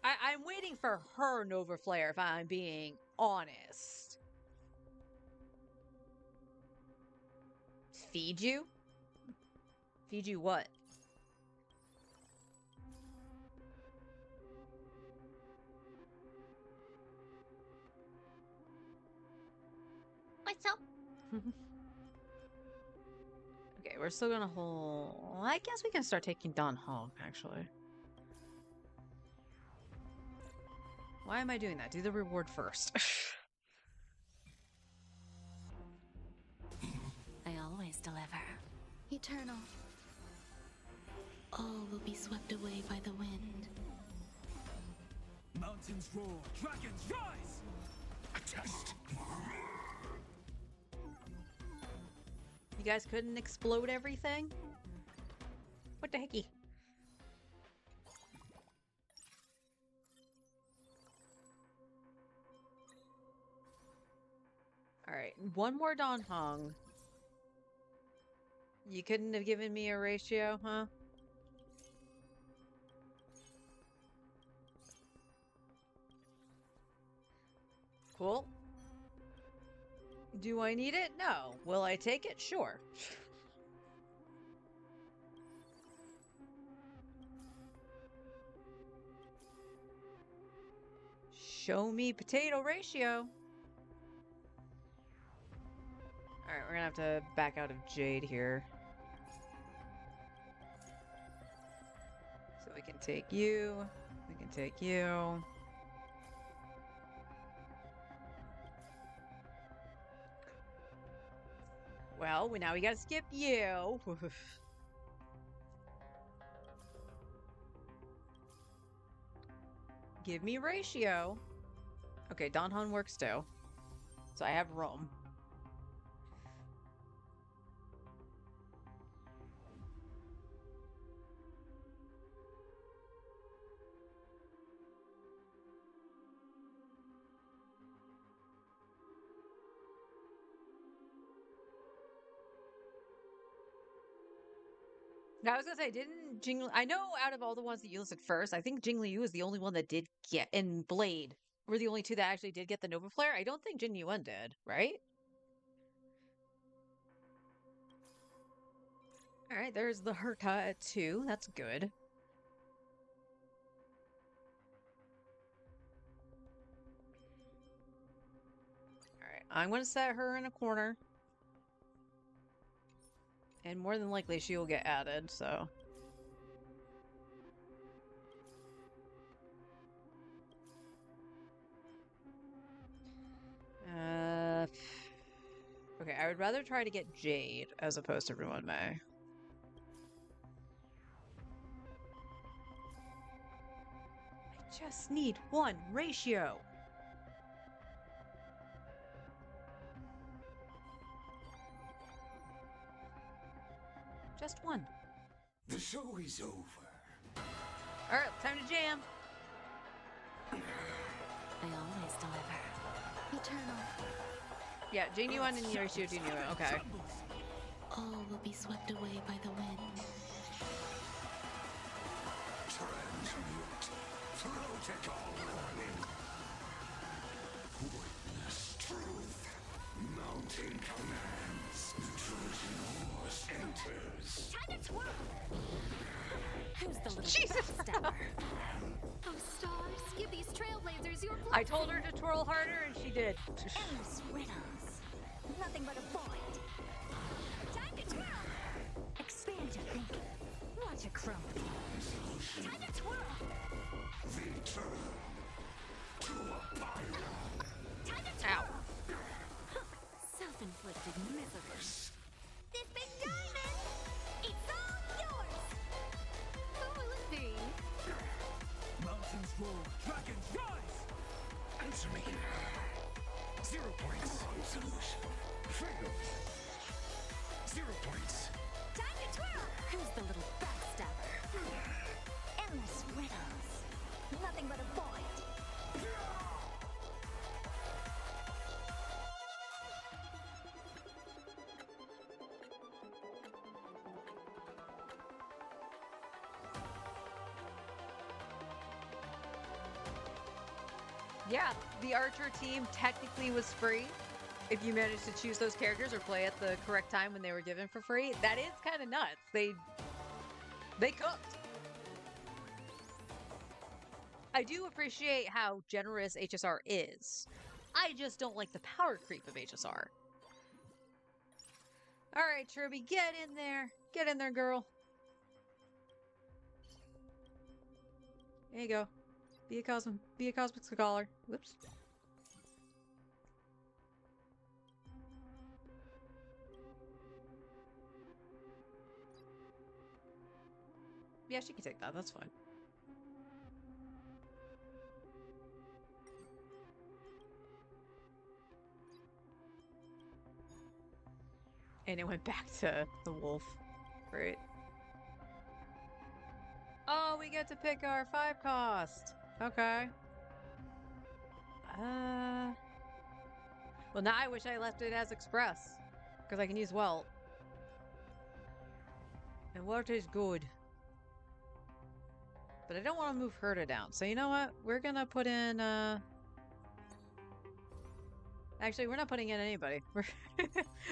I'm waiting for her Nova Flare if I'm being honest. Feed you? Feed you what?
What's up?
Okay, we're still gonna hold... I guess we can start taking Don Hong, actually. Why am I doing that? Do the reward first.
I always deliver. Eternal. All will be swept away by the wind.
Mountains roar, dragons rise!
A test.
You guys couldn't explode everything? What the hecky? Alright, one more Don Hong. You couldn't have given me a ratio, huh? Cool. Do I need it? No. Will I take it? Sure. Show me potato ratio. Alright, we're gonna have to back out of Jade here. So we can take you. We can take you. Well, now we gotta skip you. Give me ratio. Okay, Don Han works too. So I have room. I was gonna say, didn't Jing... I know out of all the ones that you listed first, I think Jing Liu is the only one that did get... And Blade were the only 2 that actually did get the Nova Flare. I don't think Jin Yuan did, right? Alright, there's the Herta at 2. That's good. Alright, I'm gonna set her in a corner. And more than likely she will get added, so... Okay, I would rather try to get Jade as opposed to Ruan Mei. I just need 1 ratio! Just 1.
The show is over.
Alright, time to jam!
I always deliver. Eternal.
Yeah, Jing Yuan and Yoshio Jing Yuan, okay.
All will be swept away by the wind.
Transmute. Protocol warning. Witness truth. Mounting commands. The Trojan horse enters.
Time to twirl!
Who's the little
Jesus!
backstabber?
Oh, stars, give these trailblazers your
I told her to twirl harder, and she did.
Endless riddles. Nothing but a void. Time to twirl. Expand your thinking. Watch it crumble. Time to twirl. Time to twirl.
Ow.
Self-inflicted misery. This big diamond, it's all yours. Who will it be?
Mountains roar, dragons rise! Answer me. 0 points. Fail. 0 points.
Time to twirl. Who's the little backstabber? Endless riddles. Nothing but a void.
Yeah, the Archer team technically was free. If you managed to choose those characters or play at the correct time when they were given for free, that is kind of nuts. They cooked. I do appreciate how generous HSR is. I just don't like the power creep of HSR. All right, Trilby, get in there. Get in there, girl. There you go. Be a cosmic scholar. Whoops. Yeah, she can take that. That's fine. And it went back to the wolf. Great. Oh, we get to pick our 5 cost. Okay. Well, now I wish I left it as express. Because I can use Welt. And Welt is good. But I don't want to move Herta down. So you know what? We're gonna put in, Actually, we're not putting in anybody.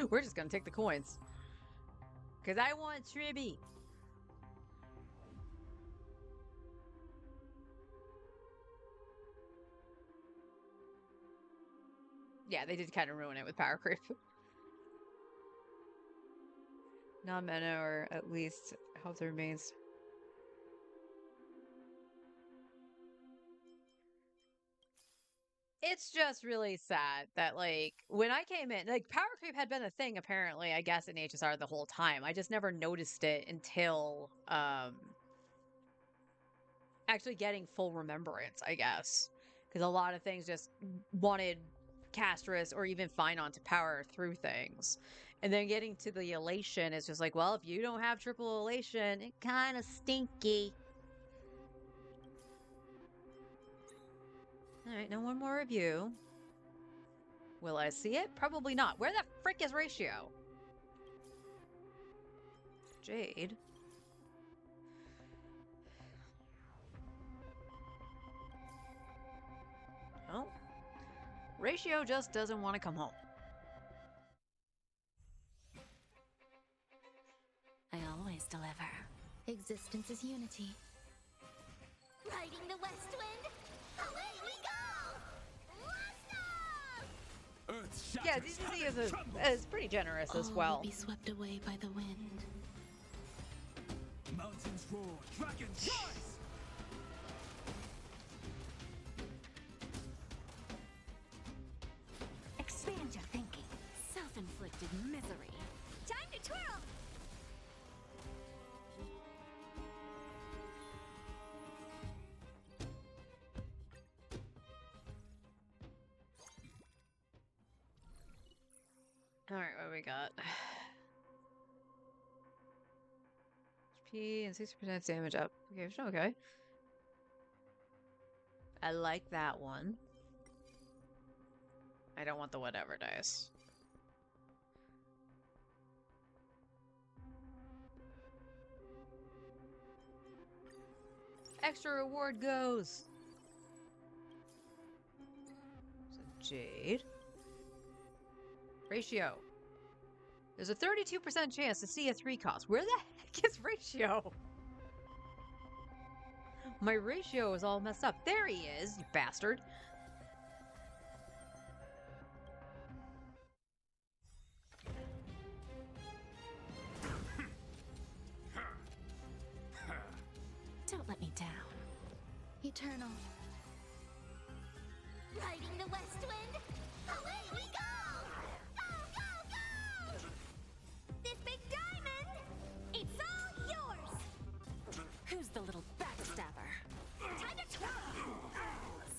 We're just gonna take the coins. Because I want Trilby. Yeah, they did kind of ruin it with power creep. Non-mana, or at least health remains. It's just really sad that, like, when I came in, like, power creep had been a thing, apparently, I guess, in HSR the whole time. I just never noticed it until, actually getting full remembrance, I guess. Because a lot of things just wanted Castress or even Finon to power through things. And then getting to the elation is just like, well, if you don't have triple elation, it kind of stinky. Alright, no one more review. Will I see it? Probably not. Where the frick is Ratio? Jade? Oh. Ratio just doesn't want to come home.
I always deliver. Existence is unity.
Riding the west wind, away we go! Blast off!
Yeah, DCC is pretty generous as
All
well.
will be swept away by the wind.
Mountains roar, dragons rise!
Expand your thinking. Self-inflicted misery. Time to twirl!
Alright, what we got? HP and 60% damage up. Okay. I like that one. I don't want the whatever dice. Extra reward goes. So Jade. Ratio. There's a 32% chance to see a 3 cost. Where the heck is Ratio? My ratio is all messed up. There he is, you bastard.
Eternal.
Riding the west wind, away we go! Go, go, go! This big diamond, it's all yours!
Who's the little backstabber?
Time to twirl!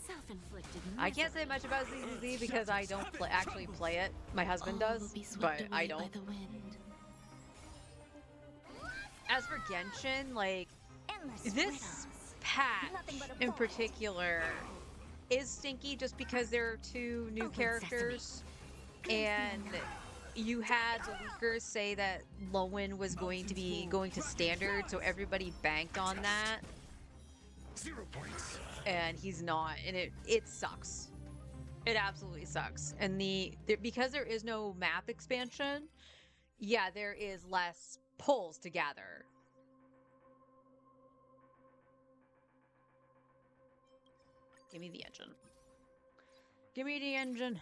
Self-inflicted
I can't say much about ZZZ because I don't actually play it. My husband
All will
does,
be swept
but
away
I
by
don't.
the wind.
As for Genshin, like,
Endless
this
riddles.
patch
Nothing but a
in
void.
particular is stinky just because there are two new
Open
characters, and you had the leakers say that Lowen was going to be going to standard, so everybody banked on that,
0 points.
and he's not, and it sucks. It absolutely sucks. And because there is no map expansion, yeah, there is less pulls to gather. Give me the engine. Give me the engine.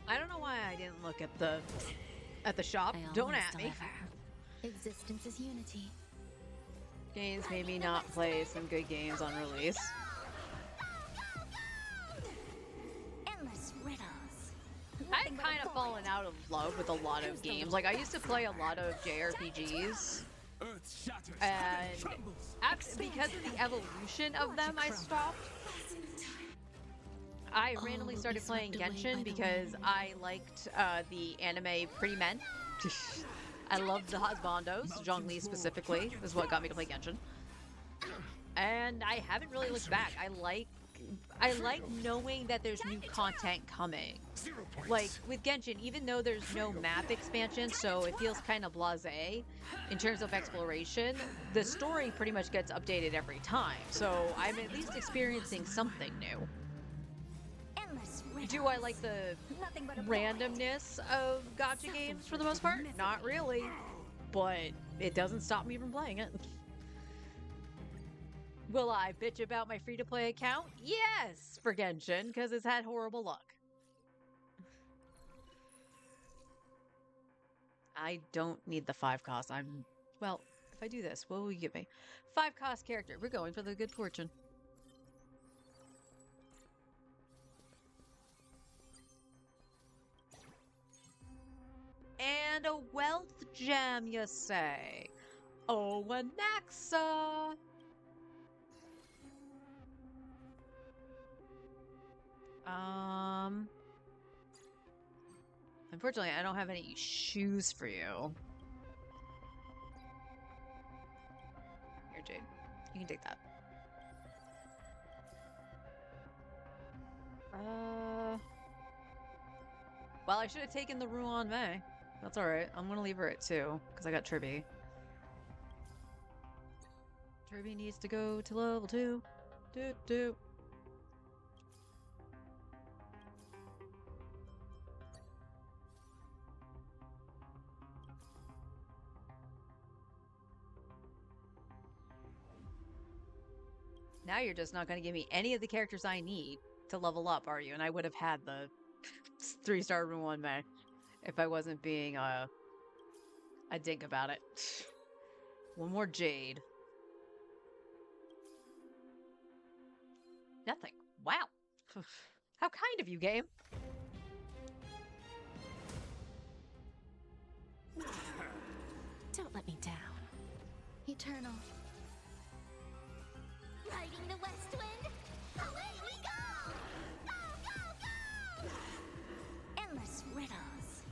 I don't know why I didn't look at the shop.
I
Don't
always
at me.
deliver. Existence is unity.
Games made me not play some good games on release.
Endless riddles.
I've kind of fallen out of love with a lot of games. Like, I used to play a lot of JRPGs,
Earth shatters.
and because of the evolution of them, I stopped. I randomly
will
started
be
playing
swept away
Genshin
by the
because
wind.
I liked the anime Pretty Men. I loved the husbandos, Zhongli specifically, is what got me to play Genshin. And I haven't really looked back. I like knowing that there's new content coming.
0 points.
Like with Genshin, even though there's no map expansion, so it feels kind of blasé in terms of exploration, the story pretty much gets updated every time. So I'm at least experiencing something new.
Endless riddles.
Do I like the
Nothing but a
randomness of gacha games for the most part? Not really. But it doesn't stop me from playing it. Will I bitch about my free-to-play account? Yes, for Genshin, because it's had horrible luck. I don't need the 5 cost. Well, if I do this, what will you give me? 5 cost character. We're going for the good fortune. And a wealth gem, you say? Oh, a Naxa! Unfortunately, I don't have any shoes for you. Here, Jade. You can take that. Well, I should have taken the Ruan Mei. That's alright. I'm gonna leave her at 2, because I got Tribby. Tribby needs to go to level 2. Do. Now you're just not going to give me any of the characters I need to level up, are you? And I would have had the 3-star Ruan Mei if I wasn't being a dink about it. One more Jade. Nothing. Wow. How kind of you, game.
Don't let me down.
Eternal.
Riding the west wind, away we go! Go, go, go! Endless riddles.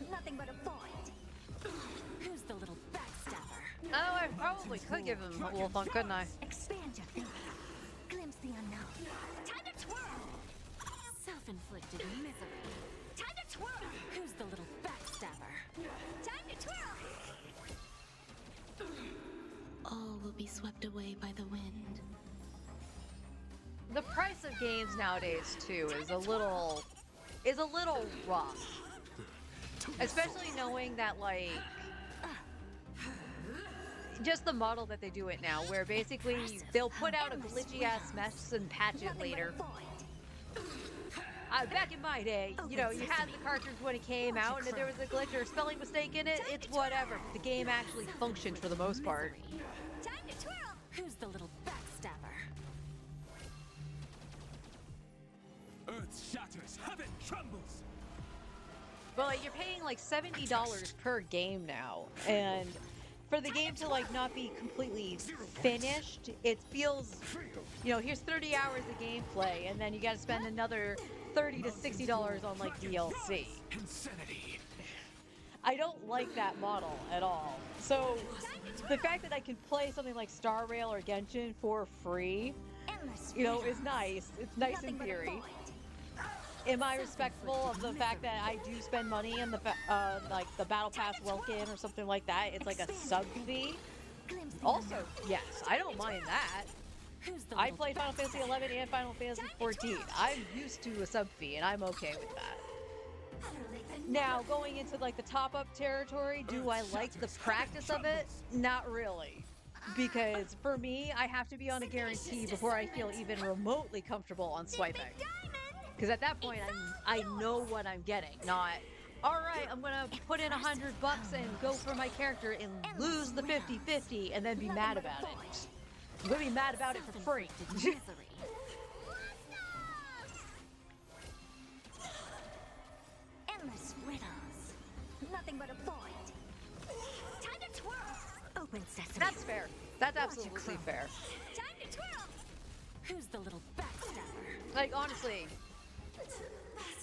Nothing but a void.
Who's the little backstabber?
Oh, I probably could give him a wolf hunt, couldn't I?
Expand your thinking. Glimpse the unknown. Time to twirl!
Self-inflicted misery.
Time to twirl!
Who's the little backstabber?
Time to twirl!
All will be swept away by the wind.
The price of games nowadays too is a little rough. Especially knowing that, like, just the model that they do it now, where basically they'll put out a glitchy ass mess and patch it later. back in my day, you know, you had the cartridge when it came out, and if there was a glitch or a spelling mistake in it, it's whatever. The game actually functioned for the most part.
Time to twirl! Who's the little backstabber?
Earth shatters, heaven trembles.
But like, you're paying like $70 per game now, and for the game to like not be completely finished, it feels, you know, here's 30 hours of gameplay, and then you got to spend another $30 to $60 on like DLC.
Insanity.
I don't like that model at all. So the fact that I can play something like Star Rail or Genshin for free, you know, is nice. It's nice in theory. Am I respectful of the fact that I do spend money in the like the Battle Pass Welkin or something like that? It's like a sub fee. Also, yes, I don't mind that. I played Final Fantasy 11 and Final Fantasy 14. I'm used to a sub fee, and I'm okay with that. Now, going into like the top-up territory, do I like the practice of it? Not really. Because for me, I have to be on a guarantee before I feel even remotely comfortable on swiping. Because at that point, I know what I'm getting, not, all right, I'm gonna put in $100 and go for my character and lose the 50-50 and then be mad about it. I'm gonna be mad about it for free.
Endless riddles. Nothing but a void. Time to twirl! Open sesame.
That's fair. That's absolutely fair.
Time to twirl! Who's the little backstabber?
Like, honestly,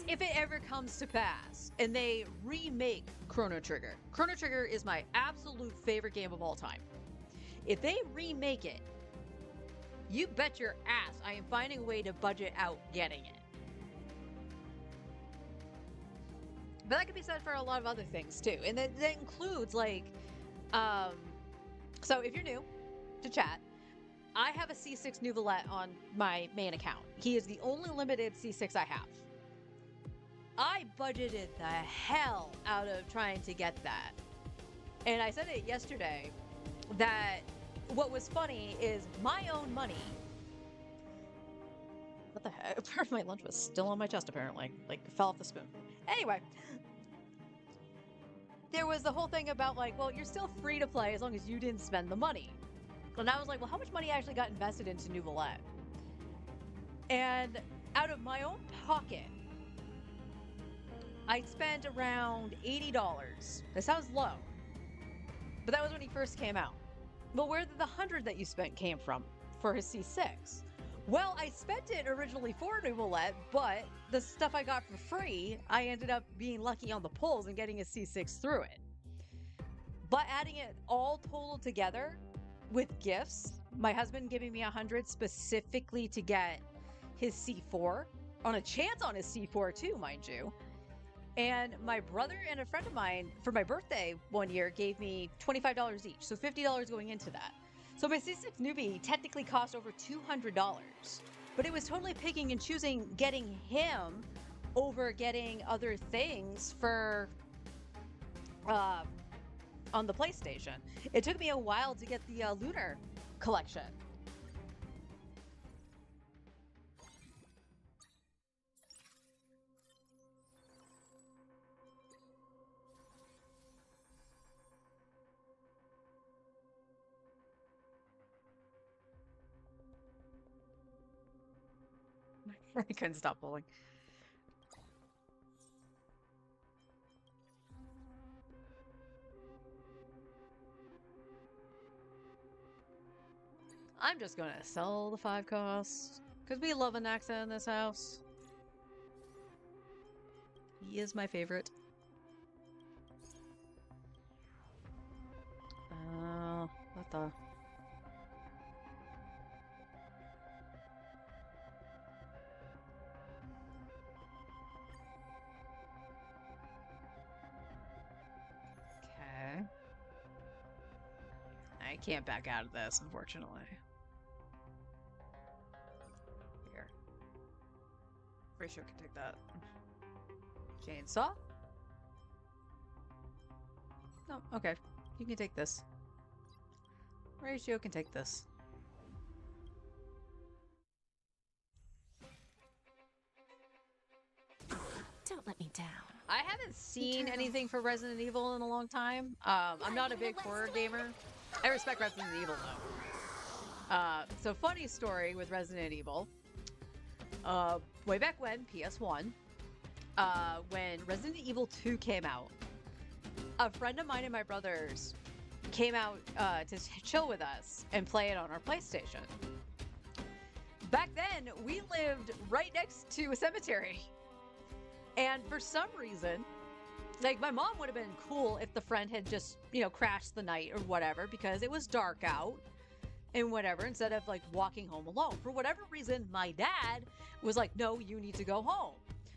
if it ever comes to pass and they remake Chrono Trigger, Chrono Trigger is my absolute favorite game of all time. If they remake it, you bet your ass I am finding a way to budget out getting it. But that could be said for a lot of other things too. And that includes like, so if you're new to chat, I have a C6 Nouvelette on my main account. He is the only limited C6 I have. I budgeted the hell out of trying to get that. And I said it yesterday that what was funny is my own money. What the heck? Part of my lunch was still on my chest apparently. Like, it fell off the spoon. Anyway. There was the whole thing about like, well, you're still free to play as long as you didn't spend the money. And I was like, well, how much money actually got invested into Nouvelette? And out of my own pocket, I spent around $80. That sounds low, but that was when he first came out. But where did the 100 that you spent came from for his C6? Well, I spent it originally for Nouvelette, but the stuff I got for free, I ended up being lucky on the pulls and getting a C6 through it. But adding it all total together with gifts, my husband giving me 100 specifically to get his C4, on a chance on his C4 too, mind you. And my brother and a friend of mine, for my birthday one year, gave me $25 each. So $50 going into that. So my C6 newbie technically cost over $200. But it was totally picking and choosing getting him over getting other things for, on the PlayStation. It took me a while to get the Lunar collection. I couldn't stop pulling. I'm just gonna sell the 5 costs because we love an accent in this house. He is my favorite. What the? Okay. I can't back out of this, unfortunately. Here. Pretty sure I can take that. Chainsaw? No, okay. You can take this. Ratio can take this. I haven't seen anything for Resident Evil in a long time. I'm not a big horror gamer. I respect Resident Evil though. So funny story with Resident Evil. Way back when, PS1, when Resident Evil 2 came out, a friend of mine and my brothers came out to chill with us and play it on our PlayStation. Back then, we lived right next to a cemetery. And for some reason, like, my mom would have been cool if the friend had just, you know, crashed the night or whatever, because it was dark out and whatever, instead of like walking home alone. For whatever reason, my dad was like, no, you need to go home.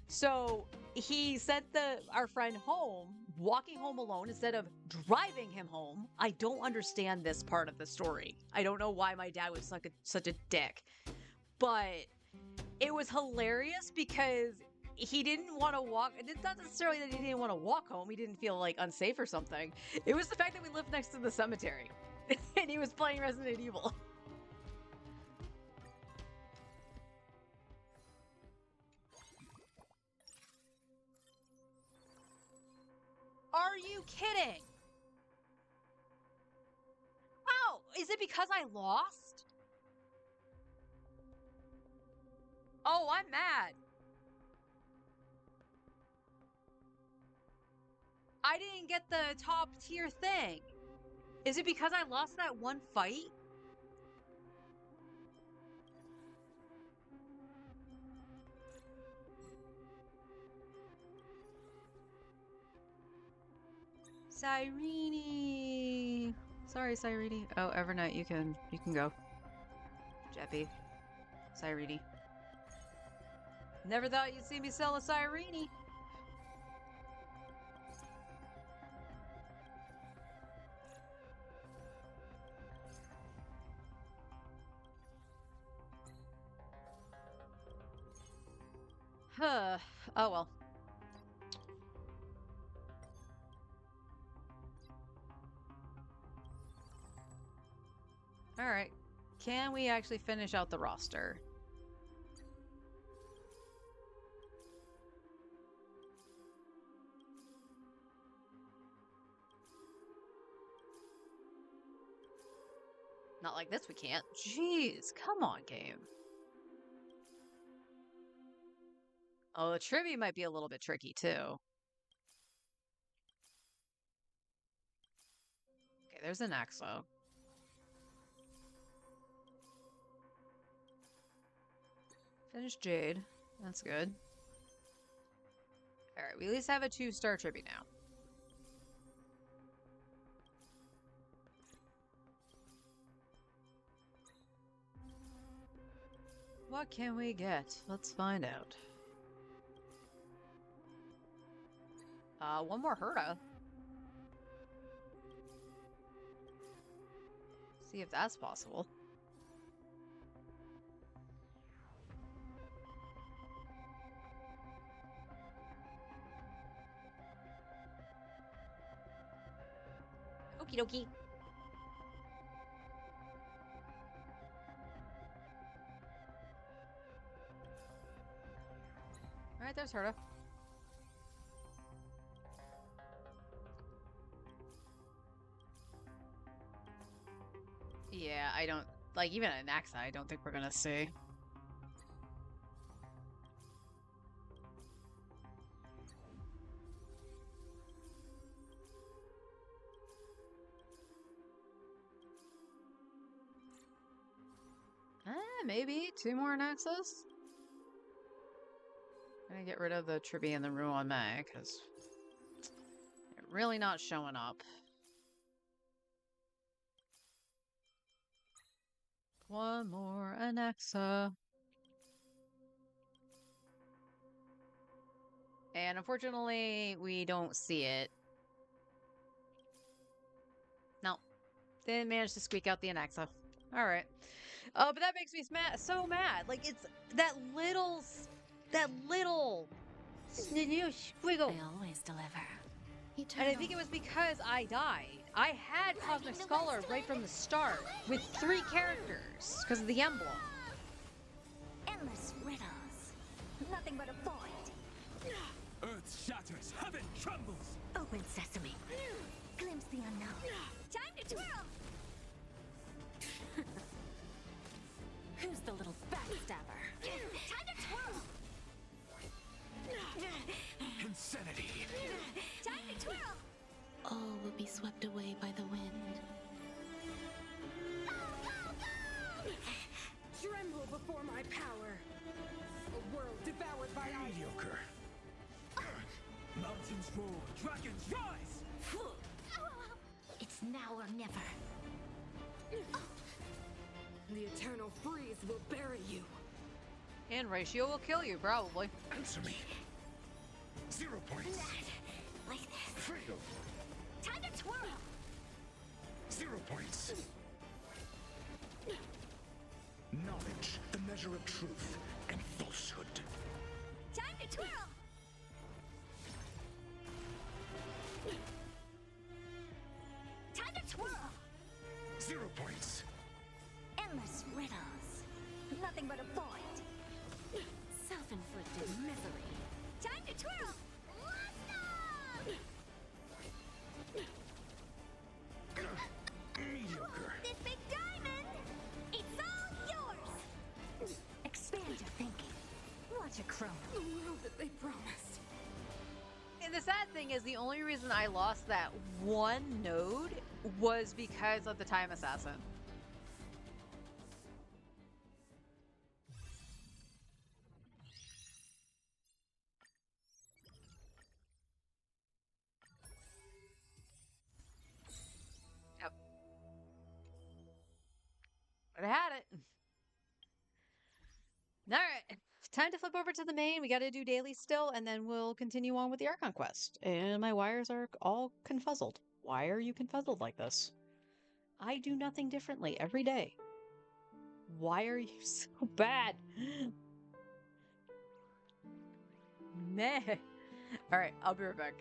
So he sent our friend home, walking home alone instead of driving him home. I don't understand this part of the story. I don't know why my dad was such a dick. But it was hilarious because he didn't want to walk. It's not necessarily that he didn't want to walk home. He didn't feel like unsafe or something. It was the fact that we lived next to the cemetery and he was playing Resident Evil. Are you kidding? Oh, is it because I lost? Oh, I'm mad. I didn't get the top tier thing. Is it because I lost that one fight? Cyrene. Sorry, Cyrene. Oh, Evernight, you can go. Jeppy. Cyrene. Never thought you'd see me sell a Cyrene. Huh. Oh well. Alright. Can we actually finish out the roster? Not like this, we can't. Jeez, come on, game. Oh, the trivia might be a little bit tricky, too. Okay, there's an Axo. Finish Jade. That's good. Alright, we at least have a 2-star tribute now. What can we get? Let's find out. One more Herta. See if that's possible. Okie dokie. Alright, there's Herta. Yeah, I don't... Like, even an Axa, I don't think we're gonna see. Maybe 2 more in access? I'm gonna get rid of the Tribby and the Ruon Mag, because they're really not showing up. One more Anaxa. And unfortunately, we don't see it. No. Didn't manage to squeak out the Anaxa. Alright. Oh, but that makes me so mad. Like, it's that little squiggle.
They always deliver.
And I think it was because I died. I had Cosmic Scholar right from the start with 3 characters because of the emblem.
Endless riddles. Nothing but a void.
Earth shatters, heaven trembles!
Open sesame. Glimpse the unknown. Time to twirl! Who's the little backstabber? Time to twirl!
Insanity.
Time to twirl!
All will be swept away by the wind.
Go, go, go!
Tremble before my power. A world devoured by ice.
Mediocre.
Mountains roar, dragons rise!
It's now or never.
The eternal freeze will bury you.
And Ratio will kill you, probably.
Answer me. 0 points.
Like this.
Freedom.
Time to twirl!
0 points. Knowledge, the measure of truth and falsehood.
Time to twirl! Time to twirl!
0 points.
Endless riddles. Nothing but a void. Self-inflicted misery. Time to twirl!
Mediocre.
This big diamond! It's all yours! Expand your thinking. Watch a chrome.
The world that they promised.
And the sad thing is, the only reason I lost that one node was because of the time assassin. Yep. But I had it. All right. Time to flip over to the main. We got to do daily still, and then we'll continue on with the Archon quest. And my wires are all confuzzled. Why are you confuzzled like this? I do nothing differently every day. Why are you so bad? Meh. All right, I'll be right back.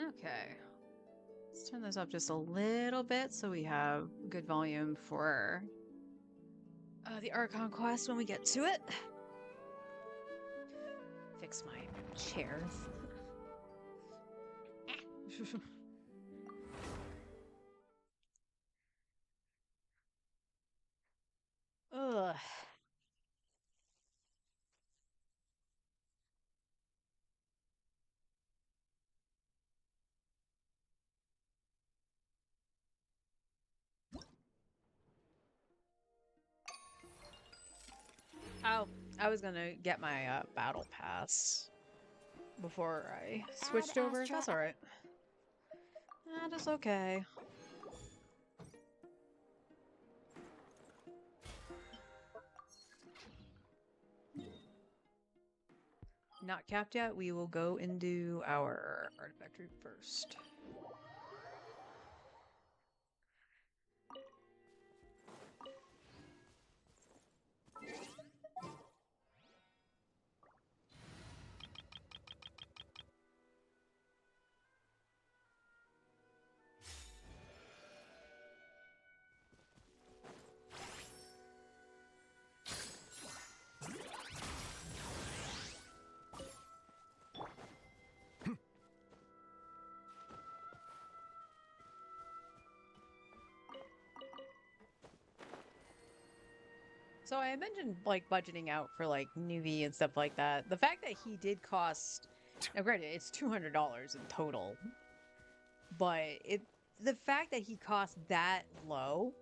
Okay. Let's turn this up just a little bit so we have good volume for the Archon quest when we get to it. Fix my chairs. Ugh. Oh, I was gonna get my battle pass before I switched over. That's alright. That is okay. Not capped yet. We will go into our artifact room first. So I mentioned like budgeting out for like newbie and stuff like that. The fact that he did cost, now granted, it's $200 in total, but the fact that he cost that low,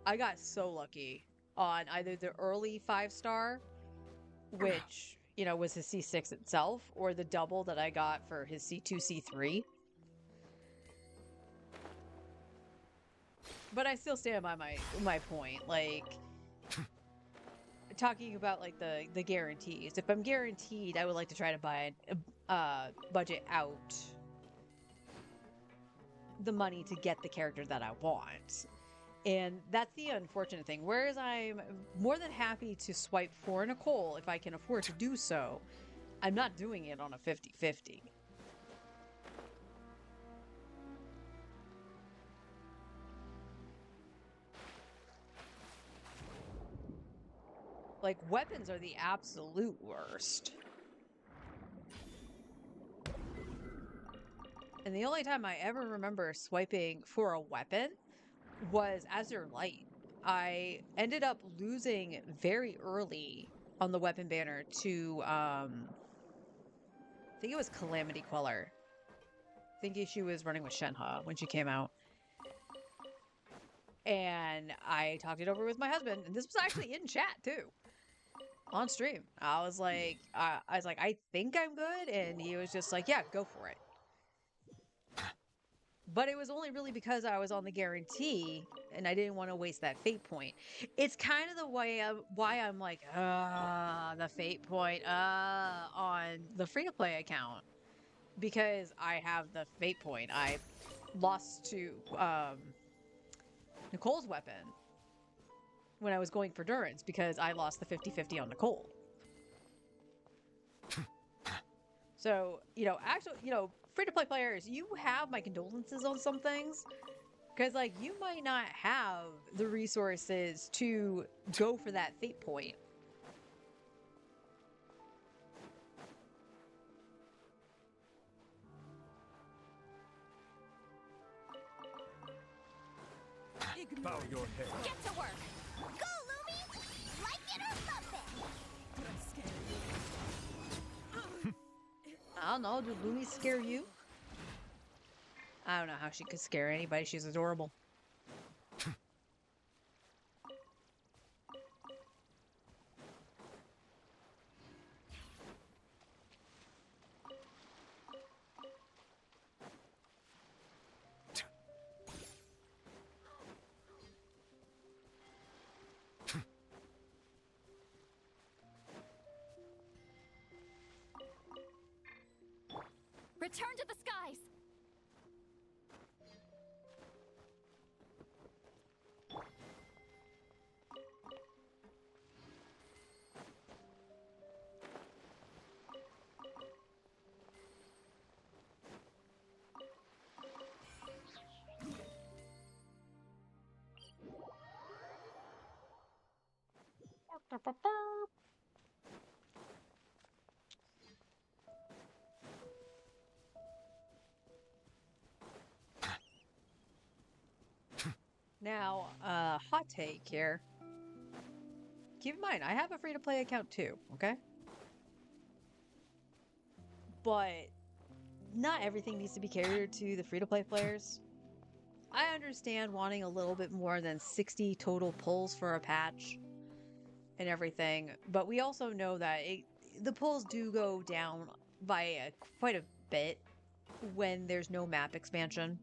I got so lucky on either the early 5-star, which was his C6 itself, or the double that I got for his C2, C3. But I still stand by my point, like. Talking about like the guarantees. If I'm guaranteed, I would like to try to buy budget out the money to get the character that I want. And that's the unfortunate thing. Whereas I'm more than happy to swipe for Nicole if I can afford to do so, I'm not doing it on a 50-50. Like, weapons are the absolute worst. And the only time I ever remember swiping for a weapon was Azure Light. I ended up losing very early on the weapon banner to, I think it was Calamity Queller. I think she was running with Shenhe when she came out. And I talked it over with my husband, and this was actually in chat too. On stream. I was like, I think I'm good, and he was just like, yeah, go for it. But it was only really because I was on the guarantee, and I didn't want to waste that fate point. It's kind of the way why I'm like, the fate point, on the free-to-play account. Because I have the fate point. I lost to Nicole's weapon when I was going for Durance because I lost the 50-50 on Nicole. So, actually, free-to-play players, you have my condolences on some things. Because, like, you might not have the resources to go for that fate point.
Bow your head.
Get to work! Go, Lumi! Like it or lump it!
I don't know, did Lumi scare you? I don't know how she could scare anybody, she's adorable.
Return to the skies!
Now, hot take here. Keep in mind, I have a free-to-play account too, okay? But not everything needs to be catered to the free-to-play players. I understand wanting a little bit more than 60 total pulls for a patch and everything, but we also know that the pulls do go down by quite a bit when there's no map expansion.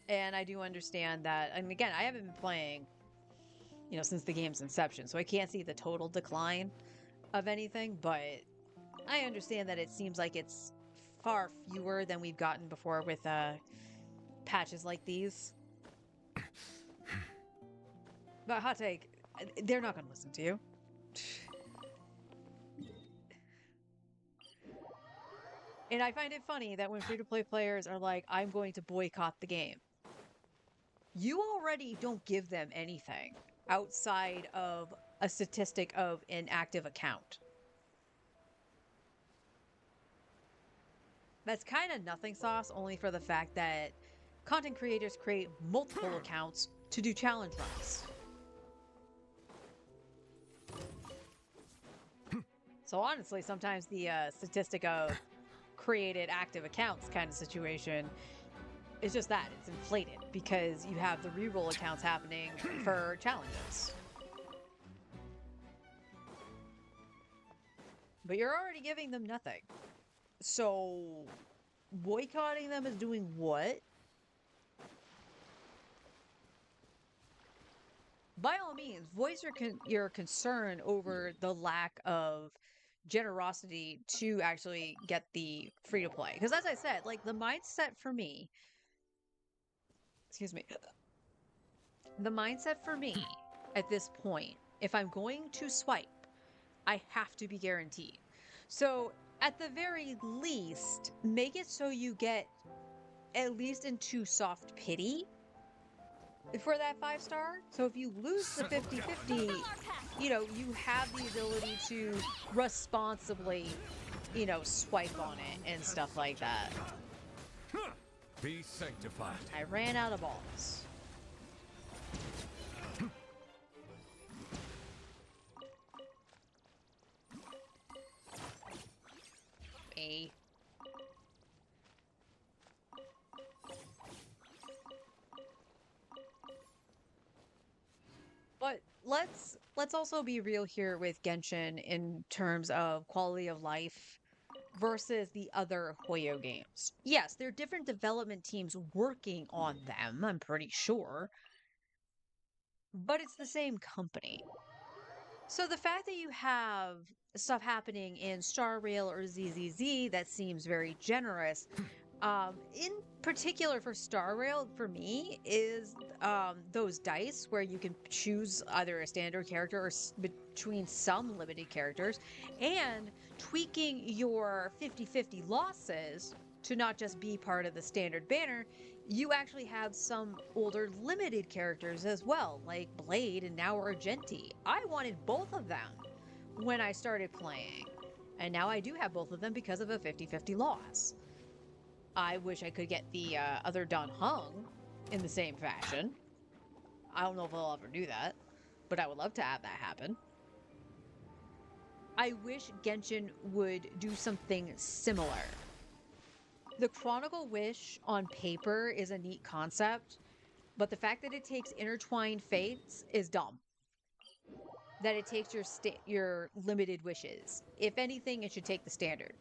And I do understand that, and again, I haven't been playing, since the game's inception, so I can't see the total decline of anything, but I understand that it seems like it's far fewer than we've gotten before with patches like these. But hot take, they're not going to listen to you. And I find it funny that when free-to-play players are like, I'm going to boycott the game, you already don't give them anything outside of a statistic of an active account. That's kind of nothing sauce, only for the fact that content creators create multiple accounts to do challenge runs. So honestly, sometimes the statistic of created active accounts kind of situation is just that. It's inflated because you have the reroll accounts happening for challenges. But you're already giving them nothing. So boycotting them is doing what? By all means, voice your concern over the lack of generosity to actually get the free to play. Because as I said, like the mindset for me, the mindset for me at this point, if I'm going to swipe, I have to be guaranteed. So at the very least, make it so you get at least into soft pity for that 5-star. So if you lose the 50-50, you have the ability to responsibly, swipe on it and stuff like that.
Be sanctified.
I ran out of balls. Me. But let's also be real here with Genshin in terms of quality of life versus the other Hoyo games. Yes, there are different development teams working on them, I'm pretty sure. But it's the same company. So the fact that you have stuff happening in Star Rail or ZZZ that seems very generous, in particular for Star Rail, for me, is those dice where you can choose either a standard character or between some limited characters, and tweaking your 50-50 losses to not just be part of the standard banner. You actually have some older limited characters as well, like Blade and now Argenti. I wanted both of them when I started playing, and now I do have both of them because of a 50-50 loss. I wish I could get the other Dan Heng in the same fashion. I don't know if I'll ever do that, but I would love to have that happen. I wish Genshin would do something similar. The Chronicle Wish on paper is a neat concept, but the fact that it takes intertwined fates is dumb. That it takes your limited wishes. If anything, it should take the standard.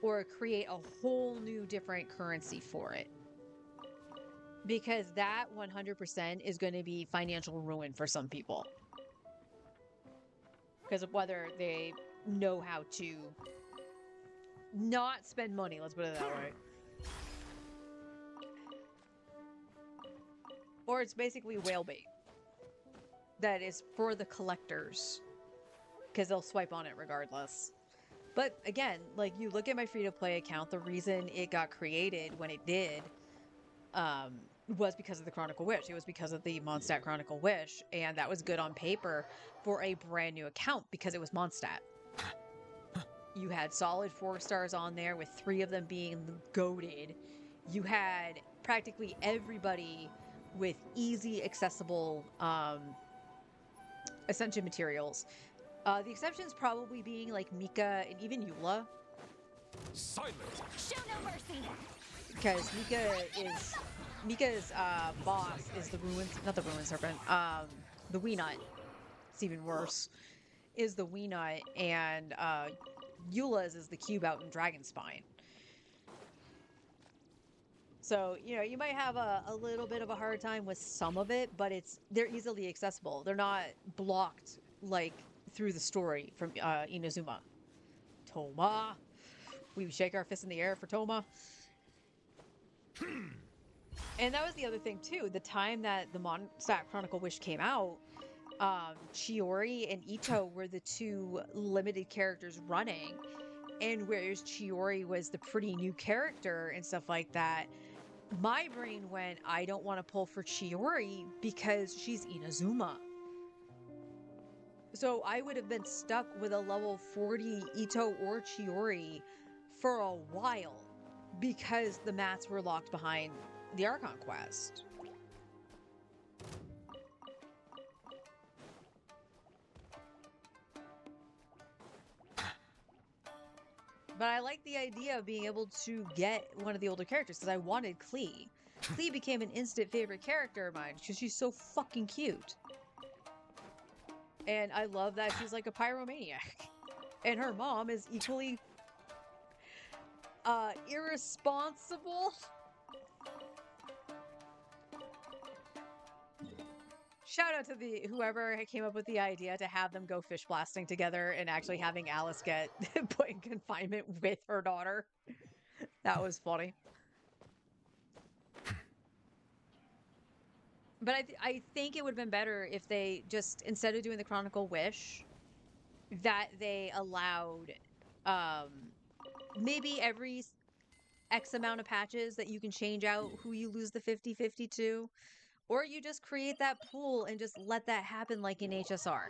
Or create a whole new different currency for it. Because that 100% is going to be financial ruin for some people. Because of whether they know how to not spend money, let's put it that way. Or it's basically whale bait. That is for the collectors. Because they'll swipe on it regardless. But again, like you look at my free-to-play account, the reason it got created when it did, was because of the Chronicle Wish. It was because of the Mondstadt Chronicle Wish, and that was good on paper for a brand new account because it was Mondstadt. You had solid 4 stars on there, with 3 of them being goated. You had practically everybody with easy, accessible Ascension materials. The exceptions probably being like Mika and even Eula.
Silence!
Show no mercy!
Because Mika's boss is the not the Ruin Serpent, the Weenut. It's even worse. Is the Weenut, and Eula's is the cube out in Dragonspine. So, you know, you might have a little bit of a hard time with some of it, but they're easily accessible. They're not blocked like through the story from Inazuma. Toma. We shake our fist in the air for Toma. And that was the other thing too. The time that the Mondstadt Chronicle Wish came out, Chiori and Ito were the 2 limited characters running, and whereas Chiori was the pretty new character and stuff like that, my brain went, I don't want to pull for Chiori because she's Inazuma. So I would have been stuck with a level 40 Ito or Chiori for a while because the mats were locked behind the Archon quest. But I like the idea of being able to get one of the older characters because I wanted Klee. Klee became an instant favorite character of mine because she's so fucking cute. And I love that she's like a pyromaniac. And her mom is equally irresponsible. Shout out to whoever came up with the idea to have them go fish blasting together and actually having Alice get put in confinement with her daughter. That was funny. But I think it would have been better if they just, instead of doing the Chronicle Wish, that they allowed maybe every X amount of patches that you can change out who you lose the 50-50 to. Or you just create that pool and just let that happen like in HSR.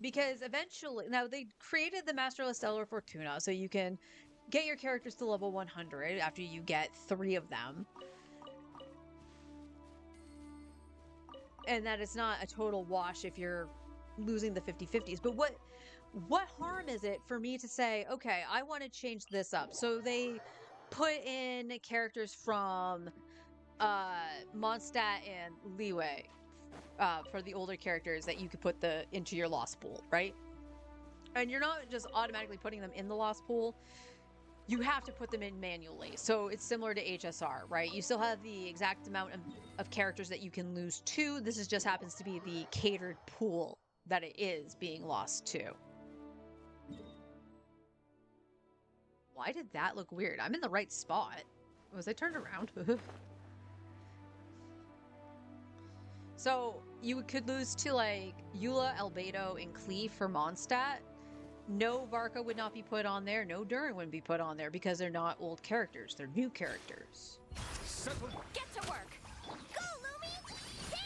Because eventually, now they created the Master of Stellar Fortuna, so you can get your characters to level 100 after you get 3 of them. And that it's not a total wash if you're losing the 50-50s. But what harm is it for me to say, okay, I want to change this up? So they put in characters from Mondstadt and Liyue for the older characters that you could put into your lost pool, right? And you're not just automatically putting them in the lost pool. You have to put them in manually. So it's similar to HSR, right? You still have the exact amount of characters that you can lose to. This just happens to be the catered pool that it is being lost to. Why did that look weird? I'm in the right spot. Was I turned around? So you could lose to like Eula, Albedo, and Klee for Mondstadt. No Varka would not be put on there. No Durin would be put on there because they're not old characters. They're new characters.
Get to work! Go, Lumi!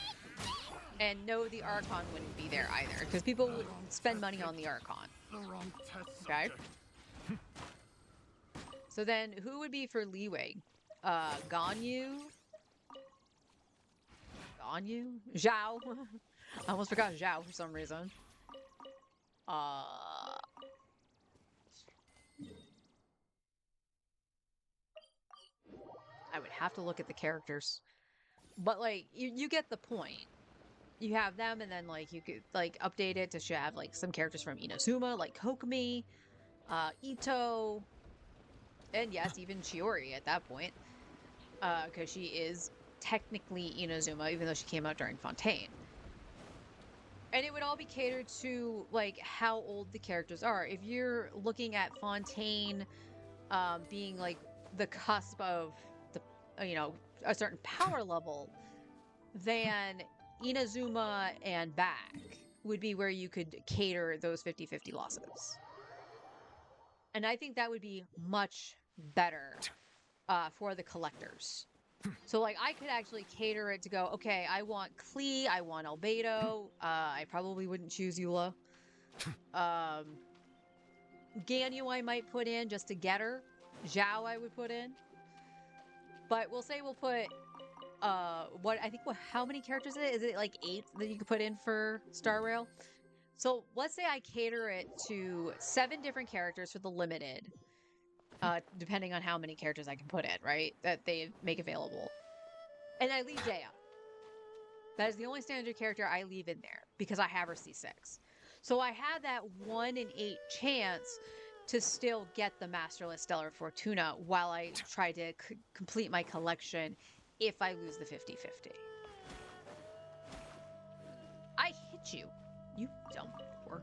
And no, the Archon wouldn't be there either because people would spend money on the Archon. Okay? So then, who would be for Liyue? Ganyu? Zhao? I almost forgot Zhao for some reason. I would have to look at the characters. But, like, you get the point. You have them, and then, like, you could, like, update it to have, like, some characters from Inazuma, like Kokomi, Ito, and yes, even Chiori at that point. Because she is technically Inazuma, even though she came out during Fontaine. And it would all be catered to, like, how old the characters are. If you're looking at Fontaine being, like, the cusp of, you know, a certain power level, then Inazuma and back would be where you could cater those 50-50 losses. And I think that would be much better for the collectors. So like I could actually cater it to go, okay, I want Klee, I want Albedo, I probably wouldn't choose Eula. Ganyu I might put in just to get her. Zhao I would put in. But we'll say we'll put how many characters is it? Is it like 8 that you could put in for Star Rail? So let's say I cater it to 7 different characters for the limited. Depending on how many characters I can put in, right? That they make available. And I leave Dea. That is the only standard character I leave in there because I have her C6. So I have that 1 in 8 chance to still get the Masterless Stellar Fortuna while I try to complete my collection if I lose the 50-50. I hit you, you dumb whore.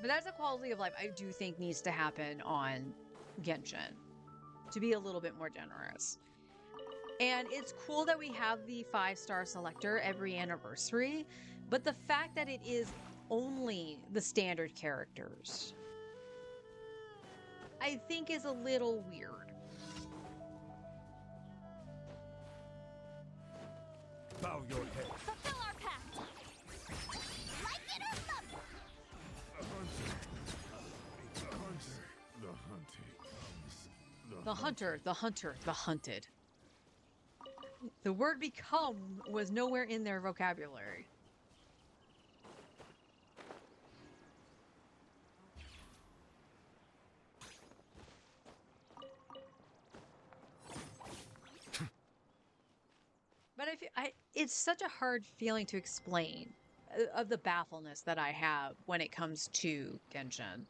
But that's a quality of life I do think needs to happen on Genshin, to be a little bit more generous. And it's cool that we have the 5-star selector every anniversary, but the fact that it is only the standard characters, I think is a little weird.
Bow your head.
Fulfill our pact. Like it or lump it.
The hunter, the hunter, the hunted. The word become was nowhere in their vocabulary. But it's such a hard feeling to explain of the baffleness that I have when it comes to Genshin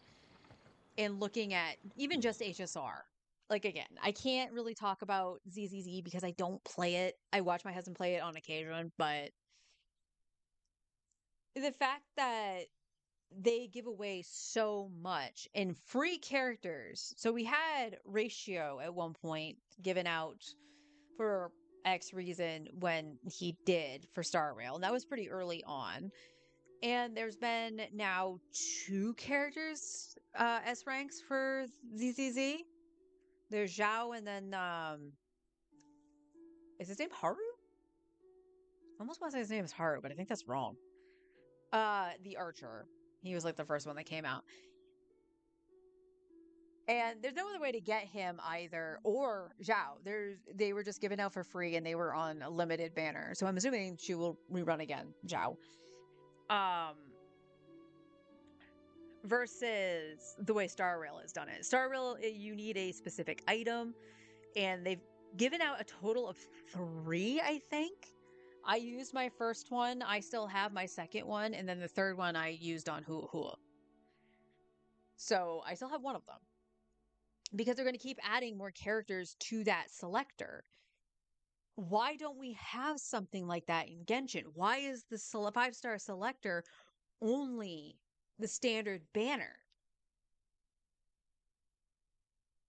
and looking at even just HSR. Like, again, I can't really talk about ZZZ because I don't play it. I watch my husband play it on occasion, but the fact that they give away so much in free characters. So we had Ratio at one point given out for X reason when he did for Star Rail, and that was pretty early on. And there's been now 2 characters S ranks for ZZZ. There's Zhao and then is his name Haru? I almost want to say his name is Haru, but I think that's wrong. The Archer. He was like the first one that came out. And there's no other way to get him either, or Zhao. They were just given out for free and they were on a limited banner. So I'm assuming she will rerun again, Zhao. Versus the way Star Rail has done it. Star Rail, you need a specific item, and they've given out a total of 3, I think. I used my first one. I still have my second one, and then the third one I used on Hua Hua. So I still have one of them. Because they're going to keep adding more characters to that selector. Why don't we have something like that in Genshin? Why is the 5-star selector only the standard banner?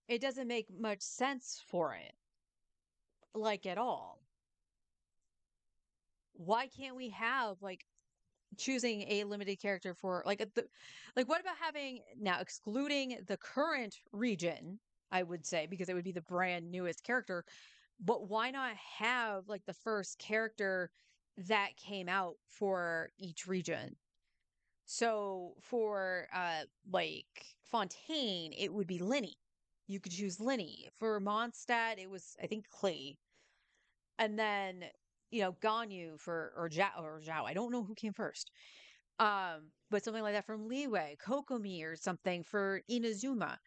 It doesn't make much sense for it. Like, at all. Why can't we have, like, choosing a limited character for, like, what about having, now excluding the current region, I would say, because it would be the brand newest character, but why not have, like, the first character that came out for each region? So for like Fontaine, it would be Linny. You could choose Linny. For Mondstadt, it was, I think, Klee. And then, Ganyu or Zhao. I don't know who came first. But something like that from Leeway, Kokomi or something for Inazuma.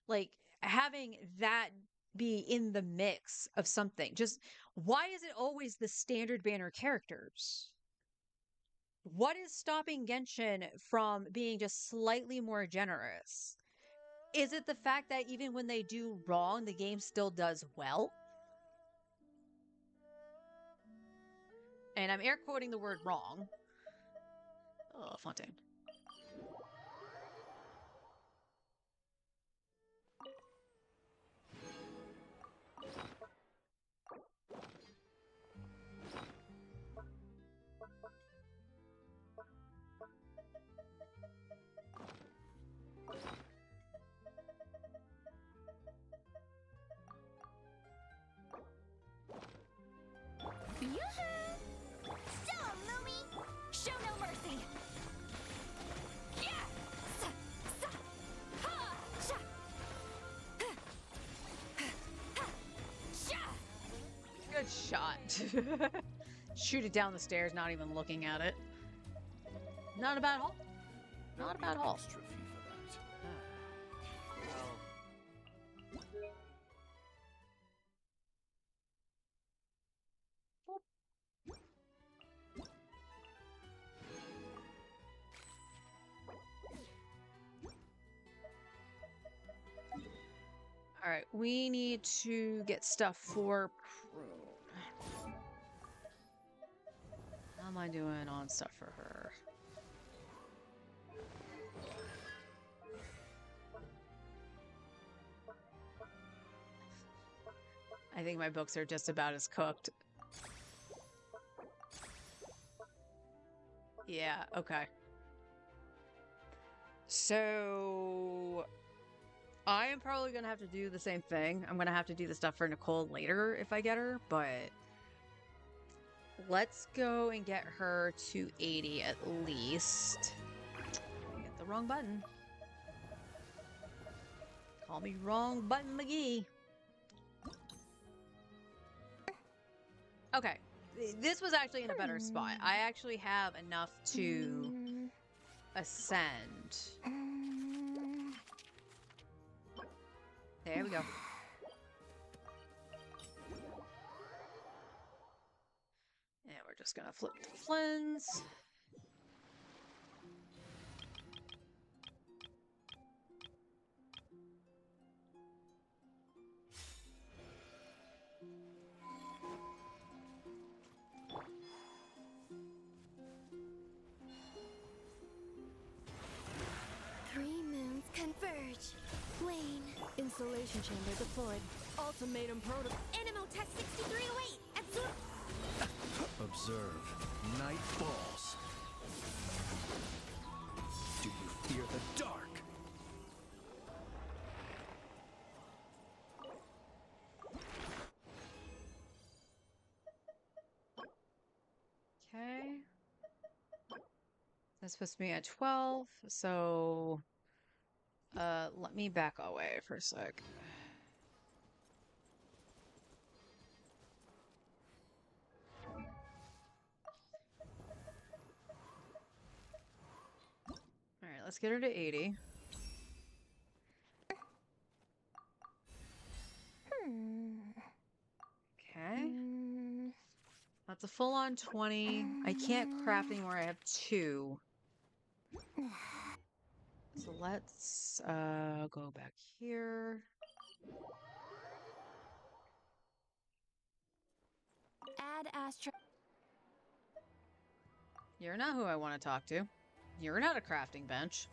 Like, having that be in the mix of something. Just, why is it always the standard banner characters? What is stopping Genshin from being just slightly more generous? Is it the fact that even when they do wrong, the game still does well? And I'm air quoting the word wrong. Oh, Fontaine. shot. Shoot it down the stairs, not even looking at it. Not a bad haul. Not a bad haul.
Extra fee for that.
All right, we need to get stuff for Prune. How am I doing on stuff for her? I think my books are just about as cooked. Yeah, okay. So I am probably gonna have to do the same thing. I'm gonna have to do the stuff for Nicole later if I get her, but let's go and get her to 80 at least. Hit the wrong button. Call me wrong button McGee. Okay, this was actually in a better spot. I actually have enough to ascend. There we go. And we're just gonna flip the Flins.
Three moons converge. Wane.
Installation chamber deployed. Ultimatum protocol.
Animo test 6308. Absorb.
Observe. Night falls. Do you fear the dark?
Okay. This puts me at 12, so let me back away for a sec. All right, let's get her to 80. Okay. That's a full-on 20. I can't craft anymore. I have 2. So let's go back here.
Add Astra.
You're not who I want to talk to. You're not a crafting bench.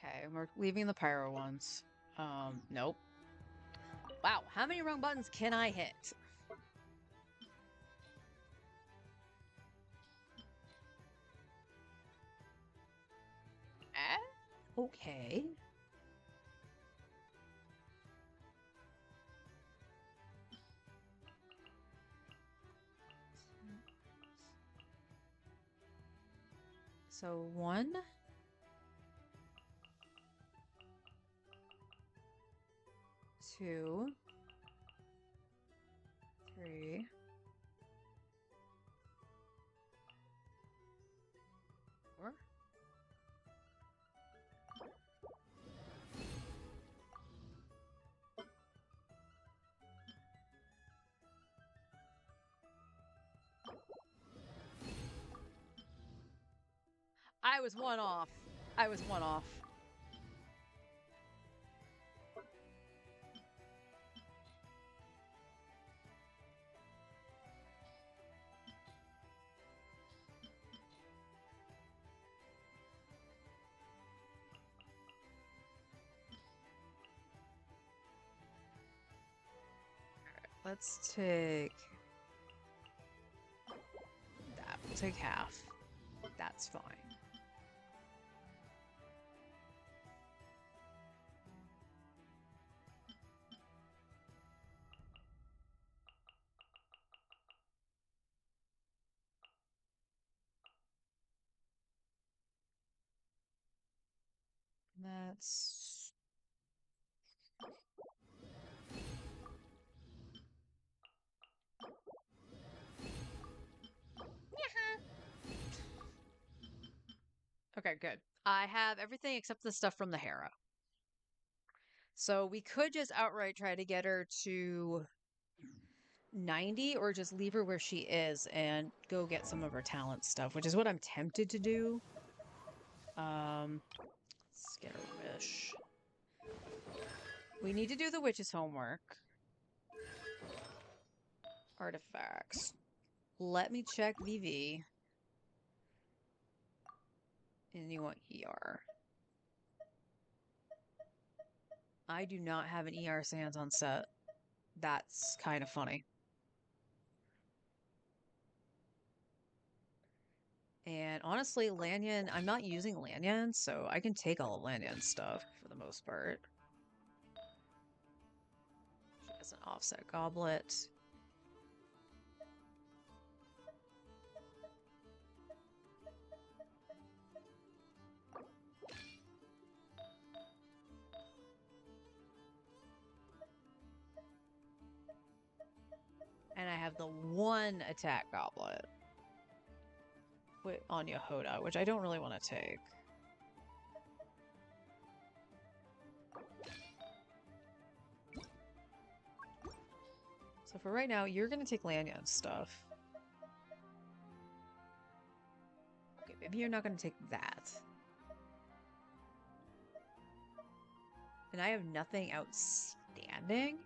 Okay, we're leaving the pyro ones. Nope. Wow, how many wrong buttons can I hit? Okay. So 1, 2, 3, 4. I was 1 off. I was 1 off. Let's take that. We'll take half. That's fine. That's... Okay, good. I have everything except the stuff from the Hera. So we could just outright try to get her to 90 or just leave her where she is and go get some of her talent stuff, which is what I'm tempted to do. Let's get a wish. We need to do the witch's homework. Artifacts. Let me check VV. And you want ER. I do not have an ER Sans on set. That's kind of funny. And honestly, Lanyon, I'm not using Lanyon, so I can take all of Lanyon's stuff for the most part. She has an offset goblet. And I have the one attack goblet on Yehoda, which I don't really want to take. So for right now, you're going to take Lanyon's stuff. Okay, maybe you're not going to take that. And I have nothing outstanding.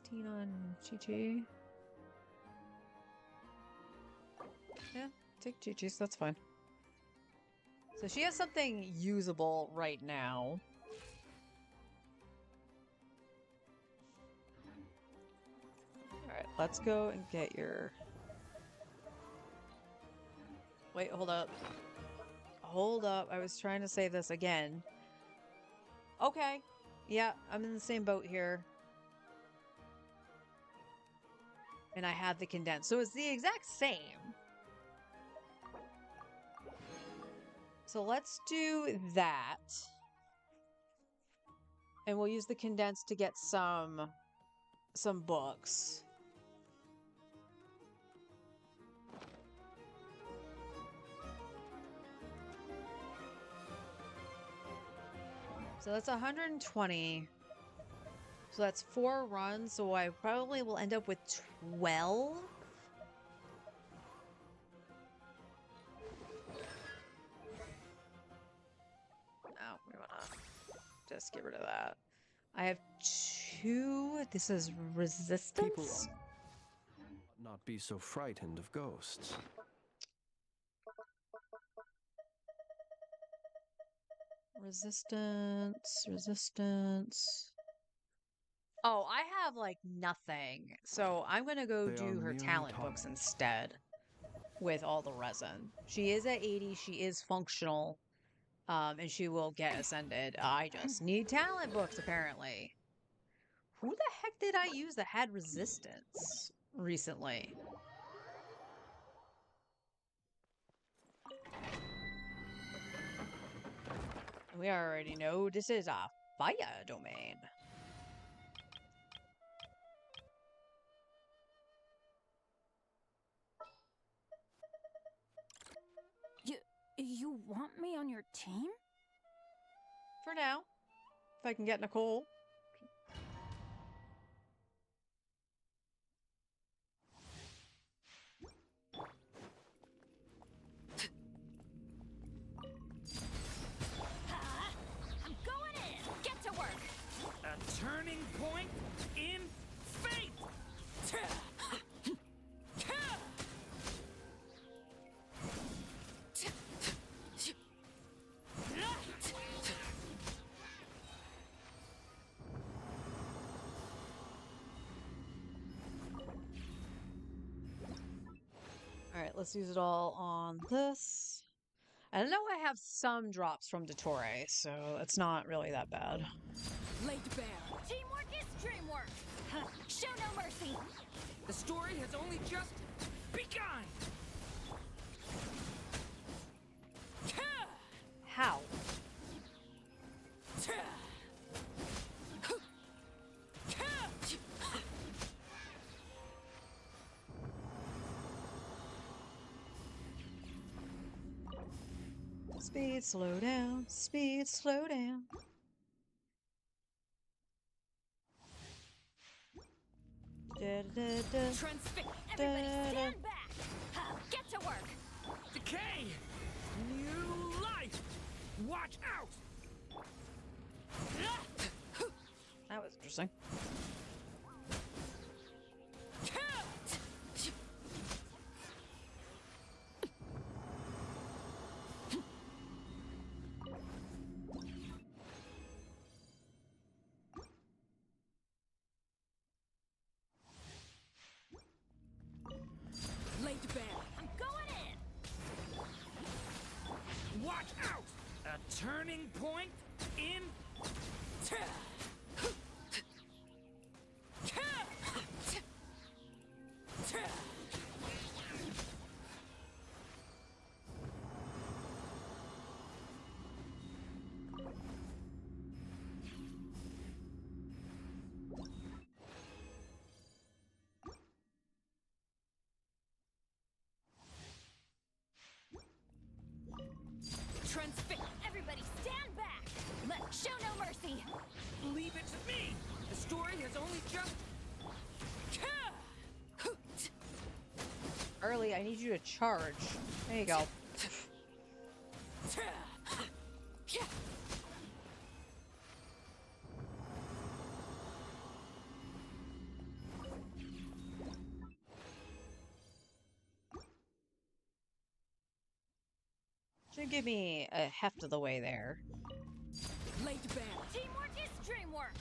16 on Chi-Chi. Yeah, take Chi-Chi's, that's fine. So she has something usable right now. Alright, let's go and get your... Wait, hold up. Hold up, I was trying to say this again. Okay. Yeah, I'm in the same boat here. And I have the condensed. So it's the exact same. So let's do that. And we'll use the condensed to get some books. So that's 120. So that's 4 runs, so I probably will end up with 12. Oh, we wanna just get rid of that. I have 2. This is resistance.
People not be so frightened of ghosts.
Resistance. Oh, I have like nothing. So I'm gonna go do her talent books instead with all the resin. She is at 80, she is functional. And she will get ascended. I just need talent books, apparently. Who the heck did I use that had resistance recently? We already know this is a fire domain.
You want me on your team?
For now. If I can get Nicole.
I'm going in! Get to work!
A turning point in fate!
Alright, let's use it all on this. I know I have some drops from Dottore, so it's not really that bad.
Laid bare. Teamwork is dreamwork! Show no mercy!
The story has only just begun!
How? Speed, slow down. Speed, slow down. Da, da, da,
Transfix.
da,
Everybody
da.
stand back. Get to work.
Decay! New life! Watch out!
That was interesting.
Laid bare. I'm going in.
Watch out! A turning point in...
Transfix. Everybody stand back. Show no mercy.
Leave it to me! The story has only just...
Early, I need you to charge. There you go. Should give me a heft of the way there.
Laid bare. Teamwork is dreamwork.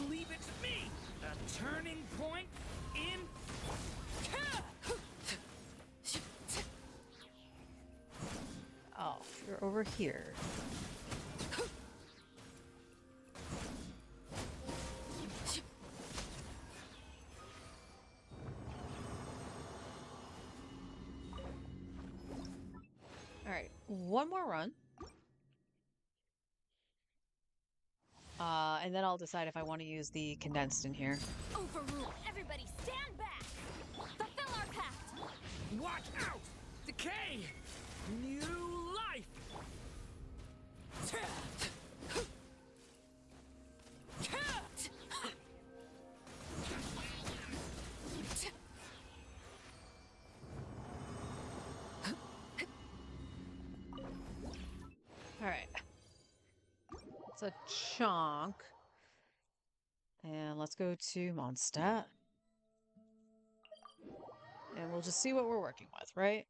Leave it to me! A turning point in...
Oh, you're over here. Alright, one more run. And then I'll decide if I want to use the condensed in here.
Overrule. Everybody stand back. Fulfill our pact.
Watch out! Decay! New life!
Alright. It's a chunk. And let's go to Mondstadt. And we'll just see what we're working with, right?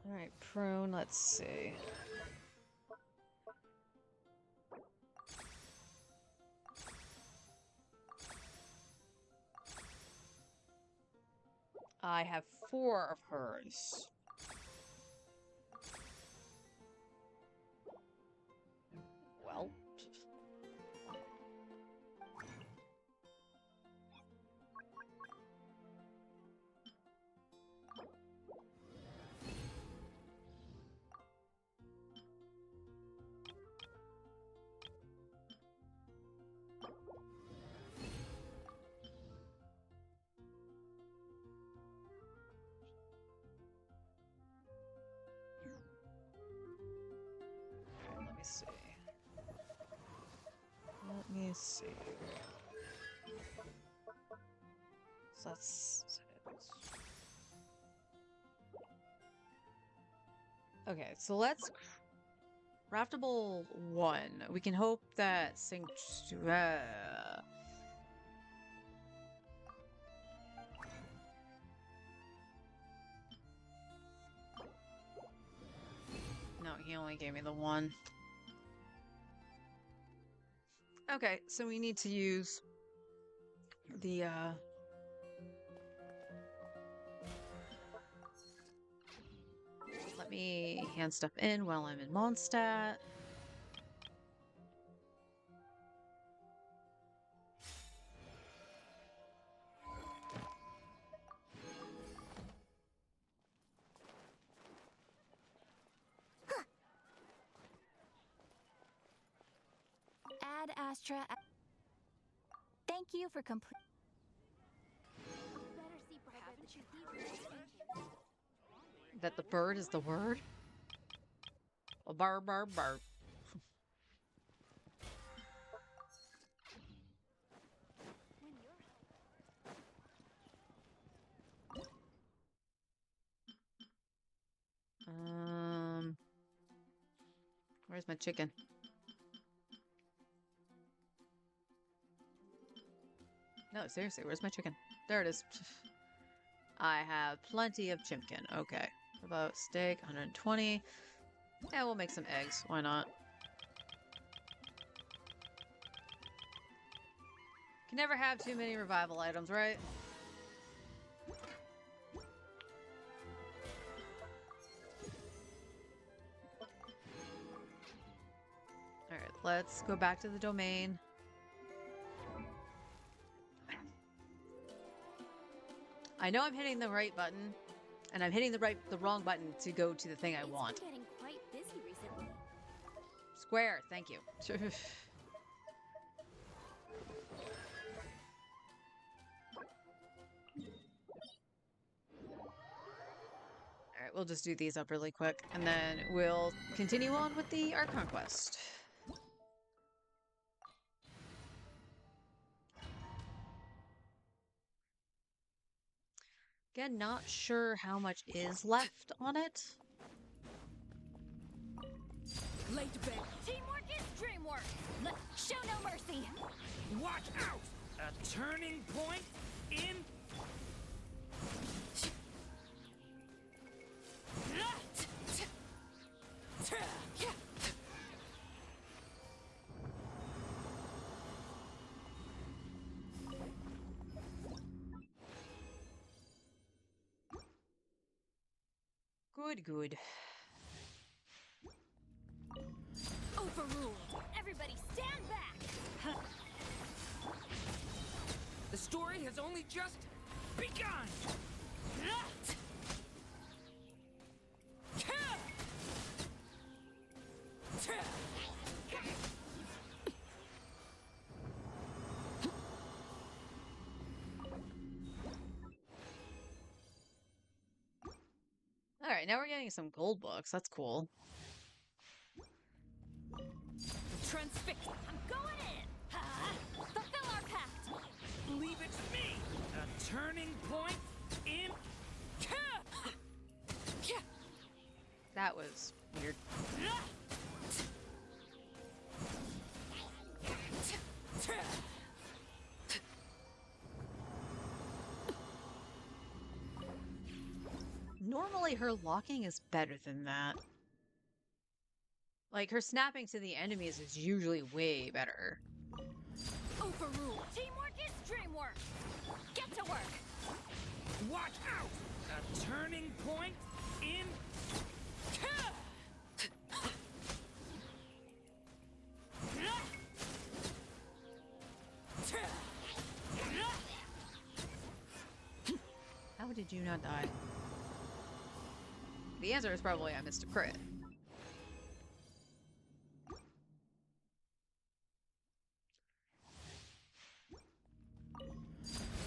Alright, prune, let's see. I have 4 of hers. Well. Let me see. Let me see. So that's six. Okay, so let's craftable 1. We can hope that no, he only gave me the 1. Okay, so we need to use the let me hand stuff in while I'm in Mondstadt.
Ad Astra. Thank you for complete.
That the bird is the word? A bar bar bar. Where's my chicken? No, seriously, where's my chicken? There it is. I have plenty of chimkin. Okay. About steak, 120. Yeah, we'll make some eggs. Why not? Can never have too many revival items, right? Alright, let's go back to the domain. I know I'm hitting the right button, and I'm hitting the wrong button to go to the thing I want.
It's been getting quite busy recently.
Square, thank you. Alright, we'll just do these up really quick, and then we'll continue on with the Archon quest. Again, not sure how much is left on it.
Late bed.
Teamwork is dreamwork. Show no mercy.
Watch out! A turning point in.
Good, good.
Overruled. Everybody stand back.
The story has only just begun.
Alright, now we're getting some gold books. That's cool.
Transfix. I'm going in. Fulfill our pact.
Leave it to me. A turning point in.
That was weird. Normally her locking is better than that. Like, her snapping to the enemies is usually way better.
Overruled. Teamwork is dreamwork. Get to work.
Watch out! A turning point in.
How did you not die? The answer is probably I missed a crit.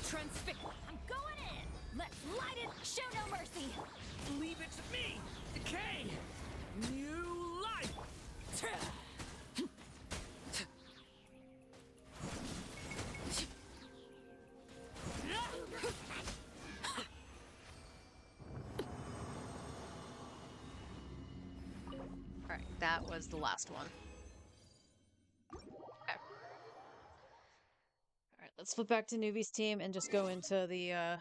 Transfix. I'm going in. Let's light it. Show no mercy.
Leave it to me. Decay. New life.
Alright, that was the last one. Okay. Alright, let's flip back to Newbie's team and just go into the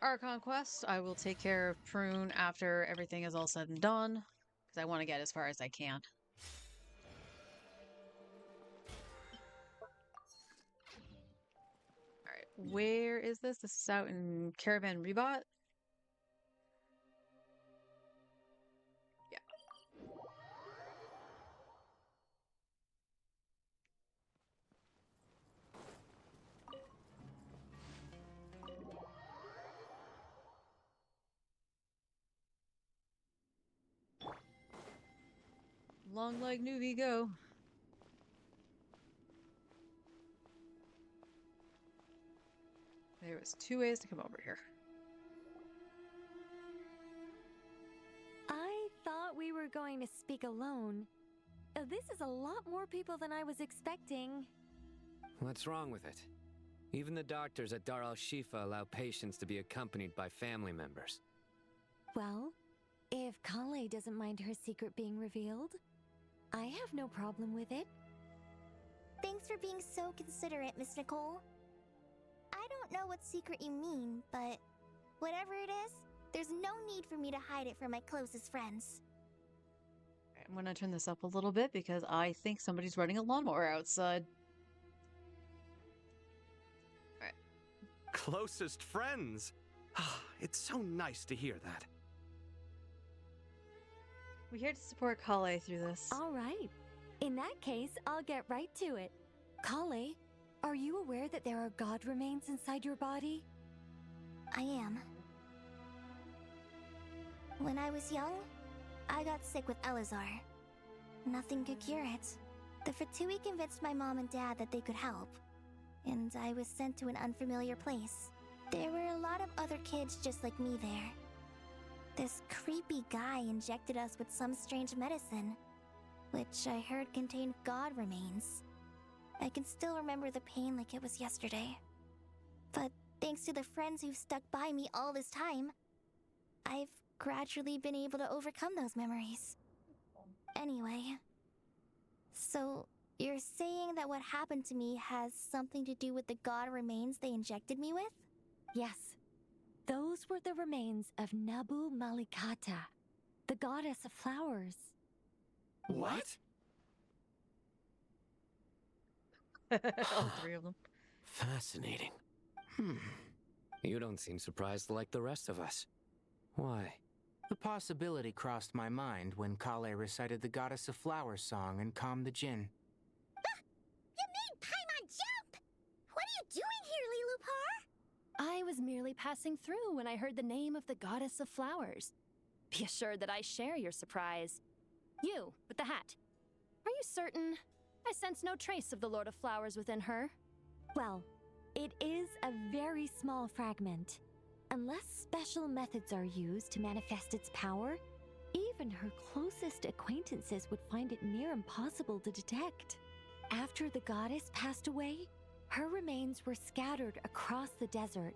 Archon quest. I will take care of Prune after everything is all said and done, because I want to get as far as I can. Alright, where is this? This is out in Caravan Rebot? Yeah. Long leg newbie, go. There was 2 ways to come over here.
I thought we were going to speak alone. This is a lot more people than I was expecting.
What's wrong with it? Even the doctors at Dar al-Shifa allow patients to be accompanied by family members.
Well, if Kale doesn't mind her secret being revealed, I have no problem with it.
Thanks for being so considerate, Miss Nicole. I don't know what secret you mean, but whatever it is, there's no need for me to hide it from my closest friends.
I'm gonna turn this up a little bit because I think somebody's running a lawnmower outside. Alright.
Closest friends? It's so nice to hear that.
We're here to support Kale through this.
All right. In that case, I'll get right to it. Kale, are you aware that there are god remains inside your body?
I am. When I was young, I got sick with Elazar. Nothing could cure it. The Fatui convinced my mom and dad that they could help, and I was sent to an unfamiliar place. There were a lot of other kids just like me there. This creepy guy injected us with some strange medicine, which I heard contained god remains. I can still remember the pain like it was yesterday. But thanks to the friends who've stuck by me all this time, I've gradually been able to overcome those memories. Anyway, so you're saying that what happened to me has something to do with the god remains they injected me with?
Yes. Those were the remains of Nabu Malikata, the goddess of flowers.
What?
All 3 of them.
Fascinating. You don't seem surprised like the rest of us. Why?
The possibility crossed my mind when Kale recited the Goddess of Flowers song and calmed the djinn.
You made Paimon jump! What are you doing here, Lilupar?
I was merely passing through when I heard the name of the Goddess of Flowers. Be assured that I share your surprise. You, with the hat. Are you certain? I sense no trace of the Lord of Flowers within her.
Well, it is a very small fragment. Unless special methods are used to manifest its power, even her closest acquaintances would find it near impossible to detect. After the goddess passed away, her remains were scattered across the desert.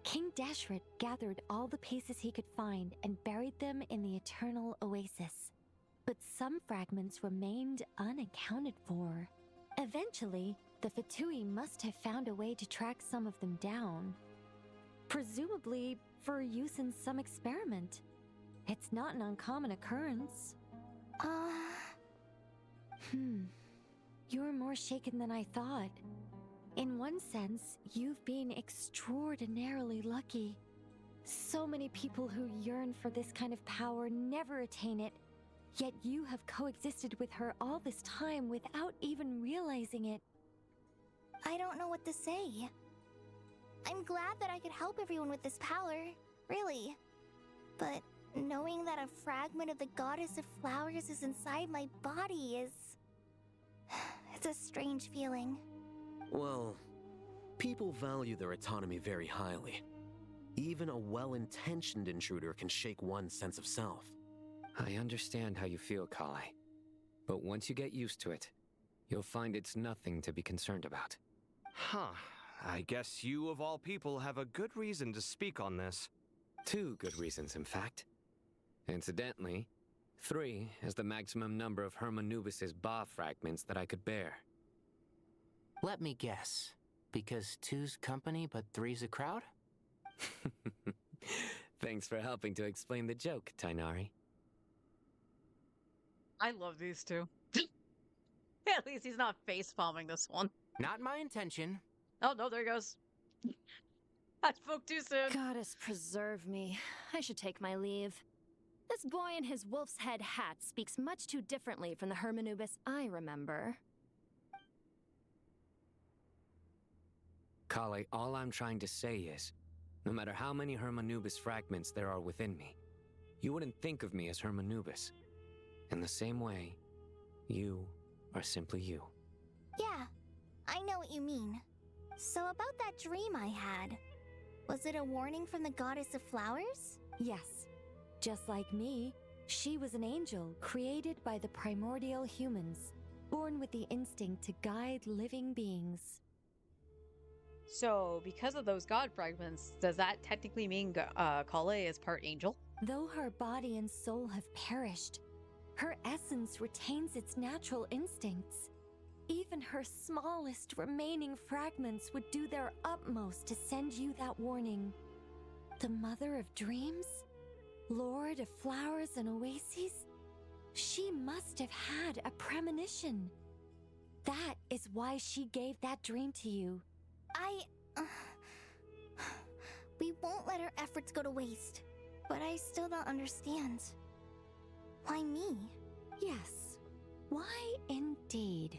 King Dashret gathered all the pieces he could find and buried them in the Eternal Oasis. But some fragments remained unaccounted for. Eventually, the Fatui must have found a way to track some of them down. Presumably for use in some experiment. It's not an uncommon occurrence. You're more shaken than I thought. In one sense, you've been extraordinarily lucky. So many people who yearn for this kind of power never attain it, yet you have coexisted with her all this time without even realizing it.
I don't know what to say. I'm glad that I could help everyone with this power, really. But knowing that a fragment of the Goddess of Flowers is inside my body is... it's a strange feeling.
Well, people value their autonomy very highly. Even a well-intentioned intruder can shake one's sense of self.
I understand how you feel, Kale. But once you get used to it, you'll find it's nothing to be concerned about.
Huh. I guess you, of all people, have a good reason to speak on this.
2 good reasons, in fact. Incidentally, 3 is the maximum number of Hermanubis's Ba fragments that I could bear.
Let me guess. Because 2's company, but 3's a crowd?
Thanks for helping to explain the joke, Tainari.
I love these 2. At least he's not face-palming this one.
Not my intention.
Oh, no, there he goes. I spoke too soon.
Goddess preserve me. I should take my leave. This boy in his wolf's head hat speaks much too differently from the Hermanubis I remember.
Kale, all I'm trying to say is, no matter how many Hermanubis fragments there are within me, you wouldn't think of me as Hermanubis. In the same way, you are simply you.
Yeah, I know what you mean. So about that dream I had, was it a warning from the goddess of flowers?
Yes. Just like me, she was an angel created by the primordial humans, born with the instinct to guide living beings.
So, because of those god fragments, does that technically mean Kale is part angel?
Though her body and soul have perished, her essence retains its natural instincts. Even her smallest remaining fragments would do their utmost to send you that warning. The mother of dreams? Lord of flowers and oases? She must have had a premonition. That is why she gave that dream to you.
We won't let our efforts go to waste, but I still don't understand. Why me?
Yes. Why indeed?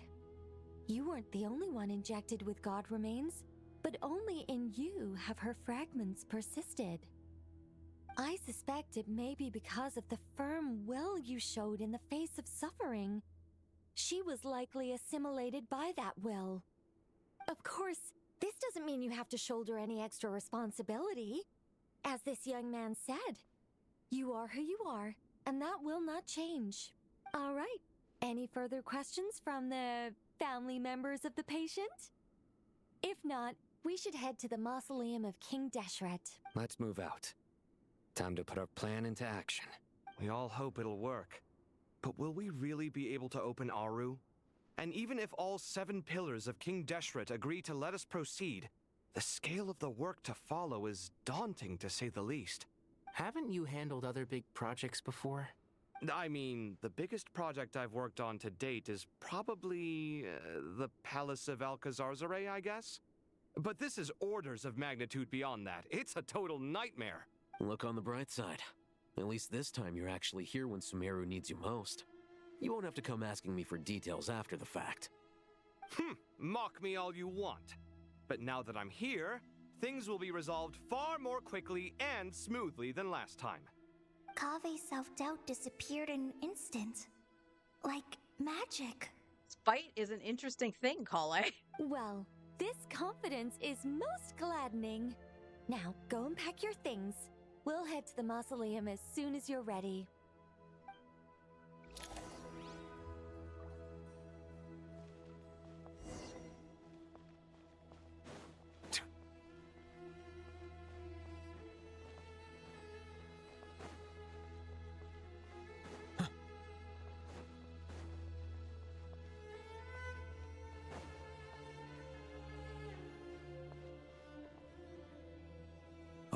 You weren't the only one injected with god remains, but only in you have her fragments persisted. I suspect it may be because of the firm will you showed in the face of suffering. She was likely assimilated by that will. Of course, this doesn't mean you have to shoulder any extra responsibility. As this young man said, you are who you are, and that will not change. All right. Any further questions from the family members of the patient? If not, we should head to the mausoleum of King Deshret.
Let's move out. Time to put our plan into action.
We all hope it'll work. But will we really be able to open Aru? And even if all 7 pillars of King Deshret agree to let us proceed, the scale of the work to follow is daunting, to say the least.
Haven't you handled other big projects before?
I mean, the biggest project I've worked on to date is probably the Palace of Alcazarzaray, I guess? But this is orders of magnitude beyond that. It's a total nightmare.
Look on the bright side. At least this time you're actually here when Sumeru needs you most. You won't have to come asking me for details after the fact.
Mock me all you want. But now that I'm here, things will be resolved far more quickly and smoothly than last time.
Kave's self-doubt disappeared in an instant. Like magic.
Spite is an interesting thing, Kale.
Well, this confidence is most gladdening. Now, go and pack your things. We'll head to the mausoleum as soon as you're ready.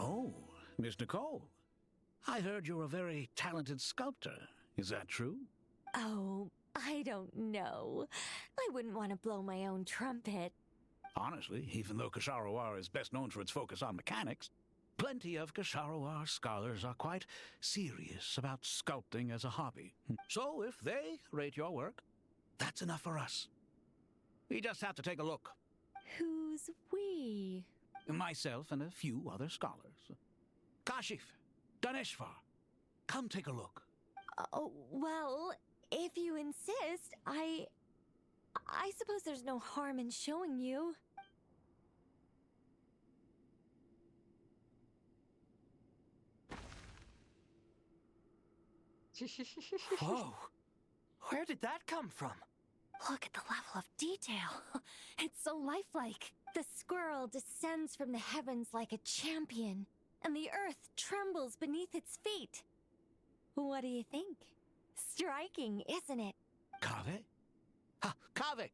Oh, Miss Nicole. I heard you're a very talented sculptor. Is that true?
Oh, I don't know. I wouldn't want to blow my own trumpet.
Honestly, even though Kasharawar is best known for its focus on mechanics, plenty of Kasharawar scholars are quite serious about sculpting as a hobby. So if they rate your work, that's enough for us. We just have to take a look.
Who's we?
Myself and a few other scholars. Kashif, Daneshvar, come take a look.
Oh, well, if you insist, I suppose there's no harm in showing you.
Whoa! Where did that come from?
Look at the level of detail. It's so lifelike. The squirrel descends from the heavens like a champion, and the earth trembles beneath its feet. What do you think? Striking, isn't it?
Kave? Kave,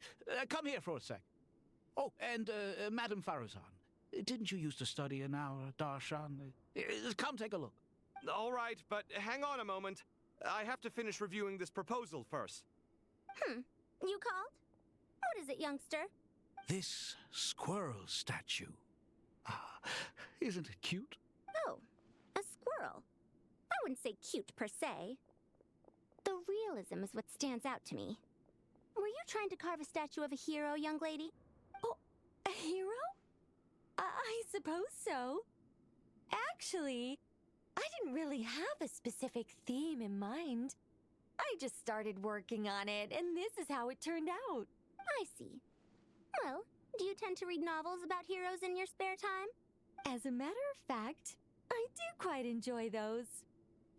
come here for a sec. Oh, and Madam Faruzan, didn't you used to study in our darshan? Come take a look.
All right, but hang on a moment. I have to finish reviewing this proposal first.
You called? What is it, youngster?
This squirrel statue. Isn't it cute?
Oh, a squirrel. I wouldn't say cute per se. The realism is what stands out to me. Were you trying to carve a statue of a hero, young lady?
Oh, a hero? I suppose so. Actually, I didn't really have a specific theme in mind. I just started working on it, and this is how it turned out.
I see. Well, do you you tend to read novels about heroes in your spare time?
As a matter of fact, I do quite enjoy those.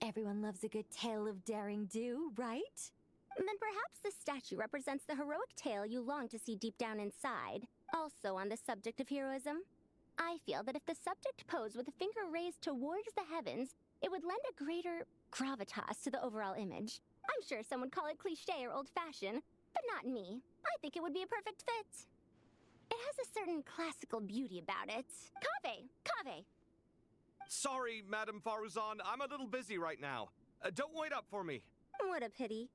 Everyone loves a good tale of daring do, right?
Then perhaps this statue represents the heroic tale you long to see deep down inside. Also on the subject of heroism, I feel that if the subject posed with a finger raised towards the heavens, it would lend a greater gravitas to the overall image. I'm sure some would call it cliché or old-fashioned, but not me. I think it would be a perfect fit. It has a certain classical beauty about it. Kaveh!
Sorry, Madame Faruzan, I'm a little busy right now. Don't wait up for me.
What a pity.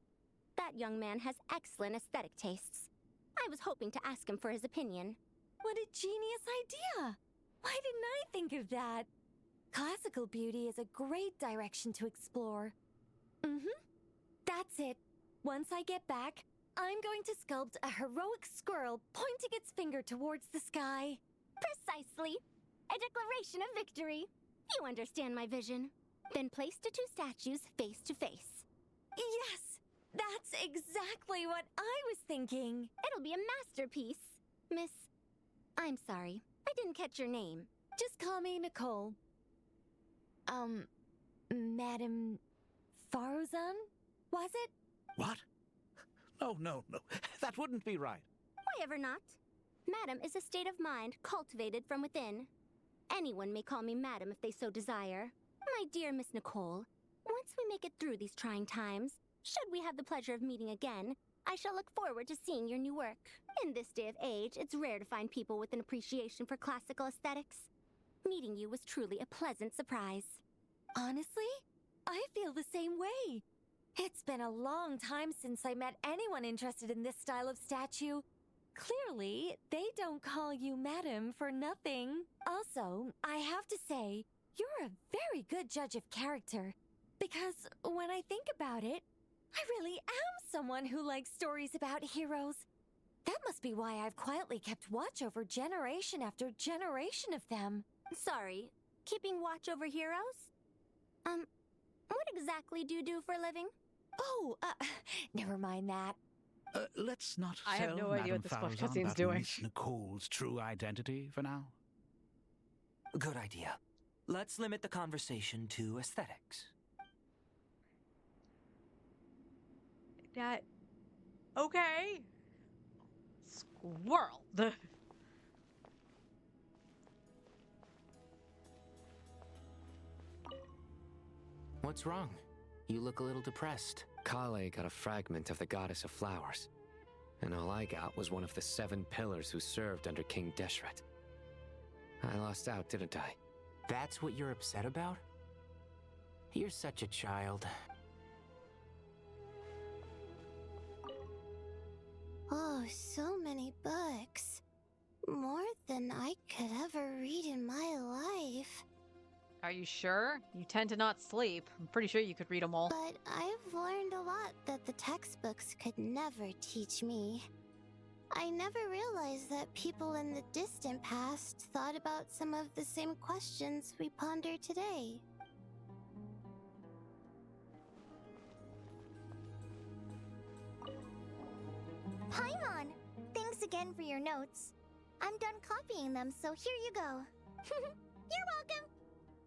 That young man has excellent aesthetic tastes. I was hoping to ask him for his opinion.
What a genius idea! Why didn't I think of that? Classical beauty is a great direction to explore. That's it. Once I get back, I'm going to sculpt a heroic squirrel pointing its finger towards the sky.
Precisely. A declaration of victory. You understand my vision. Then place the two statues face to face.
Yes! That's exactly what I was thinking.
It'll be a masterpiece. Miss... I'm sorry. I didn't catch your name.
Just call me Nicole. Madame Faruzan? Was it?
What? No. That wouldn't be right.
Why ever not? Madam is a state of mind cultivated from within. Anyone may call me Madam if they so desire. My dear Miss Nicole, once we make it through these trying times, should we have the pleasure of meeting again, I shall look forward to seeing your new work. In this day of age, it's rare to find people with an appreciation for classical aesthetics. Meeting you was truly a pleasant surprise.
Honestly, I feel the same way. It's been a long time since I met anyone interested in this style of statue. Clearly, they don't call you Madam for nothing. Also, I have to say, you're a very good judge of character. Because when I think about it, I really am someone who likes stories about heroes. That must be why I've quietly kept watch over generation after generation of them.
Sorry, keeping watch over heroes? What exactly do you do for a living?
Oh, never mind that.
Let's not
I have
tell
no idea what
Madame
this flash
Faruzan
cutscene's
about
doing.
Miss Nicole's true identity for now.
Good idea. Let's limit the conversation to aesthetics.
That... Okay. Squirrel.
What's wrong? You look a little depressed.
Kale got a fragment of the goddess of flowers, and all I got was one of the 7 pillars who served under King Deshret. I lost out, didn't I?
That's what you're upset about? You're such a child.
Oh, so many books. More than I could ever read in my life.
Are you sure? You tend to not sleep. I'm pretty sure you could read them all.
But I've learned a lot that the textbooks could never teach me. I never realized that people in the distant past thought about some of the same questions we ponder today. Paimon! Thanks again for your notes. I'm done copying them, so here you go. You're welcome.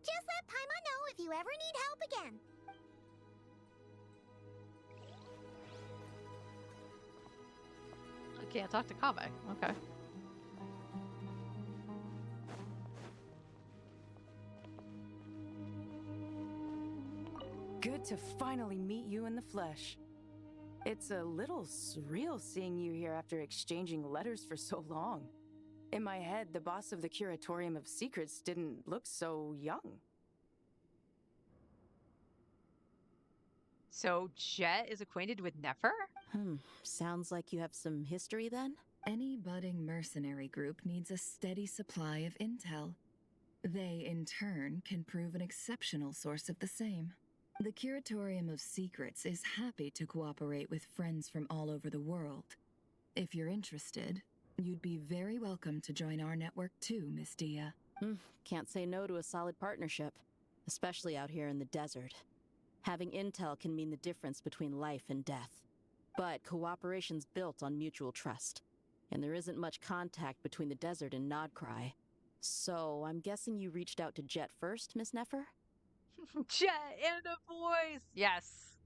Just let Paimon know if you ever need help again.
I can't talk to Kame. Okay.
Good to finally meet you in the flesh. It's a little surreal seeing you here after exchanging letters for so long. In my head, the boss of the Curatorium of Secrets didn't look so young.
So Jet is acquainted with Nefer?
Sounds like you have some history then?
Any budding mercenary group needs a steady supply of intel. They, in turn, can prove an exceptional source of the same. The Curatorium of Secrets is happy to cooperate with friends from all over the world. If you're interested, you'd be very welcome to join our network too, Miss Dia.
Can't say no to a solid partnership, especially out here in the desert. Having intel can mean the difference between life and death. But cooperation's built on mutual trust. and there isn't much contact between the desert and Nodcry. So I'm guessing you reached out to Jet first, Miss Nefer?
Jet and a voice. Yes.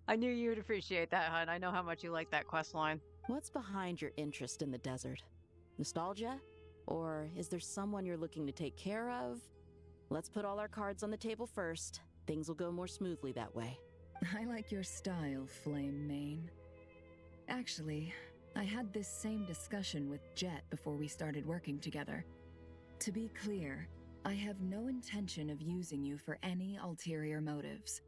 I knew you would appreciate that, hun. I know how much you like that quest line.
What's behind your interest in the desert? Nostalgia? Or is there someone you're looking to take care of? Let's put all our cards on the table first. Things will go more smoothly that way.
I like your style, Flame Mane. Actually, I had this same discussion with Jet before we started working together. To be clear, I have no intention of using you for any ulterior motives.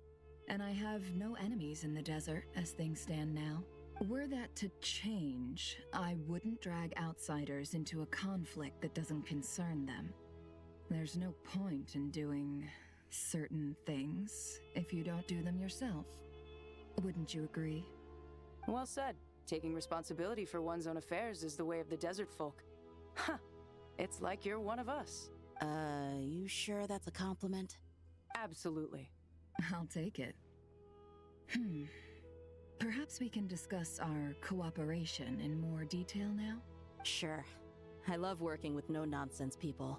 And I have no enemies in the desert as things stand now. Were that to change, I wouldn't drag outsiders into a conflict that doesn't concern them. There's no point in doing certain things if you don't do them yourself. Wouldn't you agree?
Well said. Taking responsibility for one's own affairs is the way of the desert folk. Huh. It's like you're one of us.
You sure that's a compliment?
Absolutely.
I'll take it. Perhaps we can discuss our cooperation in more detail now?
Sure. I love working with no-nonsense people.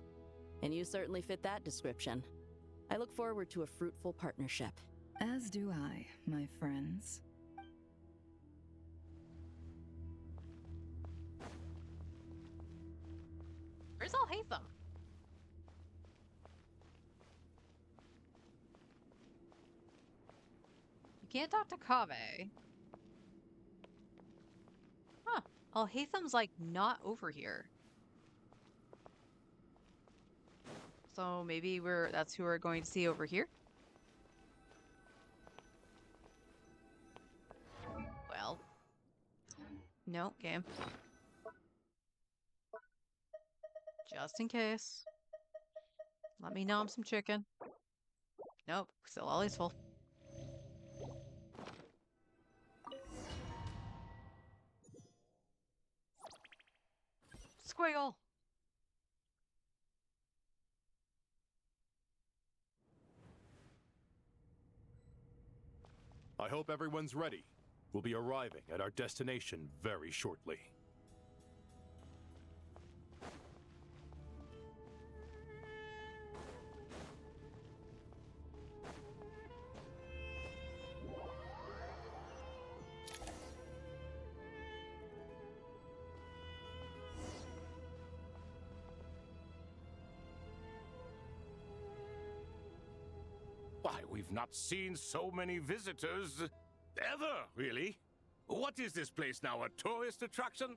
And you certainly fit that description. I look forward to a fruitful partnership.
As do I, my friends.
Where's Al-Haytham? You can't talk to Kaveh. Huh. Al-Haytham's like not over here. So maybe that's who we're going to see over here. Well. No, game. Just in case. Let me nom some chicken. Nope, still always full. Squiggle!
I hope everyone's ready. We'll be arriving at our destination very shortly.
Why, we've not seen so many visitors ever, really. What is this place now, a tourist attraction?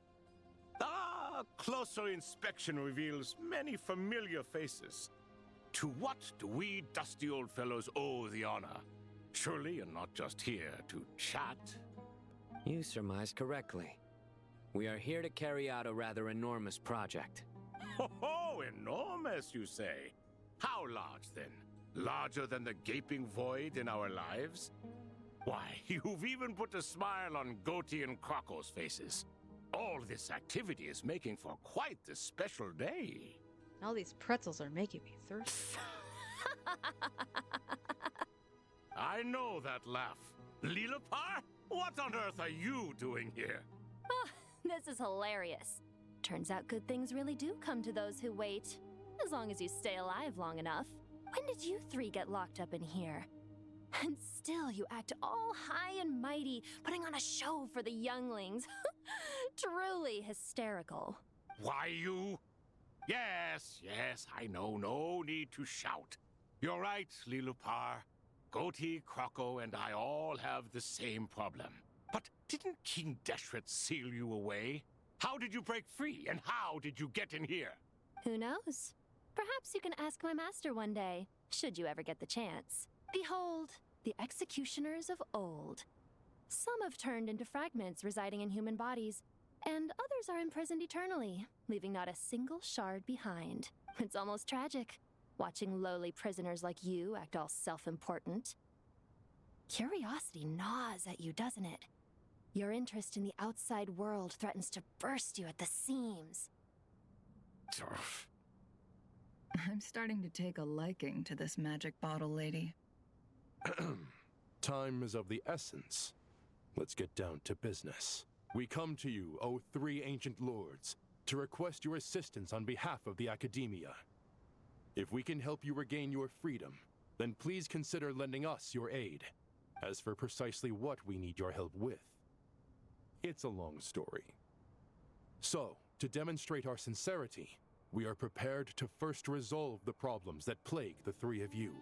Ah, closer inspection reveals many familiar faces. To what do we dusty old fellows owe the honor? Surely you're not just here to chat.
You surmised correctly. We are here to carry out a rather enormous project.
Ho, enormous, you say? How large, then? Larger than the gaping void in our lives? Why, you've even put a smile on Goatee and Crocco's faces. All this activity is making for quite the special day.
All these pretzels are making me thirsty.
I know that laugh. Lilipar? What on earth are you doing here?
Oh, this is hilarious. Turns out good things really do come to those who wait. As long as you stay alive long enough. When did you three get locked up in here? And still you act all high and mighty, putting on a show for the younglings. Truly hysterical.
Why, you? Yes, I know. No need to shout. You're right, Lilipar. Goatee, Crocco, and I all have the same problem. But didn't King Deshret seal you away? How did you break free, and how did you get in here?
Who knows? Perhaps you can ask my master one day, should you ever get the chance. Behold, the executioners of old. Some have turned into fragments residing in human bodies, and others are imprisoned eternally, leaving not a single shard behind. It's almost tragic, watching lowly prisoners like you act all self-important. Curiosity gnaws at you, doesn't it? Your interest in the outside world threatens to burst you at the seams.
I'm starting to take a liking to this magic bottle lady.
Time is of the essence. Let's get down to business. We come to you, O three ancient lords, to request your assistance on behalf of the Academia. If we can help you regain your freedom, then please consider lending us your aid. As for precisely what we need your help with, it's a long story. So, to demonstrate our sincerity, we are prepared to first resolve the problems that plague the three of you.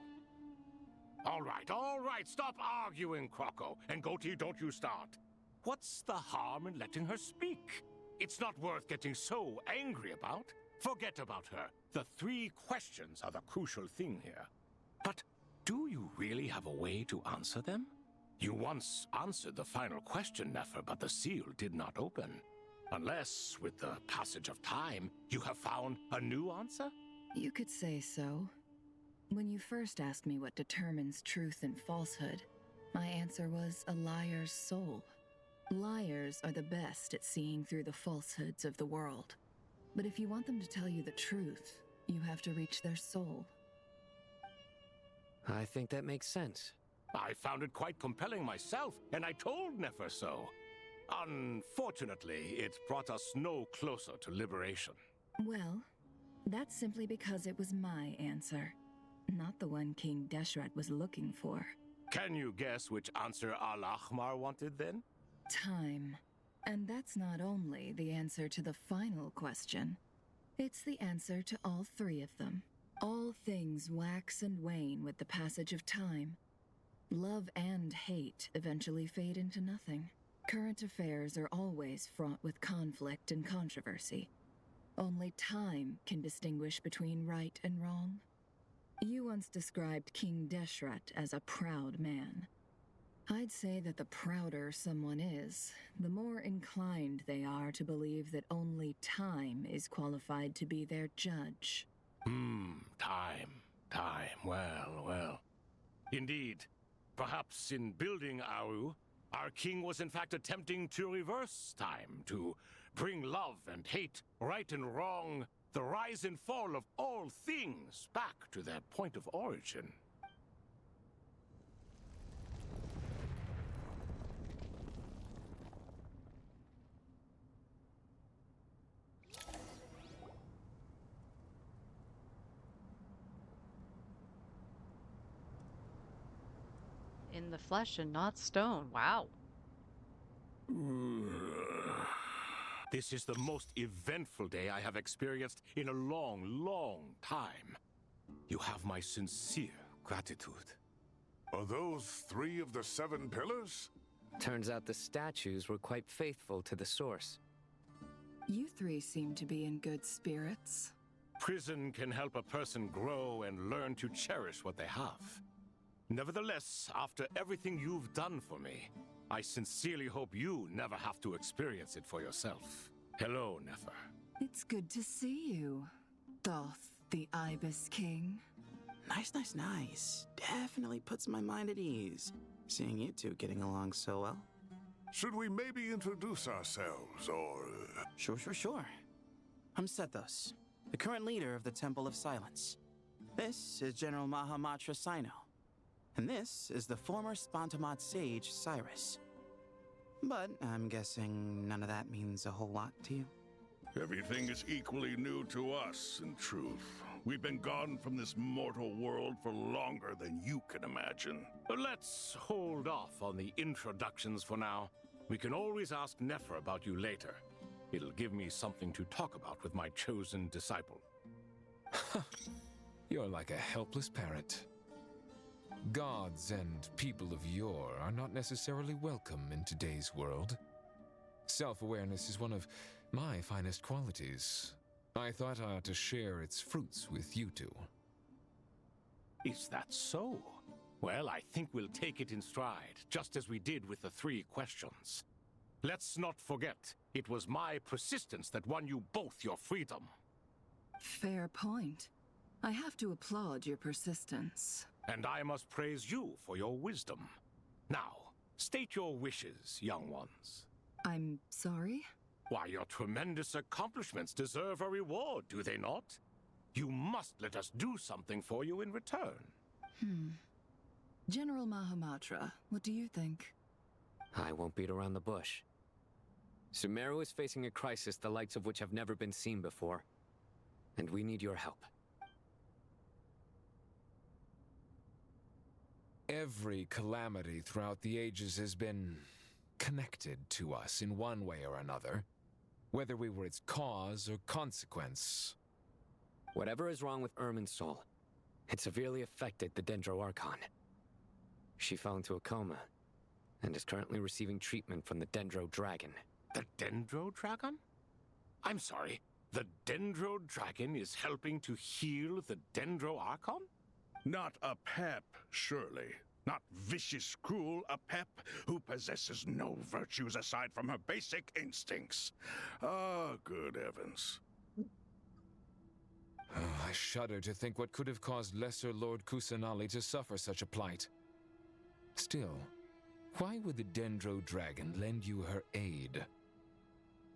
All right, stop arguing, Croco. And Goatee, don't you start. What's the harm in letting her speak? It's not worth getting so angry about. Forget about her. The three questions are the crucial thing here. But do you really have a way to answer them? You once answered the final question, Nefer, but the seal did not open. Unless, with the passage of time, you have found a new answer?
You could say so. When you first asked me what determines truth and falsehood, my answer was a liar's soul. Liars are the best at seeing through the falsehoods of the world. But if you want them to tell you the truth, you have to reach their soul.
I think that makes sense.
I found it quite compelling myself, and I told Nefer so. Unfortunately, it brought us no closer to liberation.
Well, that's simply because it was my answer, not the one King Deshret was looking for.
Can you guess which answer Al-Ahmar wanted then?
Time. And that's not only the answer to the final question, it's the answer to all three of them. All things wax and wane with the passage of time. Love and hate eventually fade into nothing. Current affairs are always fraught with conflict and controversy. Only time can distinguish between right and wrong. You once described King Deshret as a proud man. I'd say that the prouder someone is, the more inclined they are to believe that only time is qualified to be their judge.
Time. Well. Indeed. Perhaps in building Aru, our king was in fact attempting to reverse time, to bring love and hate, right and wrong, the rise and fall of all things back to their point of origin.
In the flesh and not stone. Wow.
This is the most eventful day I have experienced in a long time. You have my sincere gratitude.
Are those 3 of the 7 pillars?
Turns out the statues were quite faithful to the source.
You three seem to be in good spirits.
Prison can help a person grow and learn to cherish what they have. Nevertheless, after everything you've done for me, I sincerely hope you never have to experience it for yourself. Hello, Nefer.
It's good to see you, Thoth, the Ibis King.
Nice. Definitely puts my mind at ease, seeing you two getting along so well.
Should we maybe introduce ourselves, or...
Sure. I'm Sethos, the current leader of the Temple of Silence. This is General Mahamatra Sino. And this is the former Spantamat sage, Cyrus. But I'm guessing none of that means a whole lot to you.
Everything is equally new to us, in truth. We've been gone from this mortal world for longer than you can imagine.
Let's hold off on the introductions for now. We can always ask Nefer about you later. It'll give me something to talk about with my chosen disciple.
You're like a helpless parent. Gods and people of yore are not necessarily welcome in today's world. Self-awareness is one of my finest qualities. I thought I ought to share its fruits with you two.
Is that so? Well, I think we'll take it in stride, just as we did with the 3 questions. Let's not forget, it was my persistence that won you both your freedom.
Fair point. I have to applaud your persistence.
And I must praise you for your wisdom. Now, state your wishes, young ones.
I'm sorry?
Why, your tremendous accomplishments deserve a reward, do they not? You must let us do something for you in return.
General Mahamatra, what do you think?
I won't beat around the bush. Sumeru is facing a crisis the likes of which have never been seen before. And we need your help.
Every calamity throughout the ages has been connected to us in one way or another, whether we were its cause or consequence.
Whatever is wrong with Irminsul, it severely affected the Dendro Archon. She fell into a coma and is currently receiving treatment from the Dendro Dragon.
The Dendro Dragon? I'm sorry, the Dendro Dragon is helping to heal the Dendro Archon?
Not a pep, surely. Not vicious, cruel a pep who possesses no virtues aside from her basic instincts. Ah, good heavens.
Oh, I shudder to think what could have caused Lesser Lord Kusanali to suffer such a plight. Still, why would the Dendro Dragon lend you her aid?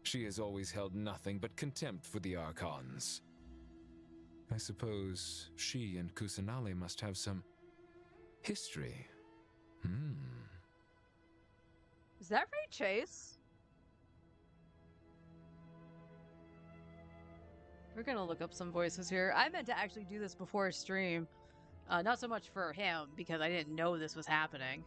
She has always held nothing but contempt for the Archons. I suppose she and Kusanali must have some history.
Is that Ray Chase? We're gonna look up some voices here. I meant to actually do this before stream. Not so much for him, because I didn't know this was happening.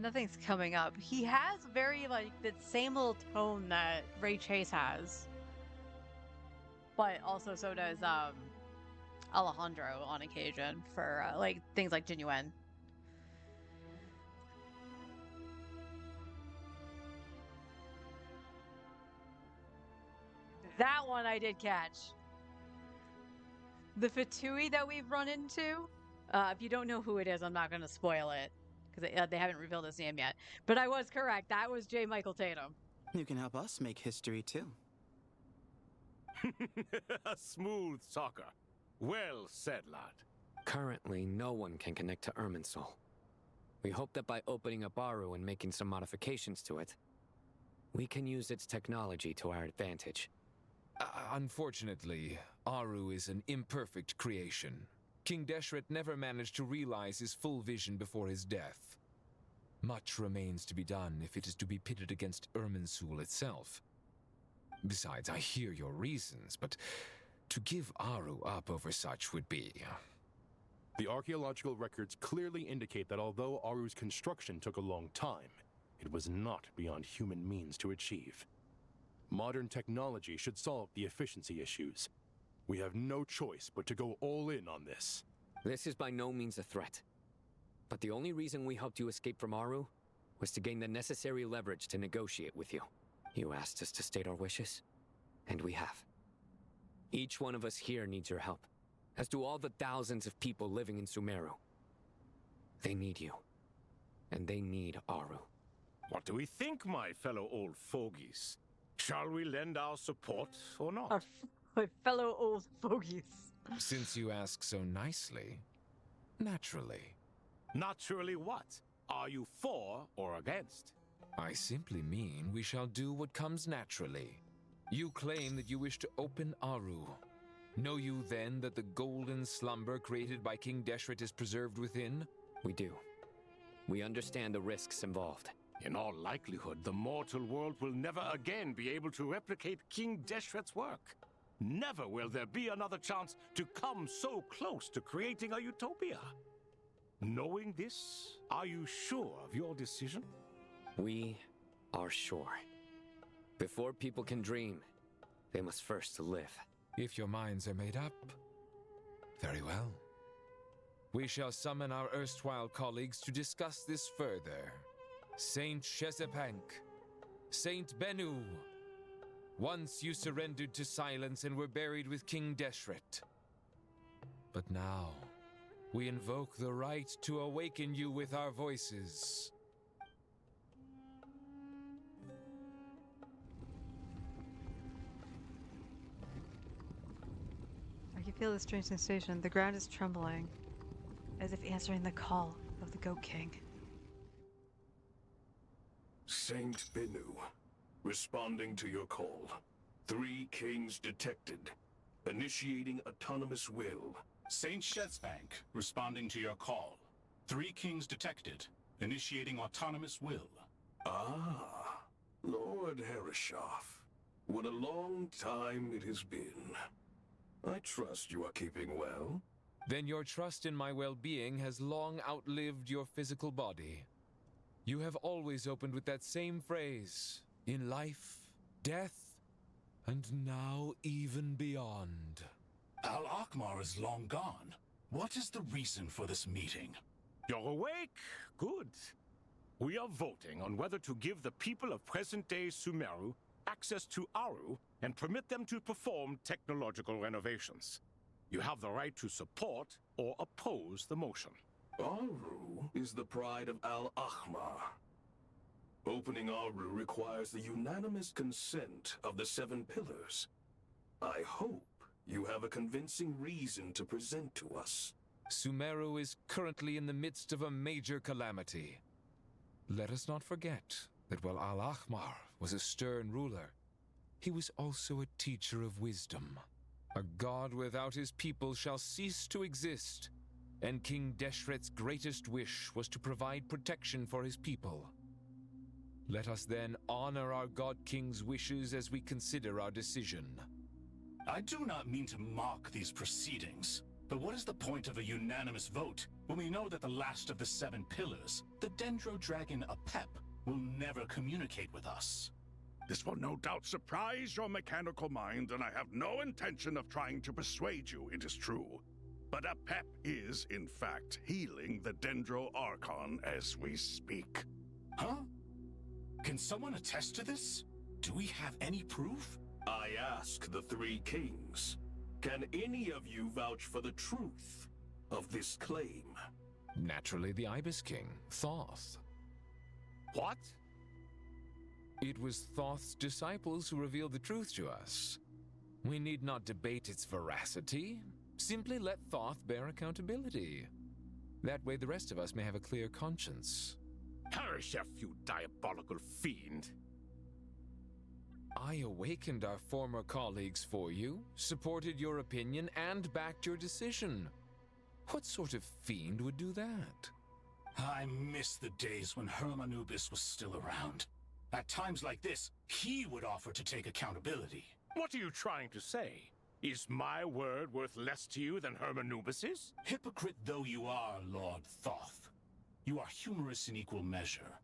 Nothing's coming up. He has very, like, the same little tone that Ray Chase has. But also so does, Alejandro on occasion for, like, things like Genuine. That one I did catch. The Fatui that we've run into, if you don't know who it is, I'm not going to spoil it. Because they haven't revealed his name yet. But I was correct. That was J. Michael Tatum.
You can help us make history, too.
Smooth soccer. Well said, lad.
Currently, no one can connect to Irminsul. We hope that by opening up Aru and making some modifications to it, we can use its technology to our advantage.
Unfortunately, Aru is an imperfect creation. King Deshret never managed to realize his full vision before his death. Much remains to be done if it is to be pitted against Irminsul itself. Besides, I hear your reasons, but to give Aru up over such would be...
The archaeological records clearly indicate that although Aru's construction took a long time, it was not beyond human means to achieve. Modern technology should solve the efficiency issues. We have no choice but to go all in on this.
This is by no means a threat. But the only reason we helped you escape from Aru was to gain the necessary leverage to negotiate with you. You asked us to state our wishes, and we have. Each one of us here needs your help, as do all the thousands of people living in Sumeru. They need you, and they need Aru.
What do we think, my fellow old fogies? Shall we lend our support or not?
My fellow old fogies.
Since you ask so nicely, naturally.
Naturally what? Are you for or against?
I simply mean we shall do what comes naturally. You claim that you wish to open Aru. Know you then that the golden slumber created by King Deshret is preserved within?
We do. We understand the risks involved.
In all likelihood, the mortal world will never again be able to replicate King Deshret's work. Never will there be another chance to come so close to creating a utopia. Knowing this, are you sure of your decision?
We are sure. Before people can dream, they must first live.
If your minds are made up, very well. We shall summon our erstwhile colleagues to discuss this further. Saint Shezepank, Saint Bennu, once you surrendered to silence and were buried with King Deshret. But now, we invoke the right to awaken you with our voices.
feel a strange sensation. The ground is trembling, as if answering the call of the Goat King.
Saint Binu, responding to your call. 3 kings detected. Initiating autonomous will.
Saint Shezbank, responding to your call. 3 kings detected. Initiating autonomous will.
Ah, Lord Herreshoff. What a long time it has been. I trust you are keeping well.
Then your trust in my well-being has long outlived your physical body. You have always opened with that same phrase, in life, death, and now even beyond.
Al-Akmar is long gone. What is the reason for this meeting?
You're awake? Good. We are voting on whether to give the people of present-day Sumeru access to Aru and permit them to perform technological renovations. You have the right to support or oppose the motion.
Aru is the pride of Al-Ahmar. Opening Aru requires the unanimous consent of the 7 pillars. I hope you have a convincing reason to present to us.
Sumeru is currently in the midst of a major calamity. Let us not forget that while Al-Ahmar was a stern ruler, he was also a teacher of wisdom. A god without his people shall cease to exist, and King Deshret's greatest wish was to provide protection for his people. Let us then honor our God King's wishes as we consider our decision.
I do not mean to mock these proceedings, but what is the point of a unanimous vote when we know that the last of the 7 pillars, the Dendro Dragon Apep, will never communicate with us?
This will no doubt surprise your mechanical mind, and I have no intention of trying to persuade you it is true. But Apep is, in fact, healing the Dendro Archon as we speak.
Huh? Can someone attest to this? Do we have any proof?
I ask the 3 kings. Can any of you vouch for the truth of this claim?
Naturally, the Ibis King, Thoth.
What?
It was Thoth's disciples who revealed the truth to us. We need not debate its veracity. Simply let Thoth bear accountability. That way the rest of us may have a clear conscience.
Hereshef, you diabolical fiend!
I awakened our former colleagues for you, supported your opinion, and backed your decision. What sort of fiend would do that?
I miss the days when Hermanubis was still around. At times like this, he would offer to take accountability.
What are you trying to say? Is my word worth less to you than Hermanubis's?
Hypocrite though you are, Lord Thoth, you are humorous in equal measure.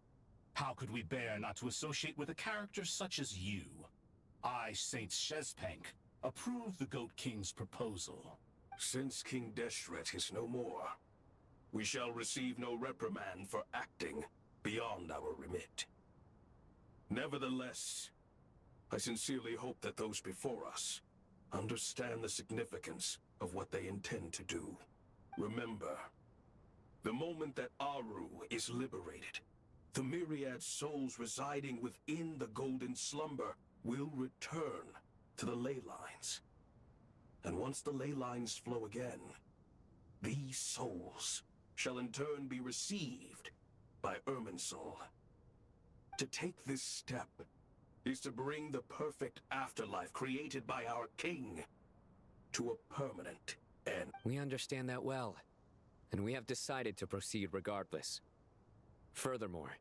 How could we bear not to associate with a character such as you? I, Saint Shezpank, approve the Goat King's proposal.
Since King Deshret is no more, we shall receive no reprimand for acting beyond our remit. Nevertheless, I sincerely hope that those before us understand the significance of what they intend to do. Remember, the moment that Aru is liberated, the myriad souls residing within the Golden Slumber will return to the ley lines. And once the ley lines flow again, these souls shall in turn be received by Irminsul. To take this step is to bring the perfect afterlife created by our king to a permanent end.
We understand that well, and we have decided to proceed regardless. Furthermore,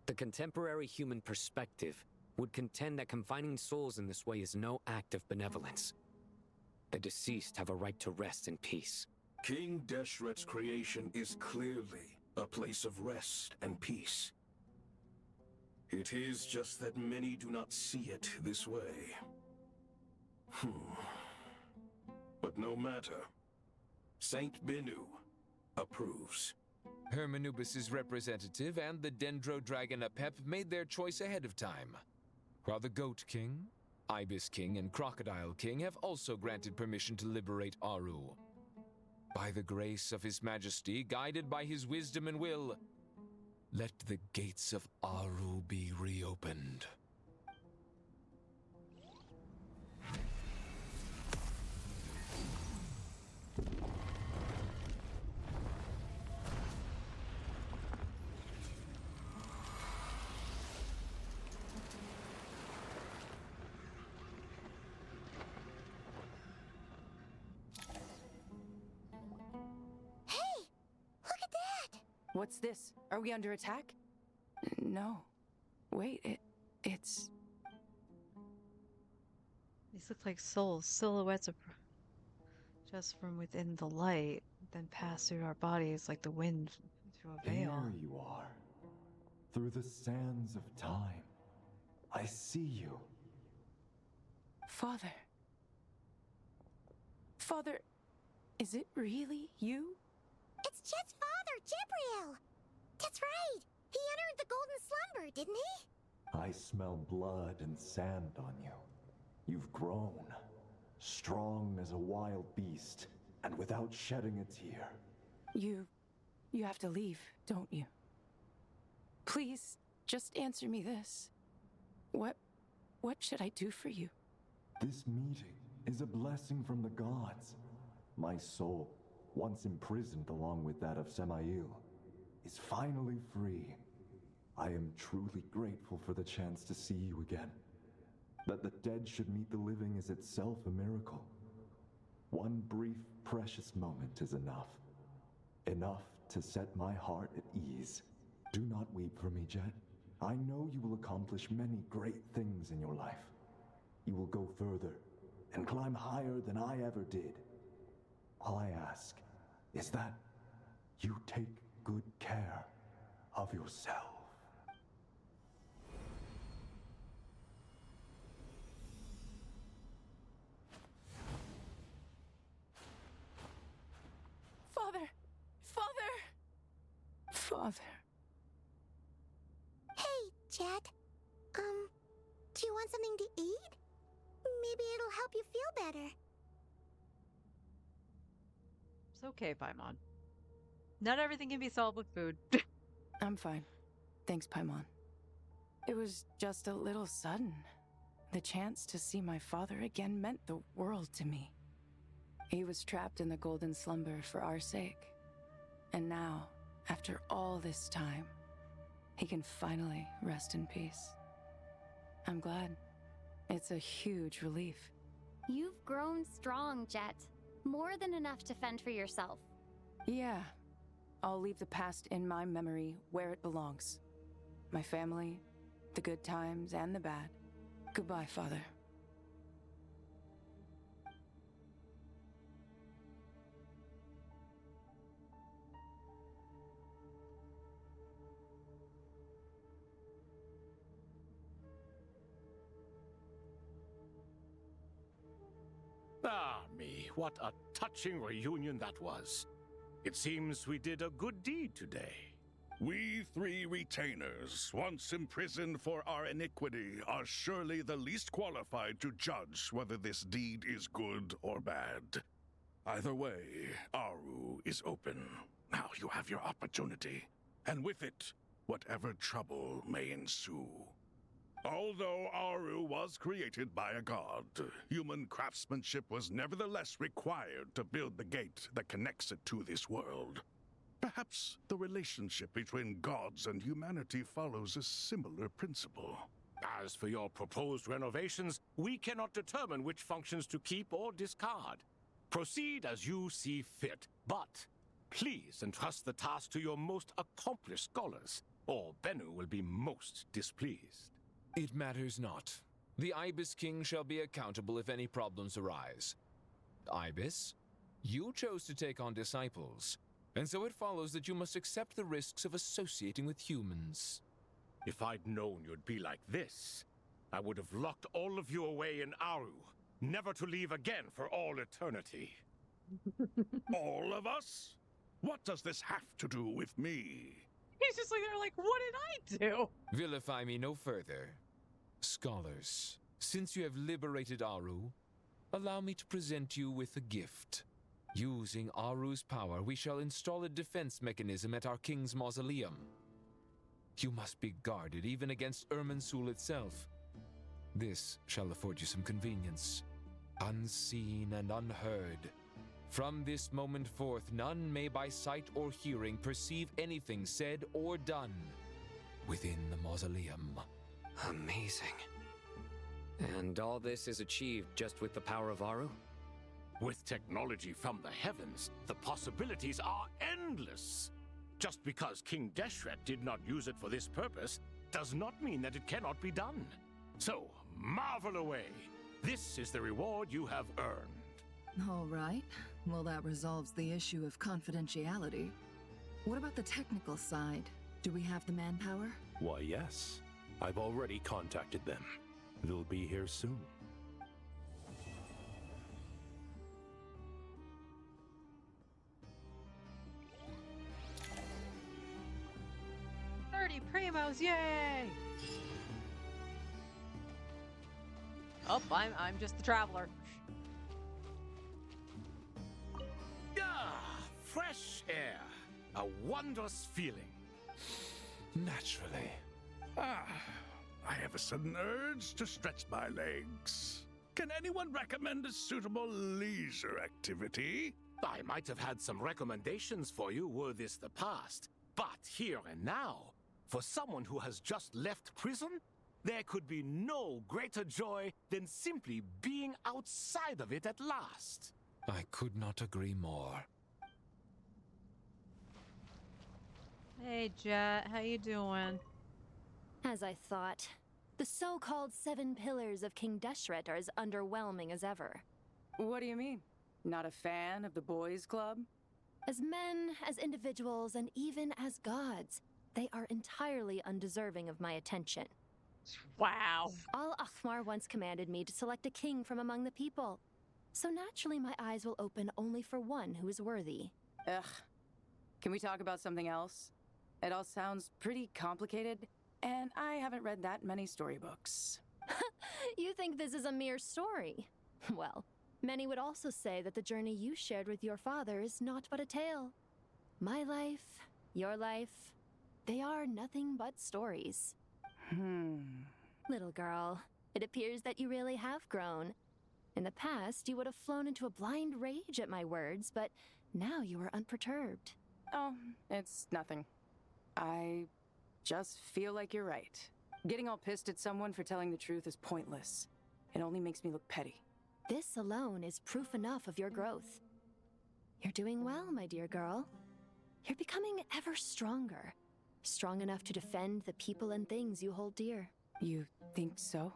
the contemporary human perspective would contend that confining souls in this way is no act of benevolence. The deceased have a right to rest in peace.
King Deshret's creation is clearly a place of rest and peace. It is just that many do not see it this way. But no matter. Saint Binu approves.
Hermanubis' representative and the Dendro Dragon Apep made their choice ahead of time, while the Goat King, Ibis King, and Crocodile King have also granted permission to liberate Aru. By the grace of His Majesty, guided by his wisdom and will, let the gates of Aru be reopened.
What's this? Are we under attack? No. Wait, it's...
These look like souls, silhouettes of just from within the light, then pass through our bodies like the wind through a veil.
Here you are, through the sands of time. I see you.
Father. Father, is it really you?
It's Jet's father, Jibril! That's right! He entered the golden slumber, didn't he?
I smell blood and sand on you. You've grown, strong as a wild beast, and without shedding a tear.
You have to leave, don't you? Please, just answer me this. What should I do for you?
This meeting is a blessing from the gods. My soul, once imprisoned along with that of Semail, is finally free. I am truly grateful for the chance to see you again. That the dead should meet the living is itself a miracle. One brief, precious moment is enough. Enough to set my heart at ease. Do not weep for me, Jet. I know you will accomplish many great things in your life. You will go further and climb higher than I ever did. All I ask is that you take good care of yourself.
Father.
Hey, Jet. Do you want something to eat? Maybe it'll help you feel better.
It's okay, Paimon. Not everything can be solved with food.
I'm fine. Thanks, Paimon. It was just a little sudden. The chance to see my father again meant the world to me. He was trapped in the golden slumber for our sake. And now, after all this time, he can finally rest in peace. I'm glad. It's a huge relief.
You've grown strong, Jet. More than enough to fend for yourself.
Yeah. I'll leave the past in my memory where it belongs. My family, the good times and the bad. Goodbye, Father.
Ah, me, what a touching reunion that was. It seems we did a good deed today.
We three retainers, once imprisoned for our iniquity, are surely the least qualified to judge whether this deed is good or bad. Either way, Aru is open. Now you have your opportunity, and with it, whatever trouble may ensue. Although Aru was created by a god, human craftsmanship was nevertheless required to build the gate that connects it to this world. Perhaps the relationship between gods and humanity follows a similar principle.
As for your proposed renovations, we cannot determine which functions to keep or discard. Proceed as you see fit, but please entrust the task to your most accomplished scholars, or Bennu will be most displeased.
It matters not. The Ibis King shall be accountable if any problems arise. Ibis, you chose to take on disciples, and so it follows that you must accept the risks of associating with humans.
If I'd known you'd be like this, I would have locked all of you away in Aru, never to leave again for all eternity.
All of us? What does this have to do with me?
He's just like, they're like, what did I do?
Vilify me no further. Scholars, since you have liberated Aru, allow me to present you with a gift. Using Aru's power, we shall install a defense mechanism at our king's mausoleum. You must be guarded even against Irminsul itself. This shall afford you some convenience. Unseen and unheard. From this moment forth, none may by sight or hearing perceive anything said or done within the mausoleum.
Amazing. And all this is achieved just with the power of Aru?
With technology from the heavens, the possibilities are endless. Just because King Deshret did not use it for this purpose does not mean that it cannot be done. So, marvel away. This is the reward you have earned.
All right. Well, that resolves the issue of confidentiality. What about the technical side? Do we have the manpower?
Why, yes. I've already contacted them. They'll be here soon.
Primos, yay! Oh, I'm just the traveler.
Ah, fresh air. A wondrous feeling.
Naturally. Ah, I have a sudden urge to stretch my legs. Can anyone recommend a suitable leisure activity?
I might have had some recommendations for you were this the past, but here and now, for someone who has just left prison, there could be no greater joy than simply being outside of it at last.
I could not agree more.
Hey, Jet, how you doing?
As I thought. The so-called 7 pillars of King Deshret are as underwhelming as ever.
What do you mean? Not a fan of the boys' club?
As men, as individuals, and even as gods, they are entirely undeserving of my attention.
Wow.
Al-Ahmar once commanded me to select a king from among the people. So naturally my eyes will open only for one who is worthy.
Ugh. Can we talk about something else? It all sounds pretty complicated, and I haven't read that many storybooks.
You think this is a mere story? Well, many would also say that the journey you shared with your father is not but a tale. My life, your life, they are nothing but stories. Little girl, it appears that you really have grown. In the past, you would have flown into a blind rage at my words, but now you are unperturbed.
Oh, it's nothing. I just feel like you're right. Getting all pissed at someone for telling the truth is pointless. It only makes me look petty.
This alone is proof enough of your growth. You're doing well, my dear girl. You're becoming ever stronger. Strong enough to defend the people and things you hold dear.
You think so?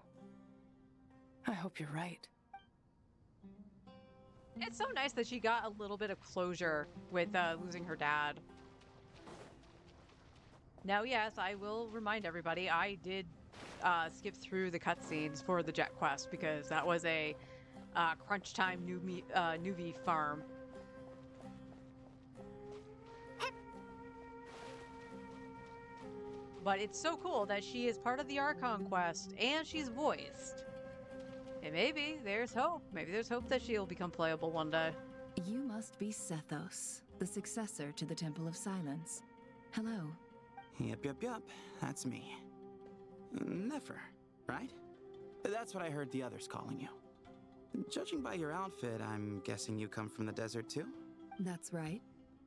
I hope you're right.
It's so nice that she got a little bit of closure with losing her dad. Now, yes, I will remind everybody, I did skip through the cutscenes for the Jet Quest because that was a crunch time newbie farm. But it's so cool that she is part of the Archon quest and she's voiced. And maybe there's hope. Maybe there's hope that she'll become playable one day.
You must be Sethos, the successor to the Temple of Silence. Hello.
Yep. That's me. Nefer, right? That's what I heard the others calling you. Judging by your outfit, I'm guessing you come from the desert too?
That's right.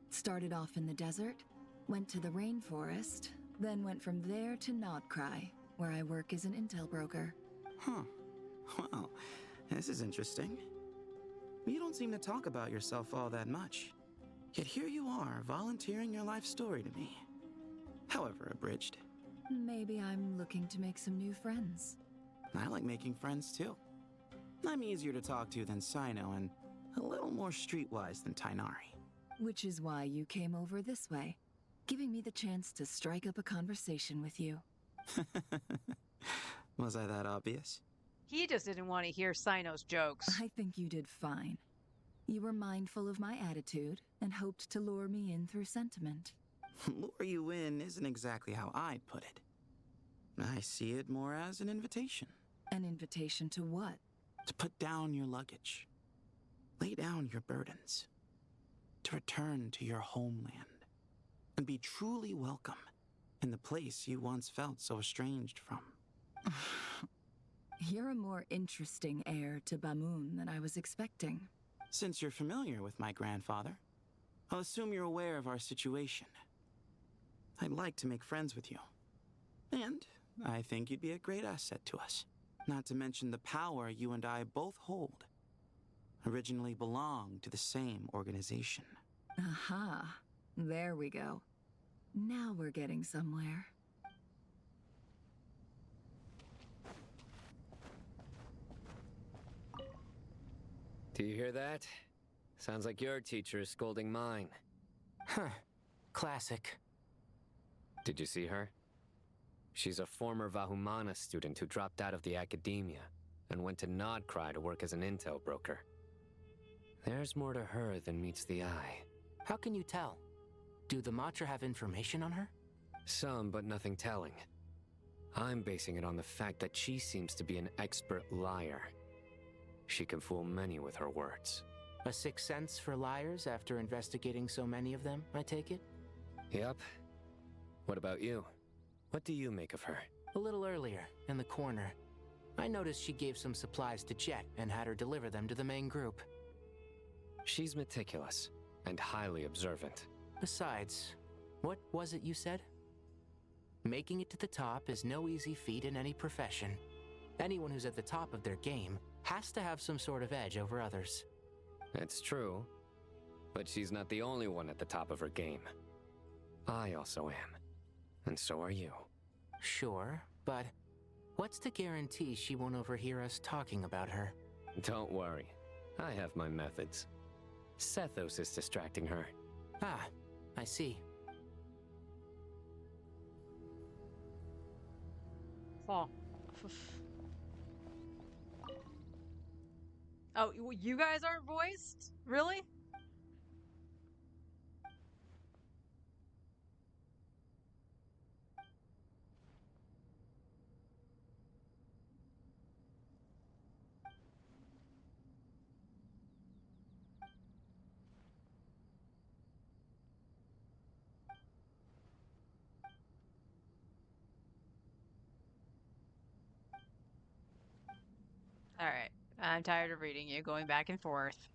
Started off in the desert, went to the rainforest, then went from there to Nodcry, where I work as an intel broker.
Huh. Well, this is interesting. You don't seem to talk about yourself all that much. Yet here you are, volunteering your life story to me. However abridged.
Maybe I'm looking to make some new friends.
I like making friends too. I'm easier to talk to than Sino and a little more streetwise than Tainari.
Which is why you came over this way, giving me the chance to strike up a conversation with you.
Was I that obvious?
He just didn't want to hear Sino's jokes.
I think you did fine. You were mindful of my attitude and hoped to lure me in through sentiment.
Lure you in isn't exactly how I'd put it. I see it more as an invitation.
An invitation to what?
To put down your luggage. Lay down your burdens. To return to your homeland. And be truly welcome in the place you once felt so estranged from.
You're a more interesting heir to Bamun than I was expecting.
Since you're familiar with my grandfather, I'll assume you're aware of our situation. I'd like to make friends with you. And I think you'd be a great asset to us. Not to mention the power you and I both hold. Originally belonged to the same organization.
Aha. There we go. Now we're getting somewhere.
Do you hear that? Sounds like your teacher is scolding mine.
Huh. Classic.
Did you see her? She's a former Vahumana student who dropped out of the academia and went to Nodcry to work as an intel broker. There's more to her than meets the eye.
How can you tell? Do the Matra have information on her?
Some, but nothing telling. I'm basing it on the fact that she seems to be an expert liar. She can fool many with her words.
A sixth sense for liars after investigating so many of them, I take it?
Yep. What about you? What do you make of her?
A little earlier, in the corner, I noticed she gave some supplies to Jet and had her deliver them to the main group.
She's meticulous and highly observant.
Besides, what was it you said? Making it to the top is no easy feat in any profession. Anyone who's at the top of their game has to have some sort of edge over others.
It's true, but she's not the only one at the top of her game. I also am, and so are you.
Sure, but what's to guarantee she won't overhear us talking about her?
Don't worry, I have my methods. Sethos is distracting her.
Ah, I see.
Oh. Oh, you guys aren't voiced? Really? Alright. I'm tired of reading you, going back and forth.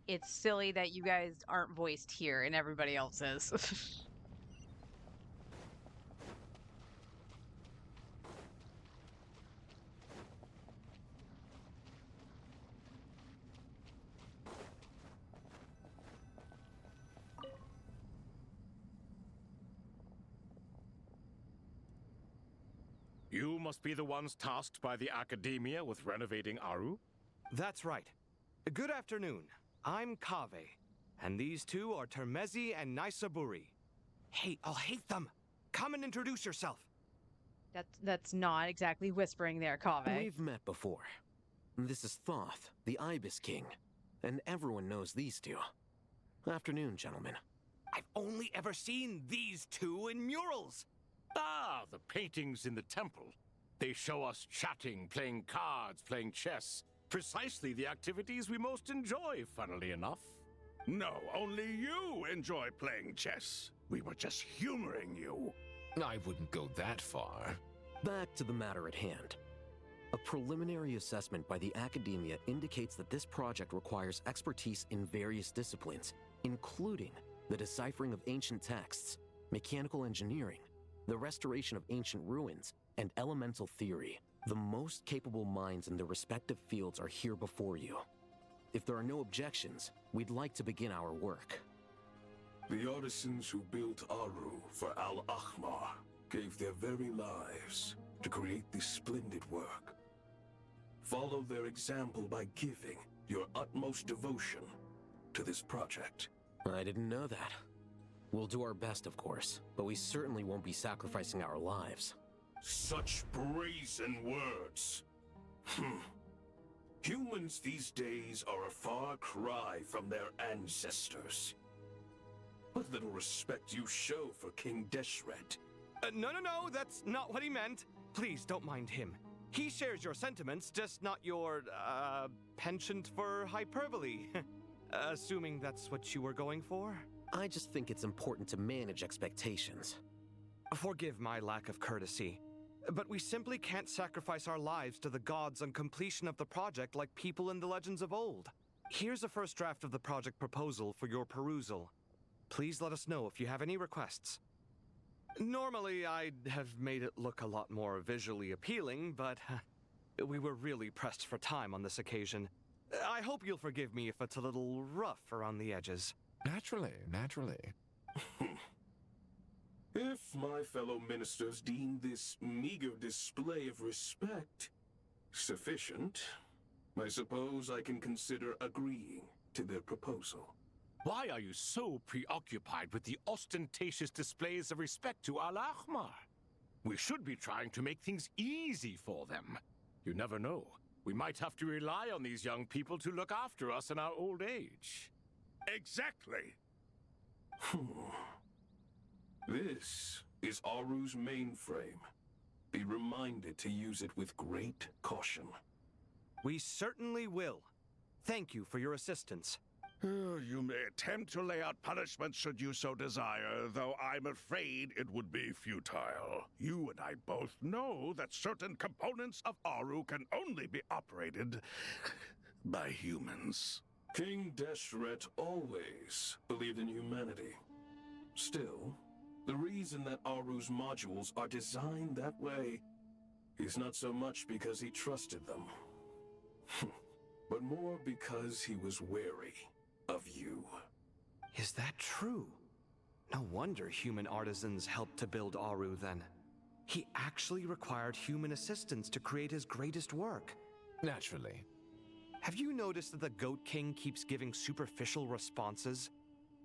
It's silly that you guys aren't voiced here and everybody else is.
You must be the ones tasked by the Academia with renovating Aru?
That's right. Good afternoon. I'm Kaveh, and these two are Termezi and Naisaburi. Hey, I'll hate them. Come and introduce yourself.
That's not exactly whispering there, Kaveh.
We've met before. This is Thoth, the Ibis King, and everyone knows these two. Afternoon, gentlemen.
I've only ever seen these two in murals.
Ah, the paintings in the temple. They show us chatting, playing cards, playing chess. Precisely the activities we most enjoy, funnily enough.
No, only you enjoy playing chess. We were just humoring you.
I wouldn't go that far.
Back to the matter at hand. A preliminary assessment by the Academia indicates that this project requires expertise in various disciplines, including the deciphering of ancient texts, mechanical engineering, the restoration of ancient ruins, and elemental theory. The most capable minds in their respective fields are here before you. If there are no objections, we'd like to begin our work.
The artisans who built Aru for Al-Ahmar gave their very lives to create this splendid work. Follow their example by giving your utmost devotion to this project.
I didn't know that. We'll do our best, of course, but we certainly won't be sacrificing our lives.
Such brazen words. Humans these days are a far cry from their ancestors. What little respect you show for King Deshret.
No, that's not what he meant. Please don't mind him. He shares your sentiments, just not your, penchant for hyperbole. Assuming that's what you were going for?
I just think it's important to manage expectations.
Forgive my lack of courtesy, but we simply can't sacrifice our lives to the gods on completion of the project like people in the legends of old. Here's a first draft of the project proposal for your perusal. Please let us know if you have any requests. Normally, I'd have made it look a lot more visually appealing, but we were really pressed for time on this occasion. I hope you'll forgive me if it's a little rough around the edges.
Naturally.
If my fellow ministers deem this meager display of respect sufficient, I suppose I can consider agreeing to their proposal.
Why are you so preoccupied with the ostentatious displays of respect to Al-Ahmar? We should be trying to make things easy for them. You never know. We might have to rely on these young people to look after us in our old age.
Exactly.
This is Aru's mainframe. Be reminded to use it with great caution.
We certainly will. Thank you for your assistance.
You may attempt to lay out punishment should you so desire, though I'm afraid it would be futile. You and I both know that certain components of Aru can only be operated by humans.
King Deshret always believed in humanity. Still, the reason that Aru's modules are designed that way is not so much because he trusted them, but more because he was wary of you.
Is that true? No wonder human artisans helped to build Aru then. He actually required human assistance to create his greatest work.
Naturally.
Have you noticed that the Goat King keeps giving superficial responses?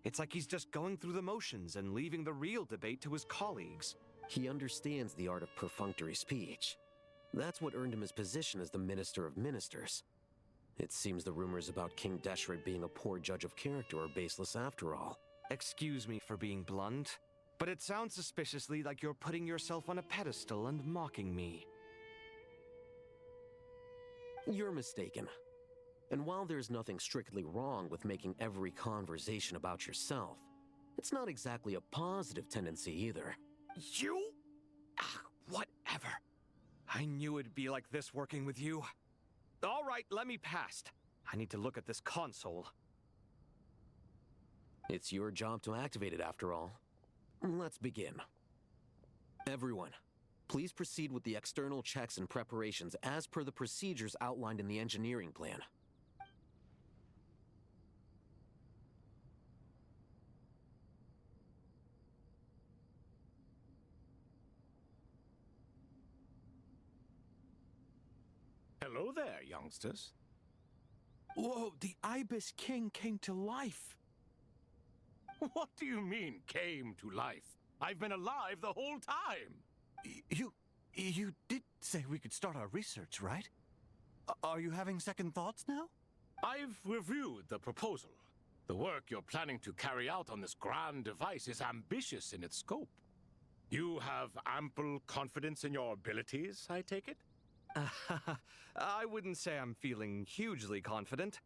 It's like he's just going through the motions and leaving the real debate to his colleagues.
He understands the art of perfunctory speech. That's what earned him his position as the Minister of Ministers. It seems the rumors about King Deshret being a poor judge of character are baseless after all.
Excuse me for being blunt, but it sounds suspiciously like you're putting yourself on a pedestal and mocking me.
You're mistaken. And while there's nothing strictly wrong with making every conversation about yourself, it's not exactly a positive tendency either.
You? Whatever. I knew it'd be like this working with you. All right, let me past. I need to look at this console.
It's your job to activate it after all. Let's begin. Everyone, please proceed with the external checks and preparations as per the procedures outlined in the engineering plan.
Hello there, youngsters.
Whoa, the Ibis King came to life.
What do you mean, came to life? I've been alive the whole time.
You did say we could start our research, right? Are you having second thoughts now?
I've reviewed the proposal. The work you're planning to carry out on this grand device is ambitious in its scope. You have ample confidence in your abilities, I take it?
I wouldn't say I'm feeling hugely confident,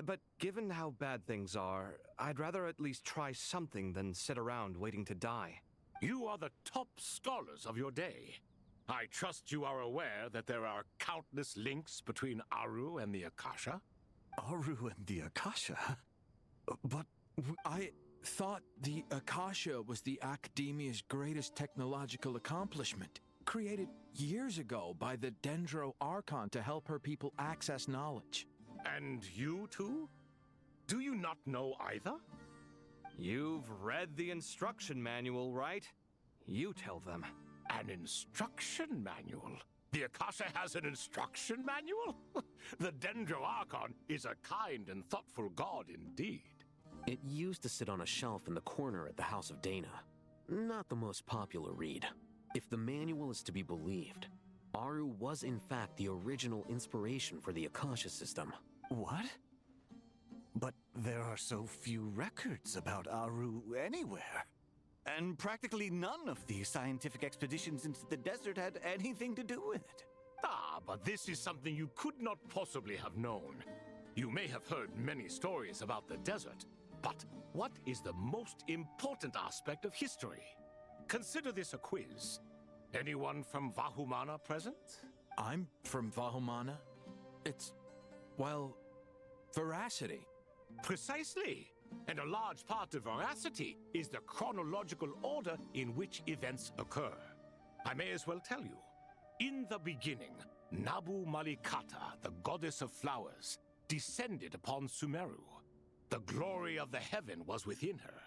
but given how bad things are, I'd rather at least try something than sit around waiting to die.
You are the top scholars of your day. I trust you are aware that there are countless links between Aru and the Akasha?
Aru and the Akasha? But I thought the Akasha was the Academia's greatest technological accomplishment, created years ago by the Dendro Archon to help her people access knowledge.
And you too? Do you not know either?
You've read the instruction manual, right? You tell them.
An instruction manual? The Akasha has an instruction manual? The Dendro Archon is a kind and thoughtful god indeed.
It used to sit on a shelf in the corner at the House of Dana. Not the most popular read. If the manual is to be believed, Aru was in fact the original inspiration for the Akasha system.
What? But there are so few records about Aru anywhere. And practically none of these scientific expeditions into the desert had anything to do with it.
Ah, but this is something you could not possibly have known. You may have heard many stories about the desert, but what is the most important aspect of history? Consider this a quiz. Anyone from Vahumana present?
I'm from Vahumana. It's, well, veracity.
Precisely. And a large part of veracity is the chronological order in which events occur. I may as well tell you. In the beginning, Nabu Malikata, the goddess of flowers, descended upon Sumeru. The glory of the heaven was within her.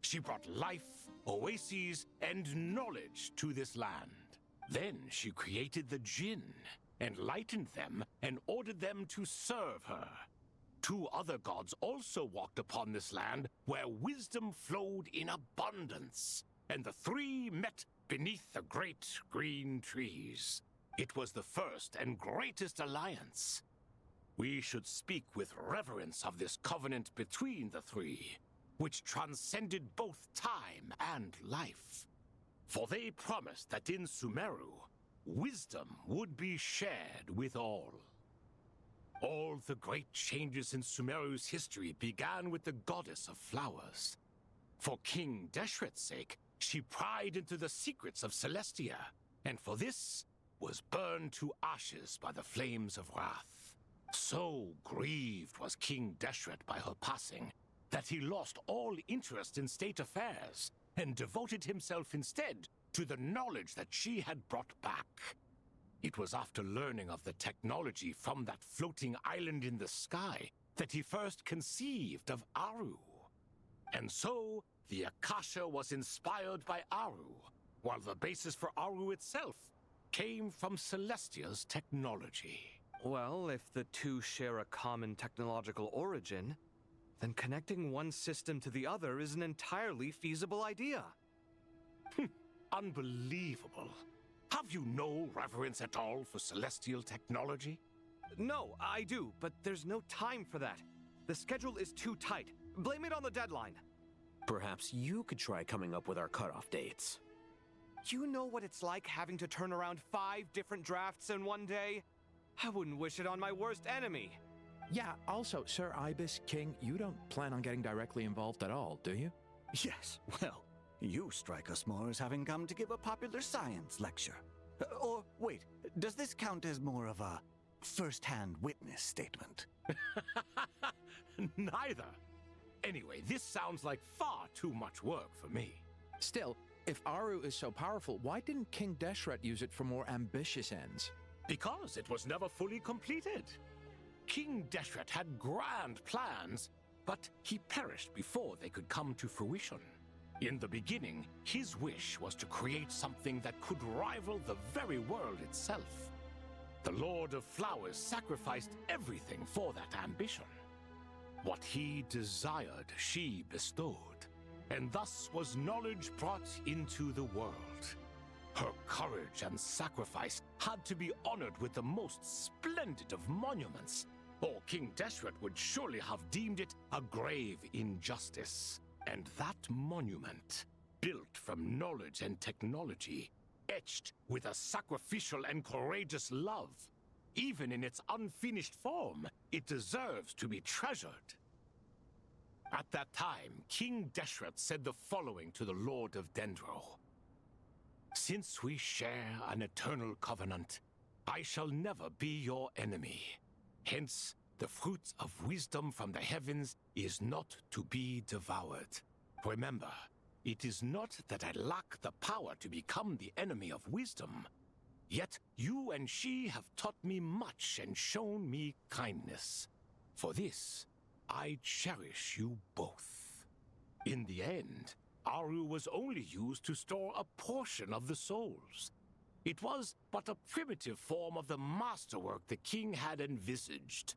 She brought life, oases, and knowledge to this land. Then she created the Jinn, enlightened them, and ordered them to serve her. 2 other gods also walked upon this land where wisdom flowed in abundance, and the 3 met beneath the great green trees. It was the first and greatest alliance. We should speak with reverence of this covenant between the 3, which transcended both time and life. For they promised that in Sumeru, wisdom would be shared with all. All the great changes in Sumeru's history began with the goddess of flowers. For King Deshret's sake, she pried into the secrets of Celestia, and for this was burned to ashes by the flames of wrath. So grieved was King Deshret by her passing that he lost all interest in state affairs and devoted himself instead to the knowledge that she had brought back. It was after learning of the technology from that floating island in the sky that he first conceived of Aru. And so, the Akasha was inspired by Aru, while the basis for Aru itself came from Celestia's technology.
Well, if the 2 share a common technological origin, then connecting one system to the other is an entirely feasible idea.
Unbelievable. Have you no reverence at all for celestial technology?
No, I do, but there's no time for that. The schedule is too tight. Blame it on the deadline.
Perhaps you could try coming up with our cutoff dates.
You know what it's like having to turn around 5 different drafts in one day? I wouldn't wish it on my worst enemy.
Yeah, also, Sir Ibis King, you don't plan on getting directly involved at all, do you?
Yes, well, you strike us more as having come to give a popular science lecture. Or, wait, does this count as more of a first-hand witness statement?
Neither. Anyway, this sounds like far too much work for me.
Still, if Aru is so powerful, why didn't King Deshret use it for more ambitious ends?
Because it was never fully completed. King Deshret had grand plans, but he perished before they could come to fruition. In the beginning, his wish was to create something that could rival the very world itself. The Lord of Flowers sacrificed everything for that ambition. What he desired, she bestowed, and thus was knowledge brought into the world. Her courage and sacrifice had to be honored with the most splendid of monuments, or King Deshret would surely have deemed it a grave injustice. And that monument, built from knowledge and technology, etched with a sacrificial and courageous love, even in its unfinished form, it deserves to be treasured. At that time, King Deshret said the following to the Lord of Dendro. Since we share an eternal covenant, I shall never be your enemy. Hence, the fruit of wisdom from the heavens is not to be devoured. Remember, it is not that I lack the power to become the enemy of wisdom. Yet you and she have taught me much and shown me kindness. For this, I cherish you both. In the end, Aru was only used to store a portion of the souls. It was but a primitive form of the masterwork the king had envisaged.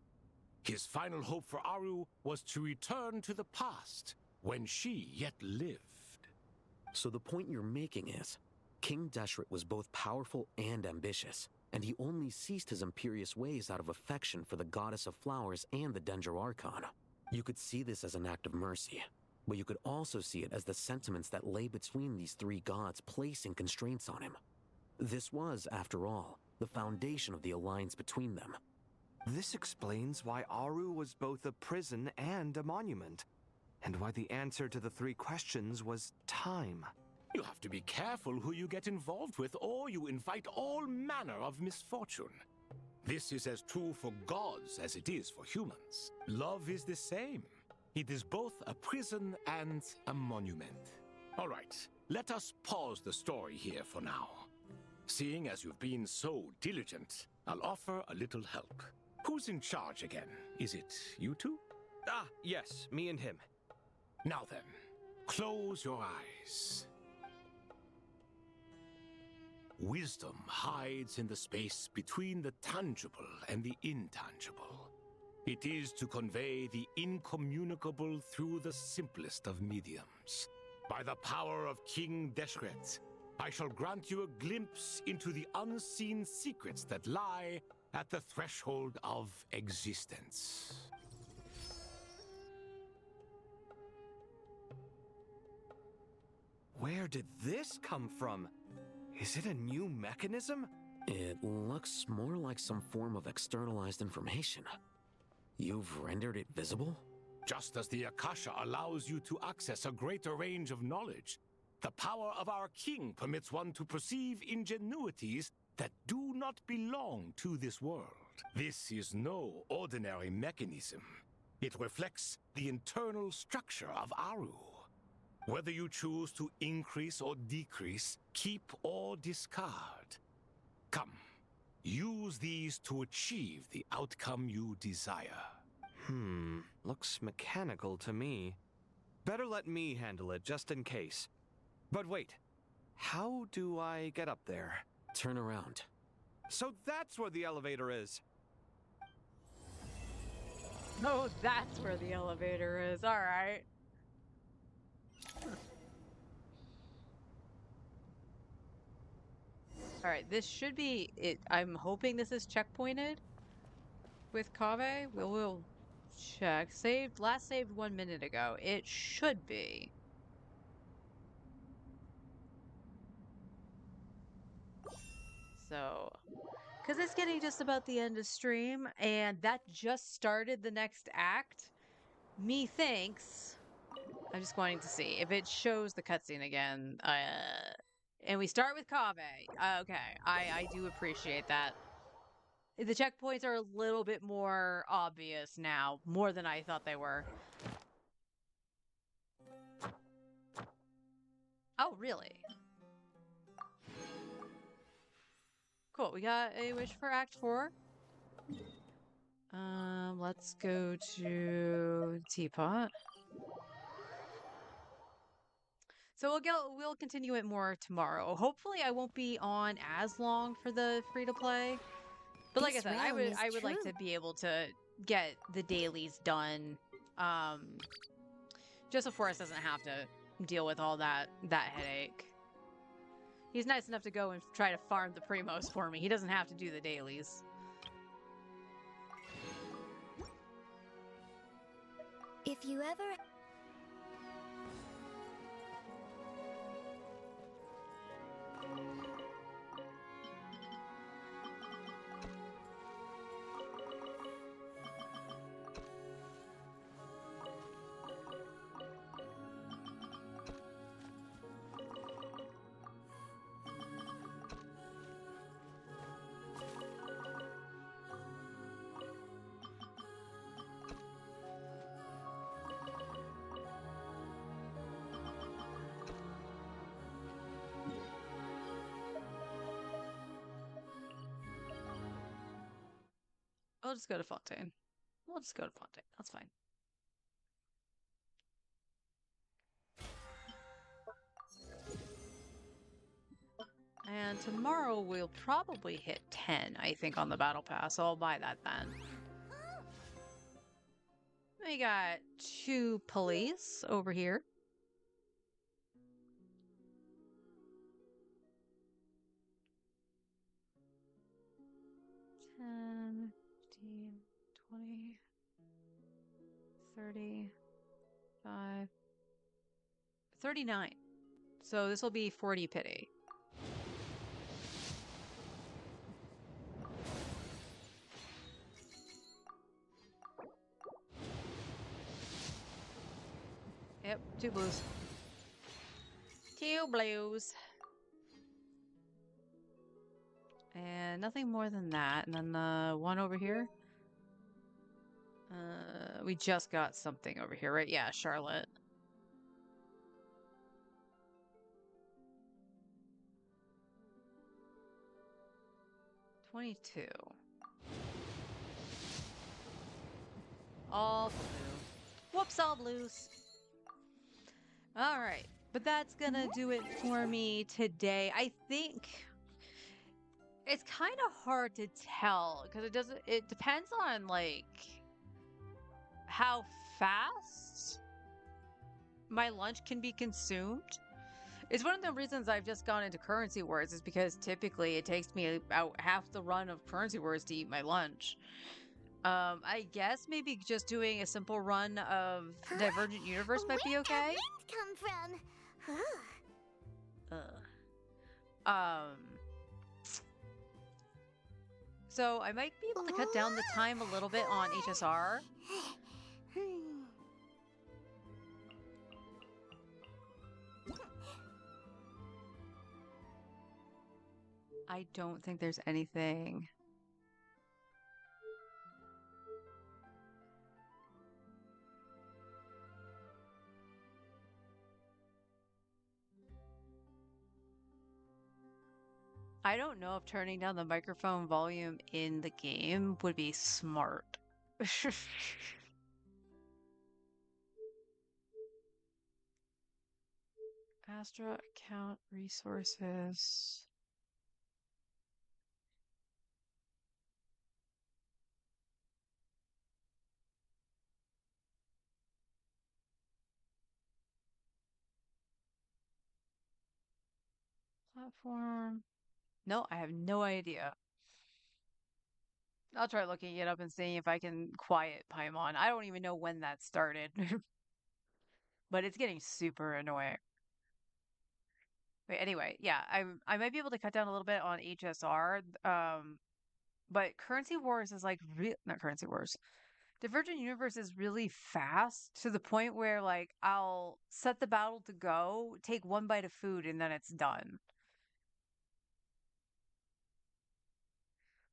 His final hope for Aru was to return to the past, when she yet lived.
So the point you're making is, King Deshret was both powerful and ambitious, and he only ceased his imperious ways out of affection for the goddess of flowers and the Dendro Archon. You could see this as an act of mercy, but you could also see it as the sentiments that lay between these 3 gods placing constraints on him. This was, after all, the foundation of the alliance between them.
This explains why Aru was both a prison and a monument, and why the answer to the 3 questions was time.
You have to be careful who you get involved with, or you invite all manner of misfortune. This is as true for gods as it is for humans. Love is the same. It is both a prison and a monument. All right, let us pause the story here for now. Seeing as you've been so diligent, I'll offer a little help. Who's in charge again? Is it you two?
Ah, yes, me and him.
Now then, Close your eyes. Wisdom hides in the space between the tangible and the intangible. It is to convey the incommunicable through the simplest of mediums. By the power of King Deshret, I shall grant you a glimpse into the unseen secrets that lie at the threshold of existence.
Where did this come from? Is it a new mechanism?
It looks more like some form of externalized information. You've rendered it visible?
Just as the Akasha allows you to access a greater range of knowledge, the power of our king permits one to perceive ingenuities that do not belong to this world. This is no ordinary mechanism. It reflects the internal structure of Aru. Whether you choose to increase or decrease, keep or discard. Come, use these to achieve the outcome you desire.
Looks mechanical to me. Better let me handle it, just in case. But wait, how do I get up there?
Turn around.
So that's where the elevator is.
Oh, that's where the elevator is. All right. All right, this should be it. I'm hoping this is checkpointed with Kaveh. We'll check. Last saved 1 minute ago. It should be. So, because it's getting just about the end of stream, and that just started the next act, methinks. I'm just wanting to see if it shows the cutscene again. And we start with Kaveh. Okay, I do appreciate that. The checkpoints are a little bit more obvious now, more than I thought they were. Oh, really? Cool, we got a wish for Act 4. Let's go to Teapot. So we'll continue it more tomorrow. Hopefully I won't be on as long for the free-to-play. But like I said, I would like to be able to get the dailies done. Just so Forrest doesn't have to deal with all that headache. He's nice enough to go and try to farm the Primos for me. He doesn't have to do the dailies.
If you ever...
I'll just go to Fontaine. We'll just go to Fontaine. That's fine. And tomorrow we'll probably hit 10, I think, on the Battle Pass. So I'll buy that then. We got 2 police over here. $10, $15, $20, $30, $5, $39. So this will be 40 pity. Yep, 2 blues. 2 blues. And nothing more than that. And then the one over here. We just got something over here, right? Yeah, Charlotte. $22. All blue. Whoops, all blues. All right. But that's gonna do it for me today. I think it's kind of hard to tell because it depends on like how fast my lunch can be consumed. It's one of the reasons I've just gone into currency wars is because typically it takes me about half the run of currency wars to eat my lunch. I guess maybe just doing a simple run of Divergent Universe might be okay.
Come from?
So I might be able to cut down the time a little bit on HSR. I don't think there's anything. I don't know if turning down the microphone volume in the game would be smart. Astra account resources. Platform. No, I have no idea. I'll try looking it up and seeing if I can quiet Paimon. I don't even know when that started. But it's getting super annoying. Wait, anyway, yeah, I might be able to cut down a little bit on HSR. But Currency Wars is like not Currency Wars. Divergent Universe is really fast to the point where like I'll set the battle to go, take one bite of food, and then it's done.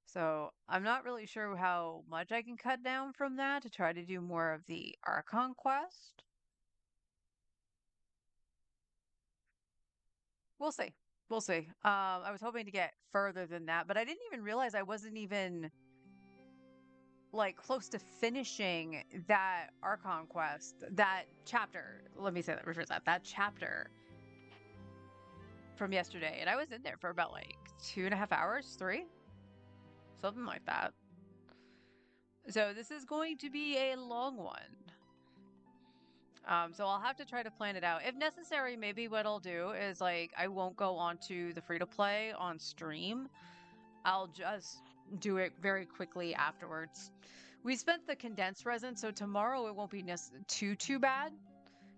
So I'm not really sure how much I can cut down from that to try to do more of the Archon quest. We'll see. We'll see. I was hoping to get further than that, but I didn't even realize I wasn't even like close to finishing that Archon quest, that chapter. Let me say that, reverse that. That chapter from yesterday, and I was in there for about like 2.5 hours, 3, something like that. So this is going to be a long one. So I'll have to try to plan it out. If necessary, maybe what I'll do is like I won't go onto the free to play on stream. I'll just do it very quickly afterwards. We spent the condensed resin, so tomorrow it won't be too bad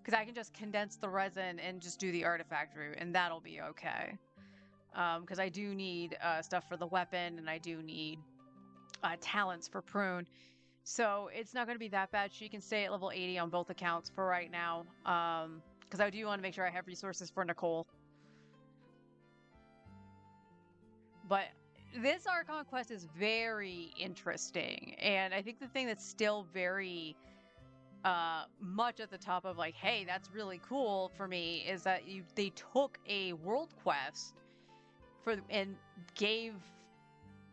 because I can just condense the resin and just do the artifact route, and that'll be okay. Because I do need stuff for the weapon, and I do need talents for Prune. So it's not going to be that bad. She can stay at level 80 on both accounts for right now. Because I do want to make sure I have resources for Nicole. But this Archon quest is very interesting. And I think the thing that's still very much at the top of like, hey, that's really cool for me is that they took a world quest and gave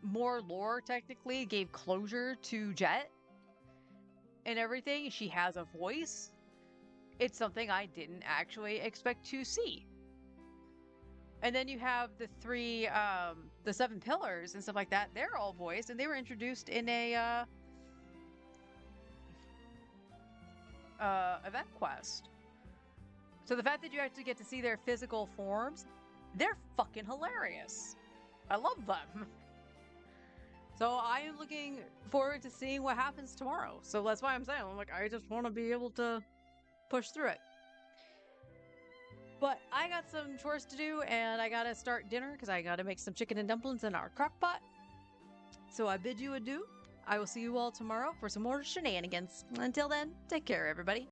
more lore, technically, gave closure to Jet and everything. She has a voice. It's something I didn't actually expect to see. And then you have the the 7 pillars and stuff like that. They're all voiced, and they were introduced in a event quest. So the fact that you actually get to see their physical forms, they're fucking hilarious. I love them. So I am looking forward to seeing what happens tomorrow. So that's why I'm saying, I just want to be able to push through it. But I got some chores to do, and I gotta start dinner because I gotta make some chicken and dumplings in our crock pot. So I bid you adieu. I will see you all tomorrow for some more shenanigans. Until then, take care, everybody.